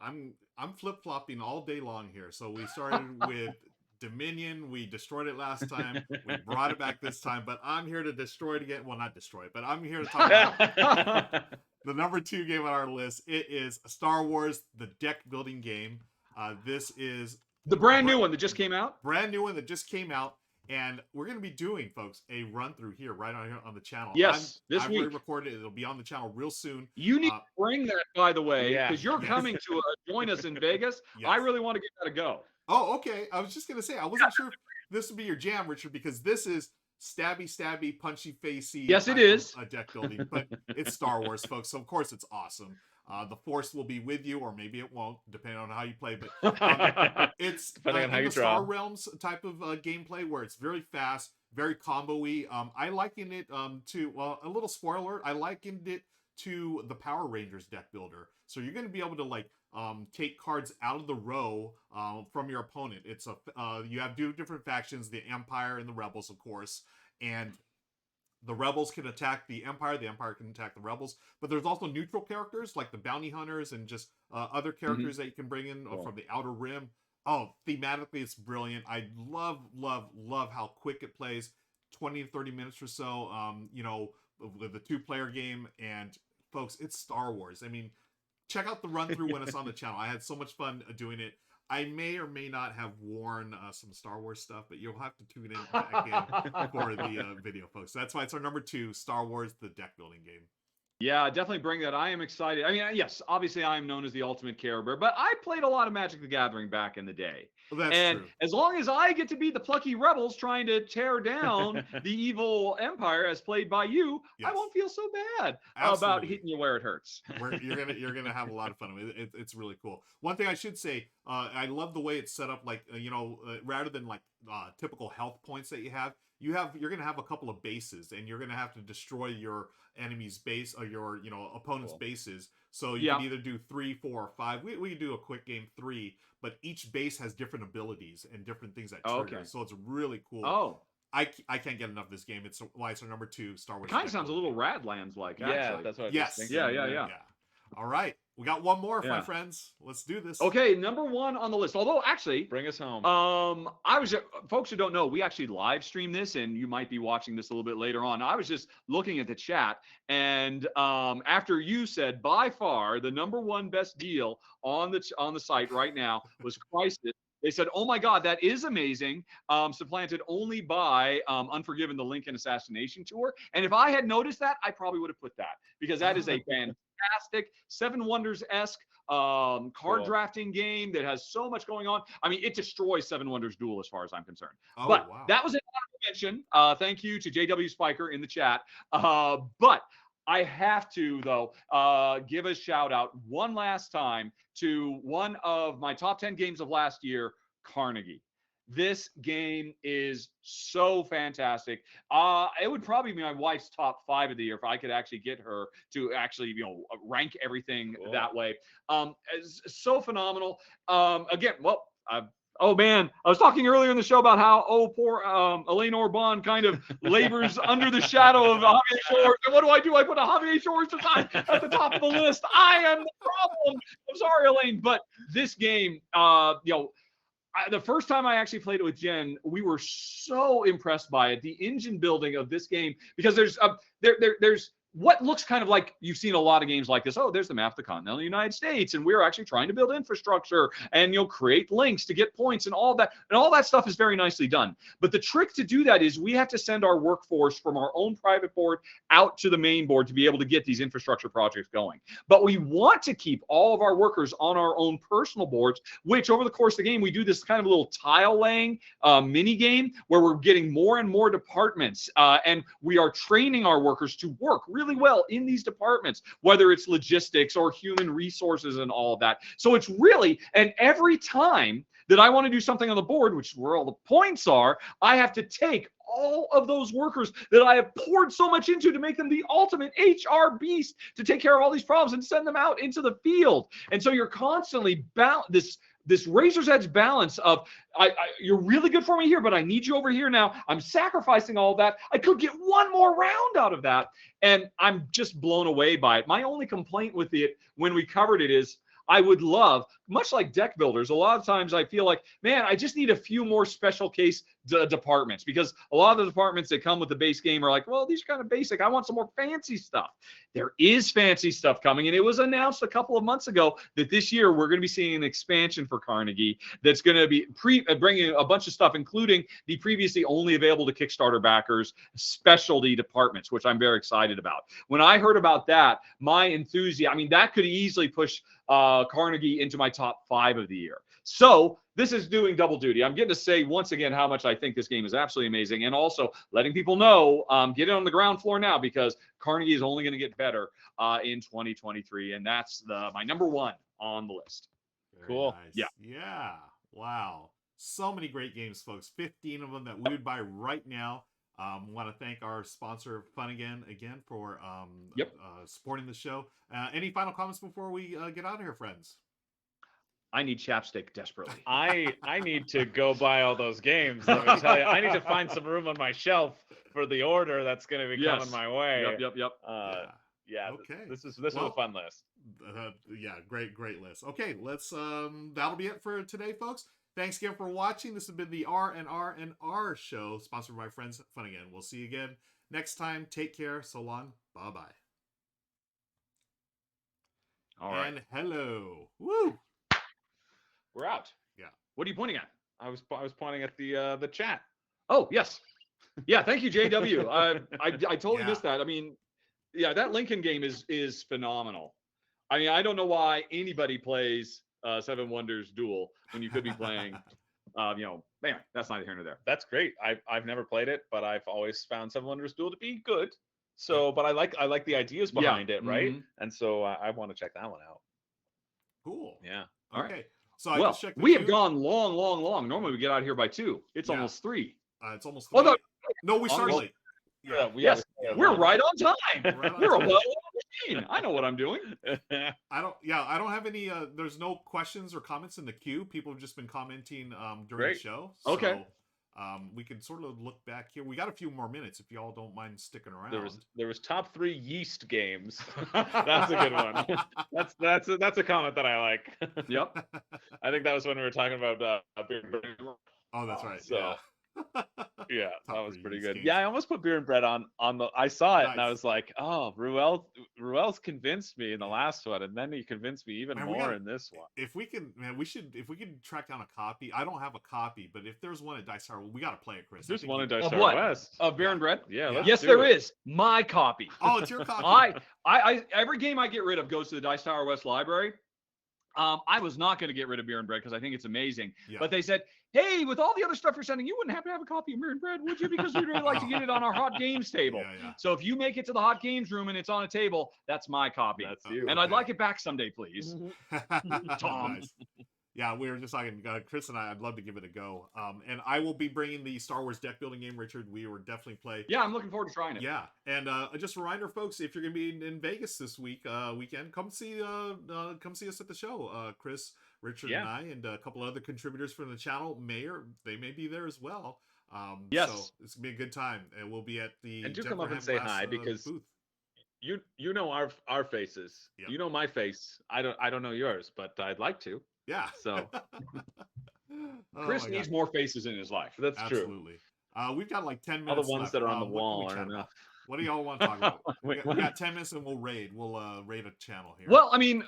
I'm flip-flopping all day long here. So we started with Dominion. We destroyed it last time. We brought it back this time, but I'm here to destroy it again. Well, not destroy it, but I'm here to talk about the number 2 game on our list. It is Star Wars, the deck building game. This is The brand new one that just came out. brand new one that just came out, and we're going to be doing, folks, a run through here right on the channel. Yes, this I've week. already recorded it. It'll be on the channel real soon. You need Uh, to bring that, by the way, Yeah. because you're Yes. coming to join us in Vegas. Yes. I really want to give that a go. Oh, okay. I was just gonna say I wasn't sure if this would be your jam, Richard, because this is stabby, punchy, facey. Yes, it type of, is. deck building, but it's Star Wars, folks. So of course it's awesome. The Force will be with you, or maybe it won't, depending on how you play. But it's Depending on how in you the Star draw. Realms type of gameplay where it's very fast, very combo-y. I likened it to, well, a little spoiler. I likened it to the Power Rangers deck builder. So you're going to be able to like take cards out of the row from your opponent. It's you have 2 different factions, the Empire and the Rebels, of course, and the Rebels can attack the Empire can attack the Rebels, but there's also neutral characters like the Bounty Hunters and just other characters that you can bring in Cool. from the Outer Rim. Oh, thematically, it's brilliant. I love how quick it plays. 20 to 30 minutes or so, with a 2-player game. And folks, it's Star Wars. I mean, check out the run through when it's on the channel. I had so much fun doing it. I may or may not have worn some Star Wars stuff, but you'll have to tune in back in for the video, folks. That's why it's our number 2, Star Wars, the deck building game. Yeah, definitely bring that. I am excited. I mean, yes, obviously I am known as the ultimate Care Bear, but I played a lot of Magic the Gathering back in the day. Well, that's And true. as long as I get to be the plucky rebels trying to tear down the evil empire as played by you, Yes. I won't feel so bad about Absolutely. hitting you where it hurts. You're gonna have a lot of fun with it. It's really cool. One thing I should say, I love the way it's set up. Like rather than like typical health points that you're gonna have a couple of bases, and you're gonna have to destroy your enemy's base or your opponent's bases. So you can either do 3, 4, or 5. We can do a quick game 3, but each base has different abilities and different things that trigger. Okay. So it's really cool. Oh, I can't get enough of this game. It's why it's our number 2 Star Wars. it kind of sounds a little Radlands like. Yeah, Actually. that's what I was Yes. thinking. Yeah. All right, we got one more, my Yeah. friends. Let's do this. Okay, number 1 on the list. Although actually, Bring us home. I was folks who don't know, we actually live stream this, and you might be watching this a little bit later on. I was just looking at the chat, and after you said by far the number 1 best deal on the site right now was Crisis. They said, "Oh my God, that is amazing." Supplanted only by Unforgiven, the Lincoln Assassination Tour. And if I had noticed that, I probably would have put that, because that is a fantastic Seven Wonders-esque card drafting game that has so much going on. I mean, it destroys Seven Wonders Duel as far as I'm concerned. Oh, but wow. that was an honorable mention. Thank you to JW Spiker in the chat. But I have to, though, give a shout out one last time to one of my top 10 games of last year, Carnegie. This game is so fantastic. It would probably be my wife's top 5 of the year if I could actually get her to actually, rank everything that way. It's so phenomenal. Again, well, oh man, I was talking earlier in the show about how poor Elaine Orban kind of labors under the shadow of Javier Shores. And what do? I put a Javier Shores design at the top of the list. I am the problem. I'm sorry, Elaine, but this game, the first time I actually played it with Jen, we were so impressed by it. The engine building of this game, because there's what looks kind of like, you've seen a lot of games like this. Oh, there's the map of the continental United States, and we're actually trying to build infrastructure and create links to get points and all that. And all that stuff is very nicely done. But the trick to do that is we have to send our workforce from our own private board out to the main board to be able to get these infrastructure projects going. But we want to keep all of our workers on our own personal boards, which over the course of the game, we do this kind of little tile laying mini game where we're getting more and more departments, and we are training our workers to work really well in these departments, whether it's logistics or human resources and all of that. So it's really, and every time that I want to do something on the board, which is where all the points are, I have to take all of those workers that I have poured so much into to make them the ultimate HR beast to take care of all these problems and send them out into the field. And so you're constantly this razor's edge balance of, you're really good for me here, but I need you over here now. I'm sacrificing all of that. I could get one more round out of that. And I'm just blown away by it. My only complaint with it when we covered it is, I would love, much like deck builders, a lot of times I feel like, man, I just need a few more special case departments, because a lot of the departments that come with the base game are like, well, these are kind of basic. I want some more fancy stuff. There is fancy stuff coming, and it was announced a couple of months ago that this year we're going to be seeing an expansion for Carnegie that's going to be bringing a bunch of stuff, including the previously only available to Kickstarter backers specialty departments, which I'm very excited about. When I heard about that, my enthusiasm, I mean, that could easily push Carnegie into my top 5 of the year. So this is doing double duty. I'm getting to say once again how much I think this game is absolutely amazing, and also letting people know, get it on the ground floor now, because Carnegie is only going to get better in 2023, and that's my number 1 on the list. Cool. Nice. Yeah. Wow. So many great games, folks. 15 of them that we would buy right now. Want to thank our sponsor, Funagain, again for supporting the show. Any final comments before we get out of here, friends? I need chapstick desperately. I need to go buy all those games. Let me tell you, I need to find some room on my shelf for the order that's going to be coming my way. Yep. Yeah. Okay. This is a fun list. Great list. Okay, let's that'll be it for today, folks. Thanks again for watching. This has been the R&R&R Show, sponsored by my friends Funagain. We'll see you again next time. Take care. So long. Bye-bye. All right. And hello. Woo! We're out. Yeah. What are you pointing at? I was pointing at the chat. Oh, yes. Yeah, thank you, JW. I totally missed that. I mean, yeah, that Lincoln game is phenomenal. I mean, I don't know why anybody plays Seven Wonders Duel when you could be playing, man, that's neither here nor there. That's great. I've never played it, but I've always found Seven Wonders Duel to be good. So, but I like the ideas behind it, right? Mm-hmm. And so I want to check that one out. Cool. Yeah. Okay. So I Well, just checked the we have queue. gone long. Normally we get out of here by 2. It's Yeah. almost 3. It's almost Oh, 3. no. No, we started Almost- late. Yeah. Yes, we're right on time. Right on We're a time. well-oiled machine. I know what I'm doing. I don't have any there's no questions or comments in the queue. People have just been commenting during Great. the show. Okay. So we can sort of look back here. We got a few more minutes if y'all don't mind sticking around. There was top 3 yeast games. That's a good one. That's a comment that I like. Yep. I think that was when we were talking about beer and bread. Oh, that's right. So, Yeah. Yeah, Top that was 3 pretty yeast good. games. Yeah, I almost put beer and bread on the. I saw it and I Nice. was like, oh, Ruel's convinced me in the last one, and then he convinced me even Man, we more gotta- in this one. If we can, man, if we can track down a copy. I don't have a copy, but if there's one at Dice Tower, we got to play it, Chris. I There's think one you- in Dice Of Tower what? West. Of beer and bread? Yeah, Yeah. let's Yes, do there it. is. My copy. Oh, it's your copy. I every game I get rid of goes to the Dice Tower West Library. I was not going to get rid of beer and bread because I think it's amazing. Yeah. But they said, hey, with all the other stuff you're sending, you wouldn't have to have a copy of beer and bread, would you? Because we'd really like to get it on our hot games table. Yeah. So if you make it to the hot games room and it's on a table, that's my copy. That's you. And I'd Okay. like it back someday, please. Tom. Nice. Yeah, we were just talking, Chris and I'd love to give it a go. And I will be bringing the Star Wars deck building game, Richard. We were definitely play. Yeah, I'm looking forward to trying it. Yeah, and just a reminder, folks, if you're gonna be in Vegas this weekend, come see us at the show. Chris, Richard, Yeah. and I, and a couple other contributors from the channel, they may be there as well. Yes. So it's gonna be a good time, and we'll be at the And do Jennifer come up and Hand say Glass, hi, because booth. You know our faces. Yep. You know my face. I don't know yours, but I'd like to. Yeah. So Oh Chris my needs God. more faces in his life. that's true. Absolutely. We've got like 10 All minutes. the ones left. that are on the What can wall we are chat about? enough. What do y'all want to talk about? Wait, we got 10 minutes and we'll raid. We'll raid a channel here. Well, I mean,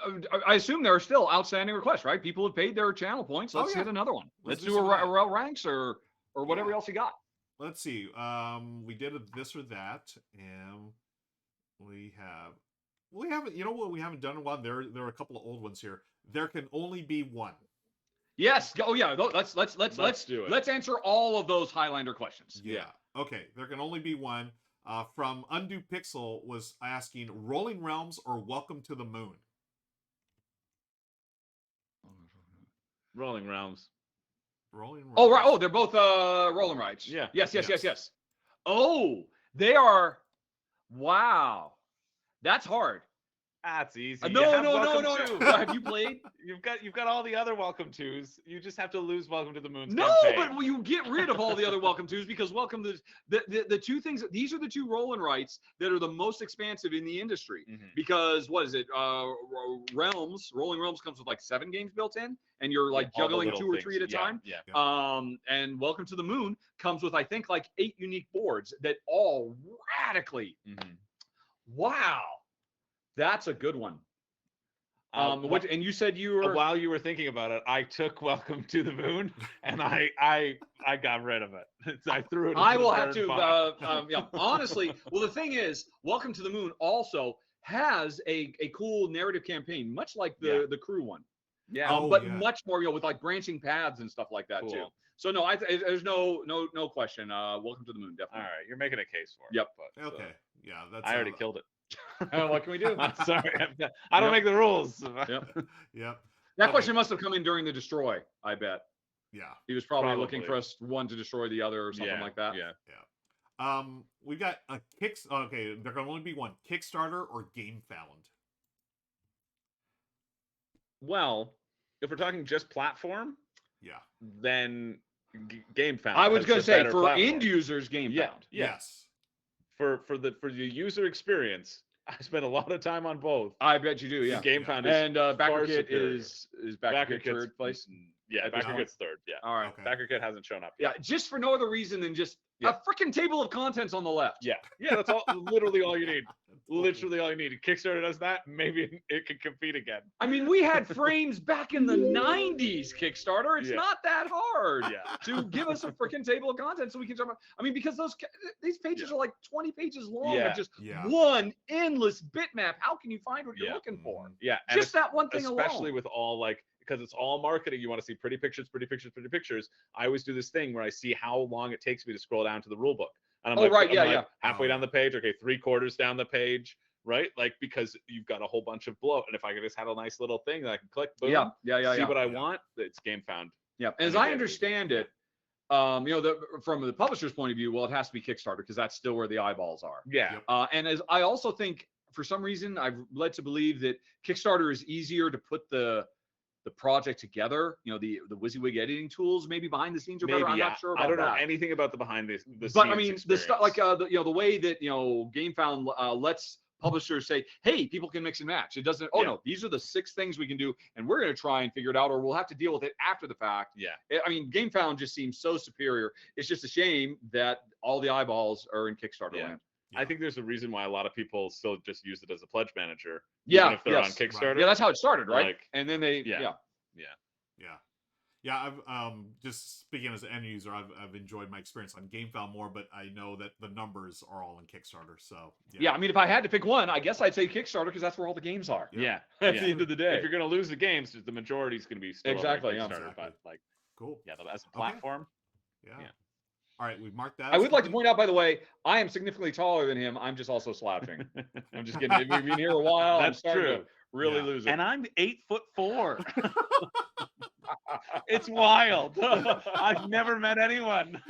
I assume there are still outstanding requests, right? People have paid their channel points. Oh, Let's yeah. hit another one. Let's Let's do do some a of that. row ranks or whatever Yeah. else you got. Let's see. We did this or that, and we haven't. You know what? We haven't done one. There are a couple of old ones here. There can only be one. Yes. Oh yeah. Let's do it. Let's answer all of those Highlander questions. Yeah. Okay. There can only be one. From Undo Pixel was asking Rolling Realms or Welcome to the Moon. Rolling Realms. Rolling Realms. Oh right. Oh, they're both rolling rights. Yeah. Yes. Oh, they are. Wow, that's hard. That's easy. No. Have you played? You've got all the other welcome tos. You just have to lose Welcome to the Moon's No, campaign. but you get rid of all the other welcome twos because welcome to the two things. These are the two rolling rights that are the most expansive in the industry. Mhm. Because what is it? Rolling Realms comes with like 7 games built in, and you're like All the juggling little 2 or things. 3 at a Yeah, time. Yeah. And Welcome to the Moon comes with I think like 8 unique boards that all radically. Mhm. Wow, that's a good one. And you said you were. While you were thinking about it, I took Welcome to the Moon and I got rid of it. I threw it. I into will the have burn to. pile. Yeah, honestly, well, the thing is, Welcome to the Moon also has a cool narrative campaign, much like the Crew one. Yeah. But yeah. much more, with like branching paths and stuff like that too. Cool. So no, there's no question. Welcome to the Moon, All definitely. right, you're making a case for it. Yep. But, Okay. Yeah. That's. I already killed it. What can we do? I'm sorry. I don't Yep. make the rules. Yep. Yep. That Okay. question must have come in during the destroy. I bet Yeah. he was probably looking Probably. for us one to destroy the other or something Yeah, like that. Yeah. We got a Okay, there can only be one: Kickstarter or GameFound. Well, if we're talking just platform, Yeah. then GameFound. I was has going the to say better for platform. end users, GameFound. Yeah. Yes. For the user experience, I spent a lot of time on both. I bet you do. Yeah. GameFound is And Backer far Kit superior. is Backer Kit Kit's- third place. Yeah, at this Backer point? Kit's third. Yeah. All right. Okay. Backer Kit hasn't shown up Yeah, yet. just for no other reason than just Yeah. a freaking table of contents on the left. Yeah. Yeah, that's all. Literally all you need. Literally all you need. Kickstarter does that. Maybe it can compete again. I mean, we had frames back in the 90s Kickstarter. It's Yeah. not that hard Yeah. to give us a freaking table of contents so we can talk about. I mean, because these pages Yeah. are like 20 pages long Yeah. of just Yeah. one endless bitmap. How can you find what you're Yeah. looking for? Yeah. And Just that one thing especially alone. with all like, because it's all marketing, you want to see pretty pictures. I always do this thing where I see how long it takes me to scroll down to the rule book. And I'm Oh, like, right, I'm yeah, like yeah. halfway Oh, down the page, okay, 3/4 down the page, right? Like, because you've got a whole bunch of bloat, and if I just had a nice little thing that I can click, boom, see what I want, it's game found. Yeah, as I understand it, from the publisher's point of view, well, it has to be Kickstarter because that's still where the eyeballs are. Yeah. And as I also think, for some reason, I've led to believe that Kickstarter is easier to put the project together. The WYSIWYG editing tools maybe behind the scenes are better. I'm not sure about that. I don't know anything about the behind the scenes. But I mean, experience. the stuff like the way that GameFound lets publishers say, hey, people can mix and match. It doesn't. Oh no, these are the 6 things we can do, and we're going to try and figure it out, or we'll have to deal with it after the fact. Yeah. I mean, GameFound just seems so superior. It's just a shame that all the eyeballs are in Kickstarter land. I think there's a reason why a lot of people still just use it as a pledge manager. Yeah. Even if they're on Kickstarter. Right. Yeah, that's how it started, right? Like, and then they. Yeah, I've just speaking as an end user, I've enjoyed my experience on GameFound more, but I know that the numbers are all in Kickstarter. So I mean, if I had to pick one, I guess I'd say Kickstarter because that's where all the games are. Yeah. At the end of the day, if you're gonna lose the games, the majority is gonna be still exactly. on Kickstarter. Exactly. But like, cool. Yeah, as a platform. Yeah. All right, we've marked that. I would like to point out, by the way, I am significantly taller than him. I'm just also slouching. I'm just getting. We've been here a while. That's I'm true. To really lose it. And I'm 8'4". It's wild. I've never met anyone.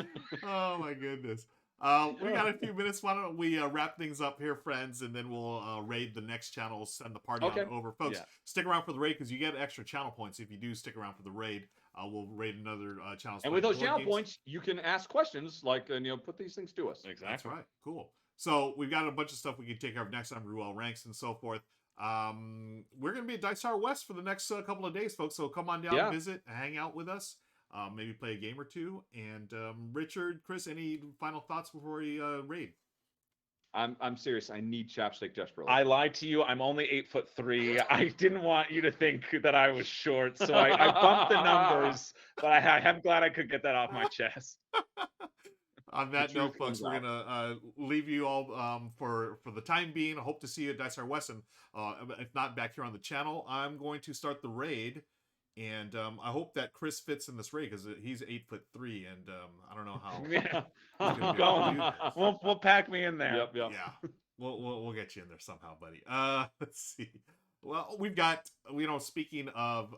Oh my goodness. We got a few minutes. Why don't we wrap things up here, friends, and then we'll raid the next channel, send the party on over. Folks, stick around for the raid because you get extra channel points if you do stick around for the raid. We'll raid another channel. And with those channel points, you can ask questions like, put these things to us. Exactly. That's right. Cool. So we've got a bunch of stuff we can take care of next time, Ruel ranks and so forth. We're going to be at Dice Tower West for the next couple of days, folks. So come on down, visit, hang out with us, maybe play a game or two. And Richard, Chris, any final thoughts before we raid? I'm serious. I need chapstick desperately. I lied to you. I'm only 8'3". I didn't want you to think that I was short, so I bumped the numbers. But I'm glad I could get that off my chest. On that note, folks, we're gonna leave you all for the time being. I hope to see you at Dice Tower West, and if not, back here on the channel. I'm going to start the raid, and I hope that Chris fits in this raid because he's 8'3", and I don't know how. I'm going. We'll pack me in there. Yep. Yeah, we'll get you in there somehow, buddy. Let's see. Well, we've got, speaking of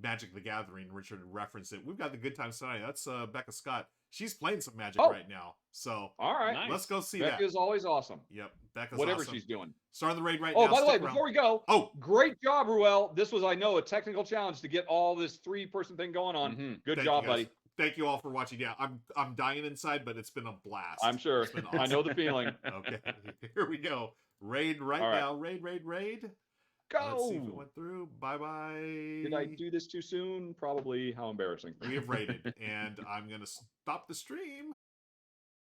Magic the Gathering, Richard referenced it. We've got the Good Times tonight. That's Becca Scott. She's playing some Magic right now. So, all right, let's go see that. Becca's always awesome. Yep, Becca's whatever awesome. She's doing. Starting the raid right now. Oh, by the way, before we go, great job, Ruel. This was, I know, a technical challenge to get all this 3-person thing going on. Mm-hmm. Good job, buddy. Thank you all for watching. Yeah, I'm dying inside, but it's been a blast. I'm sure. Awesome. I know the feeling. Okay, here we go. Raid now. Raid. Go. Let's see if it went through. Bye. Did I do this too soon? Probably. How embarrassing. We have raided, and I'm gonna stop the stream.